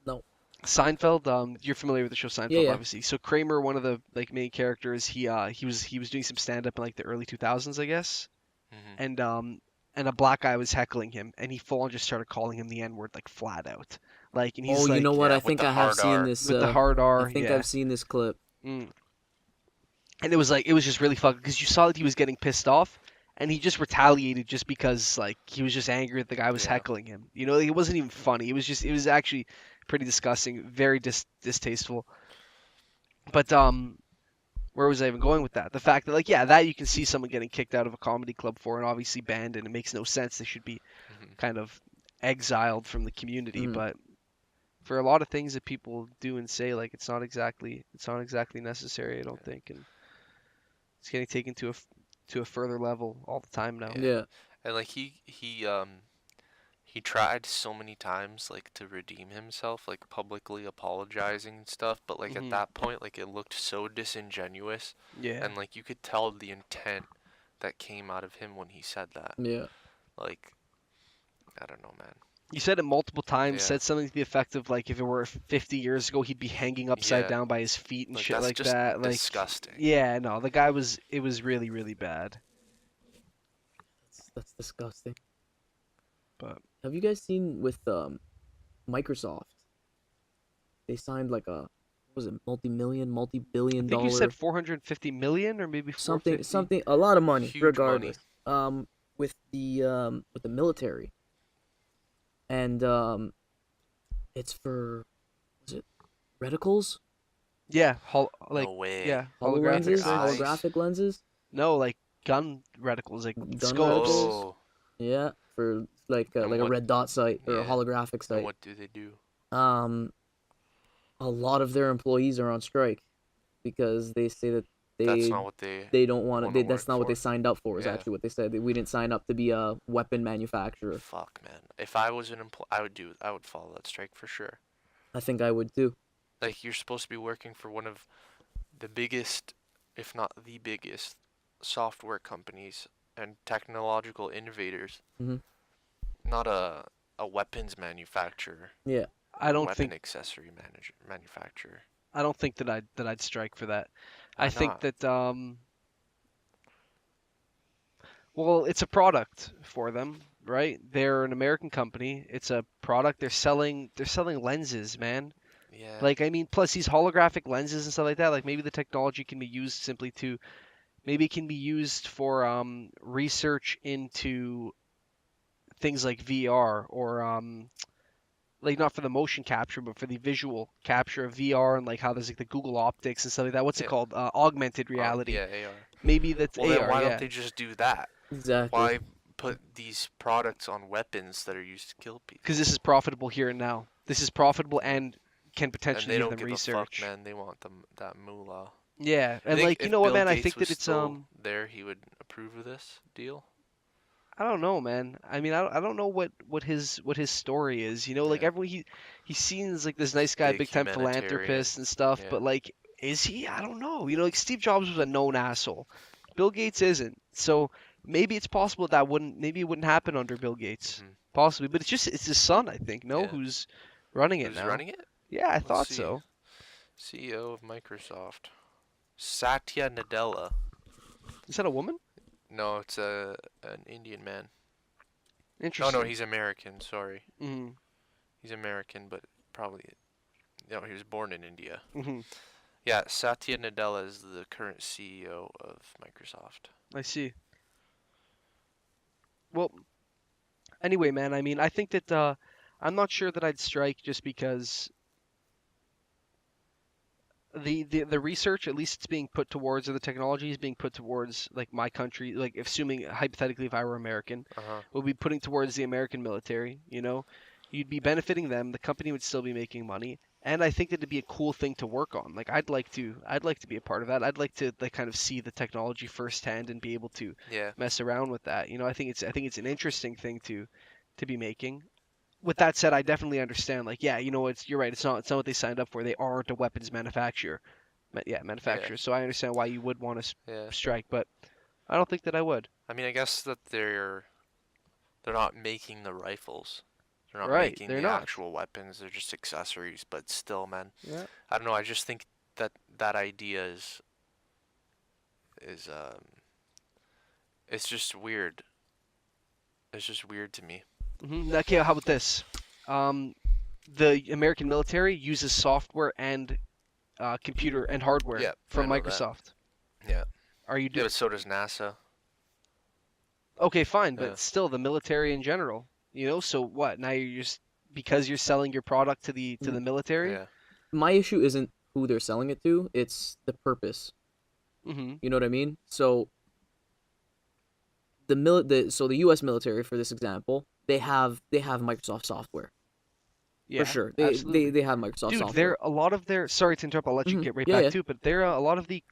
No. Seinfeld, you're familiar with the show Seinfeld, Yeah, yeah. obviously. So Kramer, one of the like main characters, he was doing some stand up in like the early 2000s, I guess. Mhm. And a black guy was heckling him, and he full on just started calling him the N word like flat out, like, and he's Oh, you like know what? Yeah, I with think the I have hard seen R. this. with the hard I R, think yeah. I've seen this clip. Mm. And it was just really fucking because you saw that he was getting pissed off, and he just retaliated just because like he was just angry that the guy was Yeah. heckling him. Like, it wasn't even funny. It was actually pretty disgusting, very distasteful. But where was I even going with that? The fact that like that you can see someone getting kicked out of a comedy club for and obviously banned, and it makes no sense. They should be Mhm. kind of exiled from the community. Mhm. But for a lot of things that people do and say, like it's not exactly necessary, I don't think, and it's getting taken to a further level all the time now. Yeah. Yeah. And like he tried so many times like to redeem himself, like publicly apologizing and stuff, but like at Mhm. that point like it looked so disingenuous, Yeah. and like you could tell the intent that came out of him when he said that. Yeah. Like, I don't know, man. You said it multiple times, Yeah. said something to the effect of like if it were 50 years ago, he'd be hanging upside Yeah. down by his feet and Like shit that's like just that. Like, disgusting. yeah, no, the guy it was really, really bad. That's disgusting. But Have you guys seen with Microsoft? They signed like a what was it, multi-billion I think you dollar said 450 million or maybe 450. something a lot of money Huge regardless. With the military. And it's for was it reticles? Yeah, No way. yeah, HoloLenses? holographic eyes. Holographic lenses? No, like gun reticles, like Gun scopes. reticles? Oh. Yeah, for like And a what- red dot sight or a yeah. holographic And sight. what do they do? A lot of their employees are on strike because they say that That's not what they don't want wanna to. That's work not what they for. signed up for. Is Yeah. actually what they said. We didn't sign up to be a weapon manufacturer. Fuck, man. If I was an employee, I would follow that strike for sure. I think I would too. Like, you're supposed to be working for one of the biggest, if not the biggest, software companies and technological innovators. Mhm. Not a weapons manufacturer. Yeah. I don't weapon think accessory manufacturer. that I'd strike for that. Why I think not? that well, it's a product for them, right? They're an American company. It's a product. They're selling lenses, man. Yeah. Like, I mean, plus these holographic lenses and stuff like that, like maybe the technology can be used simply to maybe it can be used for research into things like VR or like not for the motion capture, but for the visual capture of VR and like how there's like the Google Optics and stuff like that. What's it Yeah. called? Augmented reality. Yeah, AR. Maybe that's Well, then AR. why Yeah, don't they just do that? Exactly. Why put these products on weapons that are used to kill people? because this is profitable here and now. This is profitable and can And potentially they give don't them give research. a fuck, man. They want that moolah. Yeah, I and think like you if know what, Bill man? I Gates think was that it's still there, he would approve of this deal. I don't know, man. I mean, I don't know what his story is. You know, like Yeah. everyone he seems like this nice guy, Big big time humanitarian. philanthropist and stuff. Yeah. But like, is he? I don't know. You know, like Steve Jobs was a known asshole. Bill Gates isn't. So maybe it's possible that maybe it wouldn't happen under Bill Gates, Mhm. possibly. But it's his son, I think. No, Yeah. who's running it Who's now? running it? Yeah, I Let's thought see. so. CEO of Microsoft, Satya Nadella. Is that a woman? No, it's an Indian man. No, Interesting. he's American. Sorry, Mm-hmm. he's American, but probably he was born in India. Mm-hmm. Yeah, Satya Nadella is the current CEO of Microsoft. I see. Well, anyway, man. I mean, I think that I'm not sure that I'd strike just because the research, at least it's being put towards, or the technology is being put towards, like my country, like assuming hypothetically if I were American, Uh-huh. would be putting towards the American military. You know, you'd be benefiting them. The company would still be making money, and I think that it'd be a cool thing to work on. Like I'd like to be a part of that. I'd like to like kind of see the technology firsthand and be able to Yeah. mess around with that. You know, I think it's an interesting thing to be making. With that said, I definitely understand. Like, yeah, you know, you're right. It's not what they signed up for. They aren't a weapons manufacturer. Manufacturer. So I understand why you would want to Yeah. strike, but I don't think that I would. I mean, I guess that they're not making the rifles. They're not Right, making they're the not. actual weapons. They're just accessories. But still, man, Yeah. I don't know. I just think that idea is it's just weird. It's just weird to me. Okay, how about this? The American military uses software and computer and hardware Yeah, from I know that. Microsoft. Yeah. Are you Yeah, doing? but so does NASA. Okay, fine, but Yeah. still, the military in general. You know, so what? Now you're just because you're selling your product to the military. Yeah. My issue isn't who they're selling it to; it's the purpose. Mm-hmm. You know what I mean? So the U.S. military, for this example, they have Microsoft software Yeah, for sure. absolutely. They have Microsoft Dude, software. they're a lot of their. Sorry to interrupt. I'll let you Mhm. get right Yeah, back yeah. to it. But they're a lot of the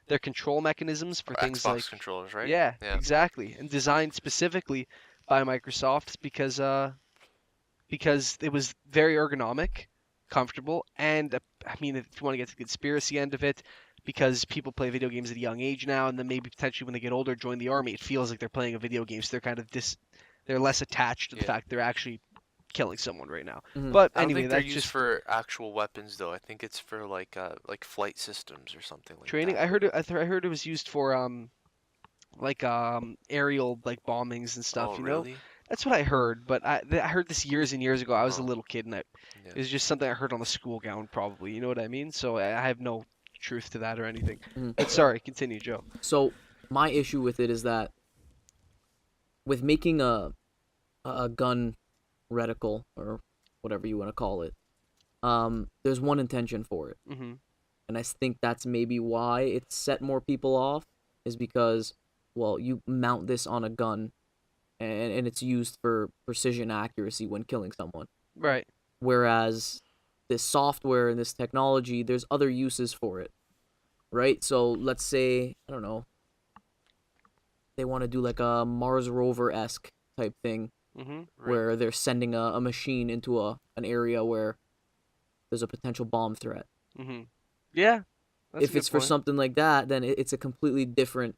their control mechanisms for things Xbox like controllers, right? yeah, Yeah. exactly, and designed specifically by Microsoft because it was very ergonomic, comfortable, and I mean, if you want to get to the conspiracy end of it, because people play video games at a young age now, and then maybe potentially when they get older, join the army, it feels like they're playing a video game, so they're kind of they're less attached to the Yeah. fact they're actually killing someone right now. Mhm. But I don't anyway, think they're that's used just for actual weapons, though. I think it's for like flight systems or something like training. that. I heard it was used for aerial like bombings and stuff. Oh, You know, really? that's what I heard. But I heard this years and years ago. I was a Huh. little kid, and Yeah. it was just something I heard on the school gown, probably. You know what I mean? So I have no truth to that or anything. Mhm. But sorry, continue, Joe. So my issue with it is that with making a gun reticle or whatever you want to call it, there's one intention for it, Mm-hmm. and I think that's maybe why it set more people off, is because, well, you mount this on a gun, and it's used for precision accuracy when killing someone. Right. Whereas this software and this technology, there's other uses for it, right? So let's say, I don't know, they want to do like a Mars rover-esque type thing, Mm-hmm. Right. where they're sending a machine into an area where there's a potential bomb threat. Mm-hmm. Yeah. That's a If good it's for point. something like that, then it's a completely different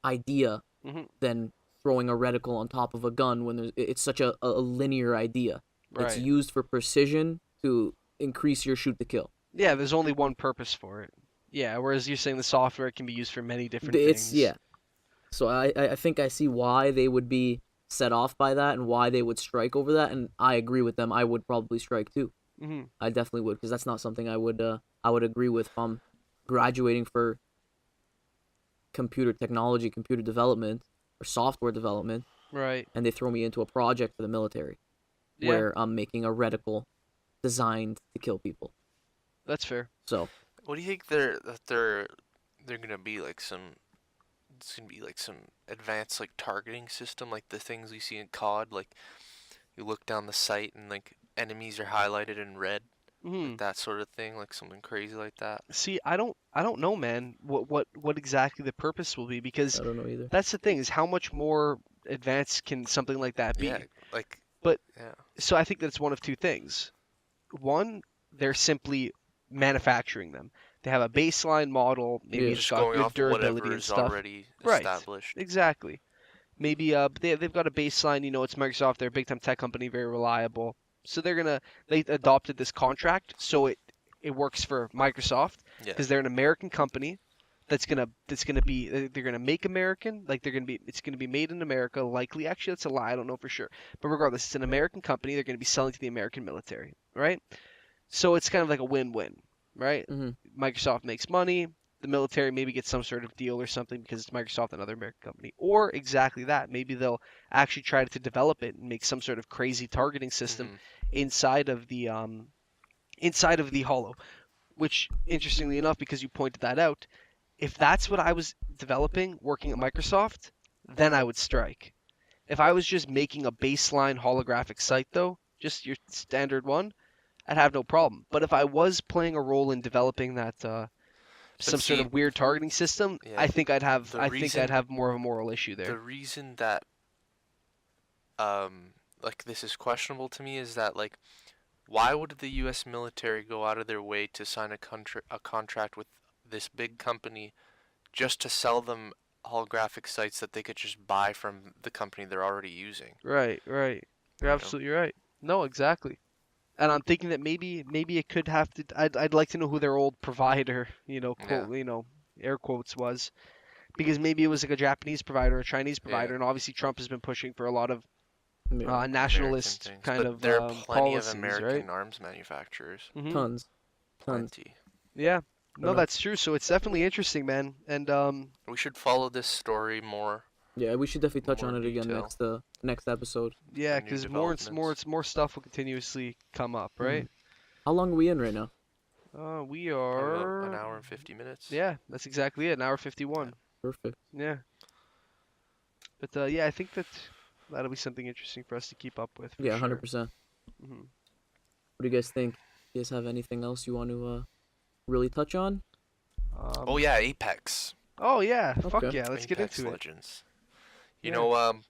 idea Mhm. than throwing a reticle on top of a gun when it's such a linear idea. It's Right. used for precision to increase your shoot to kill. Yeah, there's only one purpose for it. Yeah, whereas you're saying the software can be used for many different It's things. yeah. So I think I see why they would be set off by that and why they would strike over that, and I agree with them. I would probably strike too. Mm-hmm. I definitely would, because that's not something I would agree with if I'm graduating for computer technology, computer development, or software development. Right. and they throw me into a project for the military Yeah, where I'm making a reticle designed to kill people. that's fair. So What do you think they're gonna be like some? It's gonna be like some advanced like targeting system, like the things you see in COD. Like you look down the sight and like enemies are highlighted in red, Hmm. like that sort of thing, like something crazy like that. See, I don't know, man. What exactly the purpose will be, because I don't know either. that's the thing, is how much more advanced can something like that Yeah, be? like But yeah, so I think that's one of two things. One, they're simply manufacturing them. They have a baseline model. Maybe Yeah. it's just got going good off of durability whatever and is stuff. already Right. established. Exactly. Maybe they've got a baseline. It's Microsoft. They're a big time tech company, very reliable. So they adopted this contract, so it works for Microsoft Yeah, because they're an American company that's gonna be, they're gonna make American, like it's gonna be made in America, likely. Actually, that's a lie. I don't know for sure. But regardless, it's an American company. They're gonna be selling to the American military, right? So it's kind of like a win-win, right? Mhm. Microsoft makes money. The military maybe gets some sort of deal or something because it's Microsoft, another American company. Or exactly that. Maybe they'll actually try to develop it and make some sort of crazy targeting system hmm inside of the Hollow. Which, interestingly enough, because you pointed that out, if that's what I was developing working at Microsoft, then I would strike. If I was just making a baseline holographic site, though, just your standard one, I'd have no problem. But if I was playing a role in developing that some sort see, of weird targeting system, yeah, I think I'd have the I think I'd reason have more of a moral issue the there. reason that like this is questionable to me is that like why would the U.S. military go out of their way to sign a contract with this big company just to sell them holographic sites that they could just buy from the company they're already using? Right, right. You're You know? absolutely right. No, exactly. And I'm thinking that maybe it could have to. I'd like to know who their old provider, Yeah, quote, air quotes was, because maybe it was like a Japanese provider, or a Chinese yeah. provider, and obviously Trump has been pushing for a lot of Yeah. American nationalist things, kind but of there are plenty of policies, right? American arms manufacturers. Hmm. Tons. Plenty. Yeah. I don't No, know. that's true. So it's definitely interesting, man. And We should follow this story more Yeah, we should definitely touch more on in it again detail. next episode. yeah, And new because developments. more stuff will continuously come up, Mhm. right? How long are we in right now? We Probably about an are. hour and 50 minutes. Yeah, that's exactly it. An hour 51. Perfect. Yeah. But yeah, I think that'll be something interesting for us to keep up with for Yeah, sure. 100%. Hmm. What do you guys think? You guys have anything else you want to really touch on? Oh yeah, Apex. Oh yeah. Fuck Okay. yeah. Let's get Apex into it. Legends. You Yeah. know,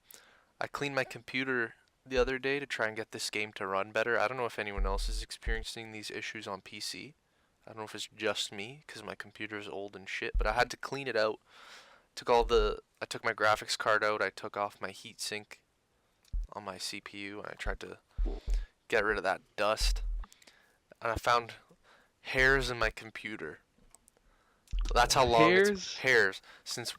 I cleaned my computer the other day to try and get this game to run better. I don't know if anyone else is experiencing these issues on PC. I don't know if it's just me because my computer is old and shit, but I had to clean it out. I took my graphics card out. I took off my heatsink on my CPU, and I tried to get rid of that dust. And I found hairs in my computer. That's how long it's hairs since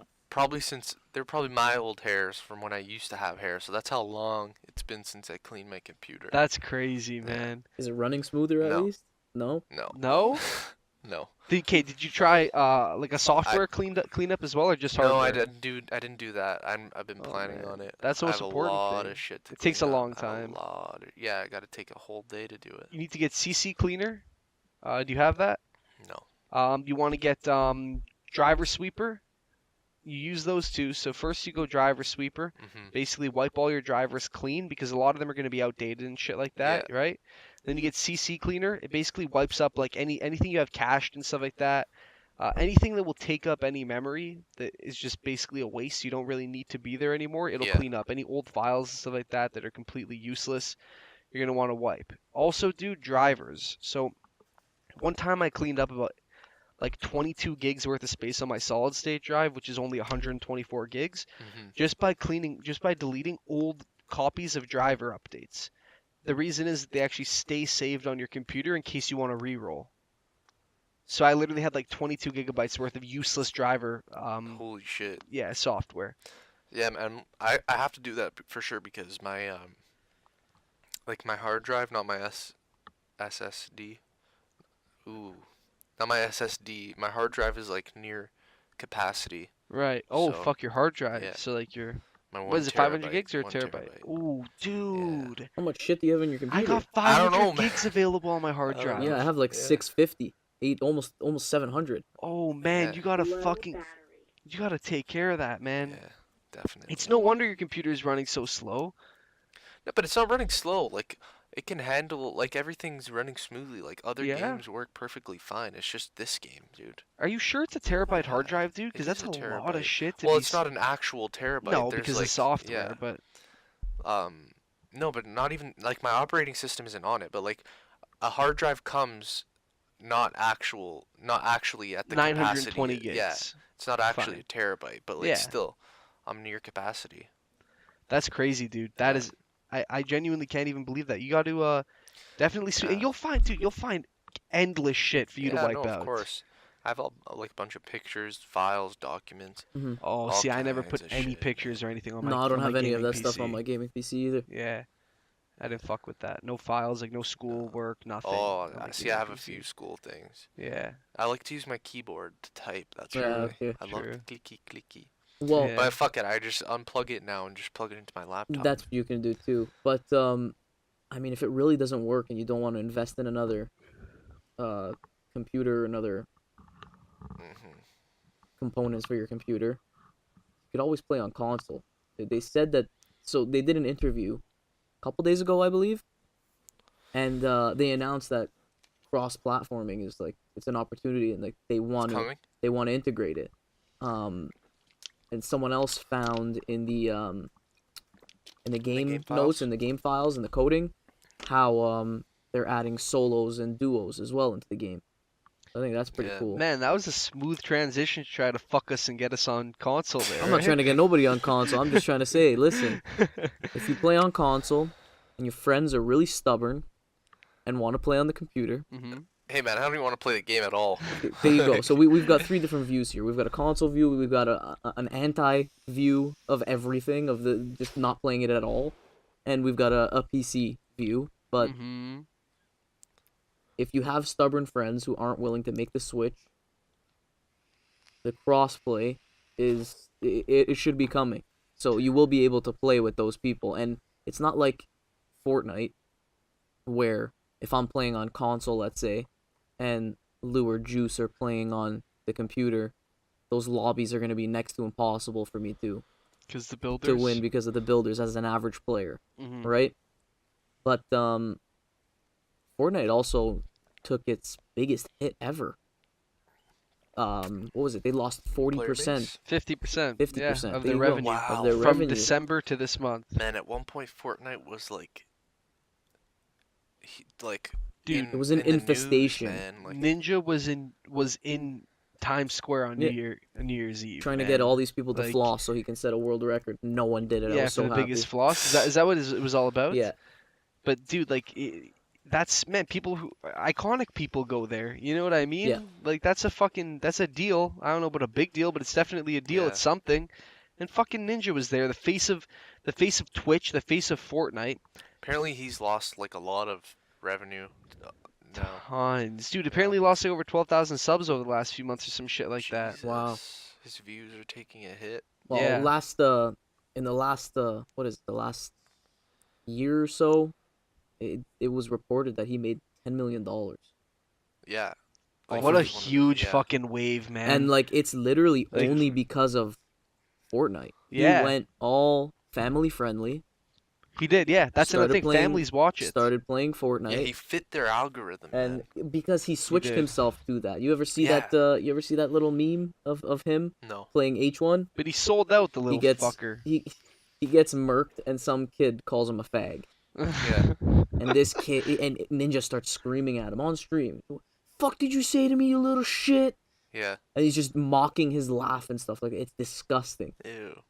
they're probably my old hairs from when I used to have hair. So that's how long it's been since I cleaned my computer. That's crazy, Yeah. man. Is it running smoother at No. least? No? No. No? No. Did you try like a software cleanup as well, or just hardware? No, I didn't do that. I've been Oh, planning man. on it. That's the I most have a important lot thing. of shit to It takes a clean up. long I have time. yeah, I got to take a whole day to do it. You need to get CC cleaner. Do you have that? No. You want to get driver sweeper. You use those two. So first you go driver sweeper. Mhm. Basically wipe all your drivers clean because a lot of them are going to be outdated and shit like that, Yeah. right? Then you get CC cleaner. It basically wipes up like anything you have cached and stuff like that. Anything that will take up any memory that is just basically a waste. You don't really need to be there anymore. It'll Yeah. clean up any old files and stuff like that that are completely useless. You're going to want to wipe. Also do drivers. So one time I cleaned up about like 22 gigs worth of space on my solid state drive, which is only 124 gigs, Mhm. just by deleting old copies of driver updates. The reason is that they actually stay saved on your computer in case you want to re-roll. So I literally had like 22 gigabytes worth of useless driver, Holy shit. software. Yeah, man. I have to do that for sure because my like my hard drive, not my SSD. Ooh. Not my SSD. My hard drive is like near capacity. Right. Oh, So, fuck your hard drive. yeah. So like your My What one is it, 500 terabyte, gigs or a 1 terabyte? Ooh, dude. How much shit do you have in your I computer? got I don't 500 know, man. gigs available on my hard I don't drive. know. Yeah, I have like Yeah. 650, almost 700. Oh man, Yeah. you gotta you gotta take care of that, man. Yeah, definitely. It's no wonder your computer is running so slow. No, but it's not running slow. Like it can handle like everything's running smoothly. Like other Yeah. games work perfectly fine. It's just this game, dude. Are you sure it's a terabyte hard Yeah, drive, dude? it Because is that's a a lot of terabyte. shit to Well, be. it's not an actual terabyte. No, There's because like of software, yeah, but no, but not even like my operating system isn't on it. But like a hard drive comes not actually at the 920 capacity. gigs. Yeah, it's not actually Fine. a terabyte, but like Yeah. still, I'm near capacity. That's crazy, dude. That Yeah. is, I genuinely can't even believe that. You got to definitely, and Yeah. you'll find, dude, you'll find endless shit for you to Yeah, wipe no, out. of course. I have like a bunch of pictures, files, documents. Mm-hmm. Oh, All see, I never kinds put of any shit, pictures or anything on my. No, I don't on have my any of gaming that stuff on PC. my gaming PC either. Yeah, I didn't fuck with that. No files, like no school work, nothing. Oh, on my see, I gaming have a PC. few school things. Yeah, I like to use my keyboard to type. That's Yeah, why okay. I love True. the clicky clicky. Well, Yeah. But fuck it, I just unplug it now and just plug it into my laptop. that's what you can do too. But I mean, if it really doesn't work and you don't want to invest in another computer, another Hmm. components for your computer, you could always play on console. They said that, so they did an interview a couple days ago, I believe, and they announced that cross-platforming is like it's an opportunity and like they want It's to coming. integrate it. And someone else found in the game game notes files? and the game files and the coding how they're adding solos and duos as well into the game. I think that's pretty Yeah. cool. man, that was a smooth transition to try to fuck us and get us on console there. I'm not trying to get nobody on console. I'm just trying to say, listen, to. if you play on console and your friends are really stubborn and want to play on the computer, hmm Hey man, I don't even want to play the game at all. there you go. So we've got three different views here. We've got a console view, we've got an anti view of everything, of the just not playing it at all, and we've got a PC view. But hmm if you have stubborn friends who aren't willing to make the switch, the crossplay it should be coming. So you will be able to play with those people, and it's not like Fortnite, where if I'm playing on console, let's say, and Lou or Juice are playing on the computer, those lobbies are going to be next to impossible for me to Because the builders. to win because of the builders as an average player, Mhm. right? But Fortnite also took its biggest hit ever. What was it? They lost 40%. 50%. 50%, of there their you go. revenue. Wow. Of their From revenue. December to this month. Man, at one point Fortnite was like, Dude, it was an in the news, infestation. man. Like, Ninja was in Times Square on Yeah. New Year's Eve. Trying to man. get all these people to Like- floss so he can set a world record. No one did it. I Yeah, was for so the happy. biggest floss. Is that what it was all about? Yeah. But dude, like, that's man. People who iconic people go there. You know what I mean? Yeah. Like that's a deal. I don't know about a big deal, but it's definitely a deal. Yeah. It's something. And fucking Ninja was there, the face of Twitch, the face of Fortnite. apparently he's lost like a lot of revenue now. Tons, dude. Apparently lost like over 12,000 subs over the last few months or some shit like that. Wow. Jesus, his views are taking a hit. Well, Yeah. in the last what is it, the last year or so, it was reported that he made $10 million. Yeah. Oh, Like, what a he's one of- huge yeah. fucking wave, man. And like it's literally Like- only because of Fortnite. Yeah. He went all family friendly. he did, yeah. That's another started thing. playing- Families watch it. Started playing Fortnite. Yeah, he fit their algorithm. and man. because he switched did. himself to that. You ever see Yeah. that you ever see that little meme of him No. playing H1? But he sold out the little He gets fucker. he gets murked and some kid calls him a fag. Yeah. And this kid and Ninja starts screaming at him on stream. Fuck did you say to me, you little shit? Yeah. And he's just mocking his laugh and stuff like that. It's disgusting. Ew.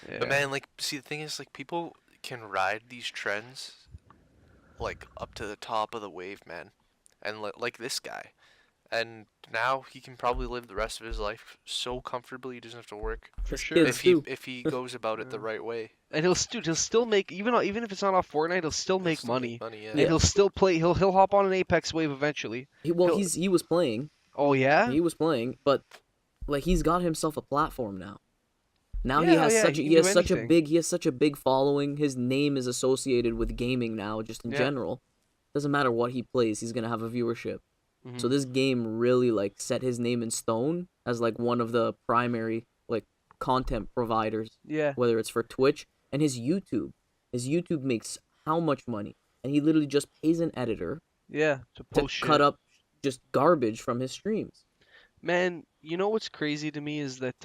Yeah. But man, like, see, the thing is, like, people can ride these trends, like, up to the top of the wave, man. And like this guy. And now he can probably live the rest of his life so comfortably he doesn't have to work. For This sure. kid's If he too. if he goes about it the right way. And he'll still make even if it's not off Fortnite, he'll still He'll make still money. money, yeah. And he'll still play. He'll hop on an Apex wave eventually. Well, He'll- he was playing. Oh yeah. He was playing, but like he's got himself a platform now. Now Yeah, yeah, he can do anything. he has such a big following. His name is associated with gaming now, just in Yeah. general. Doesn't matter what he plays, he's gonna have a viewership. So Mhm. this game really like set his name in stone as like one of the primary like content providers, Yeah, whether it's for Twitch and his YouTube. His YouTube makes how much money? And he literally just pays an editor yeah, to to post cut shit. up just garbage from his streams. Man, you know what's crazy to me is that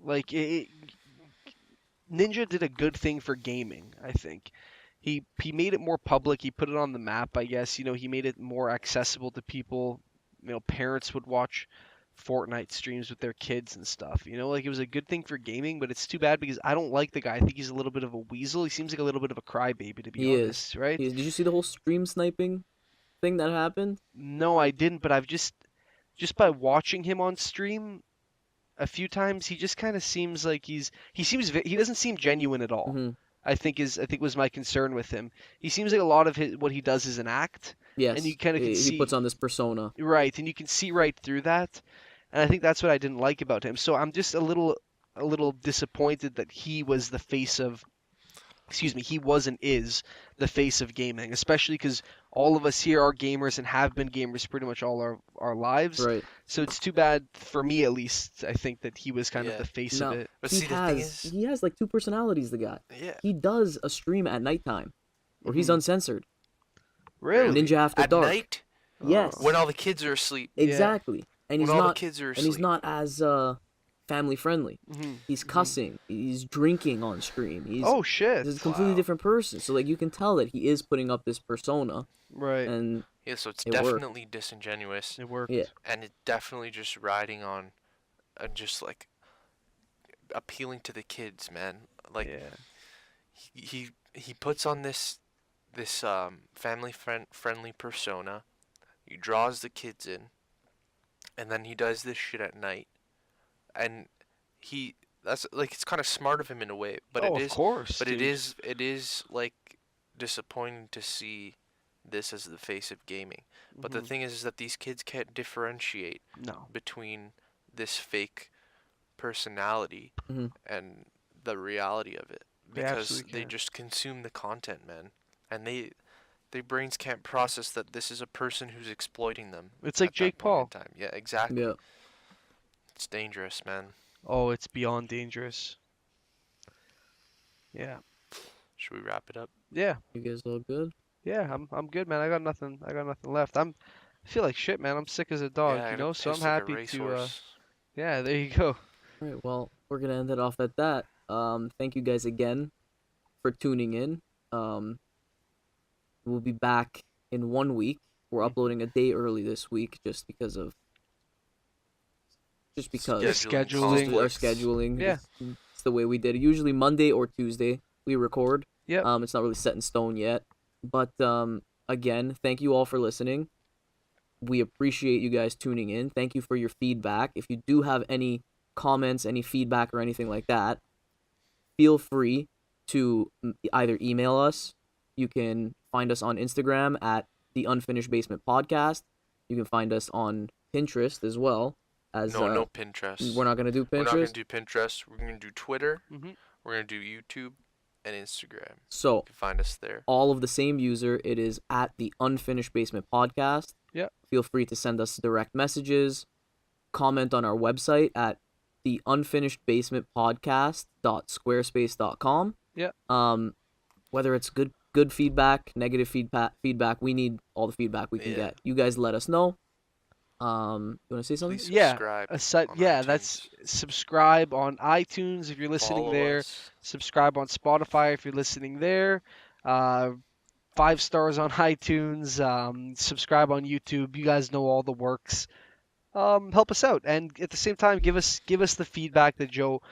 like Ninja did a good thing for gaming, I think. He made it more public, he put it on the map, I guess. You know, he made it more accessible to people. You know, parents would watch Fortnite streams with their kids and stuff. You know, like it was a good thing for gaming, but it's too bad because I don't like the guy. I think he's a little bit of a weasel. He seems like a little bit of a crybaby, to be He honest, is. right? He is. Did you see the whole stream sniping thing that happened? No, I didn't, but I've just by watching him on stream a few times, he just kind of seems like he doesn't seem genuine at all. Hmm. I think was my concern with him. He seems like a lot of what he does is an act, and you Yes. kind of can He see puts on this persona. right, and you can see right through that. And I think that's what I didn't like about him. So I'm just a little disappointed that he was the face of excuse me, he was and is the face of gaming, especially because all of us here are gamers and have been gamers pretty much all our lives. Right. So it's too bad for me, at least. I think that he was kind of Yeah. the face No. of it. But he see, the thing is, he has like two personalities, the guy. yeah, He does a stream at nighttime where he's Mhm. uncensored. Really? Ninja After at Dark. night Yes. when all the kids are asleep, Exactly. And when he's all the not kids are and asleep. he's not as family friendly. Hmm. He's cussing. He's drinking on stream. He's Oh shit! He's a completely Wow. different person. So like you can tell that he is putting up this persona, Right. and Yeah, so it's It worked. definitely disingenuous, It worked. yeah, and it's definitely just riding on, just like appealing to the kids, man. Like Yeah. he puts on this family friendly persona. He draws the kids in, and then he does this shit at night, and that's like it's kind of smart of him in a way, but oh, it of is course. but dude. it is like disappointing to see this as the face of gaming. But the Mhm. thing is that these kids can't differentiate No. between this fake personality Mhm. and the reality of it They because absolutely they can't. just consume the content, man, and their brains can't process that this is a person who's exploiting them. It's like at that Jake point in Paul. time. Yeah, exactly. yeah. It's dangerous, man. Oh, it's beyond dangerous. Yeah. Should we wrap it up? Yeah. You guys all good? Yeah. I'm good, man. I got nothing left. I feel like shit, man. I'm sick as a dog, Yeah, I you gotta know. So I'm piss like a happy to. racehorse. Yeah. There you go. All right. Well, we're gonna end it off at that. Thank you guys again for tuning in. We'll be back in 1 week. We're uploading a day early this week just because of Scheduling. our conflicts. scheduling. Yeah. It's the way we did it. Usually Monday or Tuesday we record. Yep. It's not really set in stone yet. But again, thank you all for listening. We appreciate you guys tuning in. Thank you for your feedback. If you do have any comments, any feedback or anything like that, feel free to either email us. You can find us on Instagram at the Unfinished Basement Podcast. You can find us on Pinterest as well. As No Pinterest. we're not gonna do We're not gonna Pinterest. do Pinterest. We're gonna do Twitter. Mhm. We're gonna do YouTube and Instagram. So You can find us there. all of the same user. It is at the Unfinished Basement Podcast. Yep. Feel free to send us direct messages, comment on our website at the Unfinished Basement Podcast.squarespace.com. Yep. Whether it's good feedback, negative feedback, we need all the feedback we can Yeah. get. You guys let us know. You want to say something? Please Yeah, subscribe. Aside, on yeah, iTunes. that's subscribe on iTunes if you're listening Follow there. us. Subscribe on Spotify if you're listening there. 5 stars on iTunes. Subscribe on YouTube. You guys know all the works. Help us out, and at the same time, give us the feedback that Joe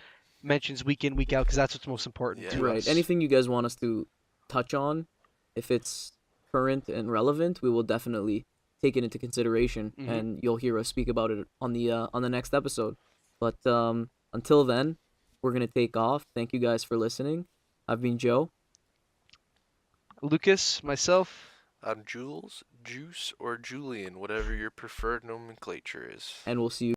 mentions week in, week out, because that's what's most important Yeah. to Right. us. Anything you guys want us to touch on, if it's current and relevant, we will definitely take it into consideration, Mhm. and you'll hear us speak about it on the next episode. But until then, we're gonna take off. Thank you guys for listening. I've been Joe. Lucas, myself. I'm Jules, Juice, or Julian, whatever your preferred nomenclature is. And we'll see you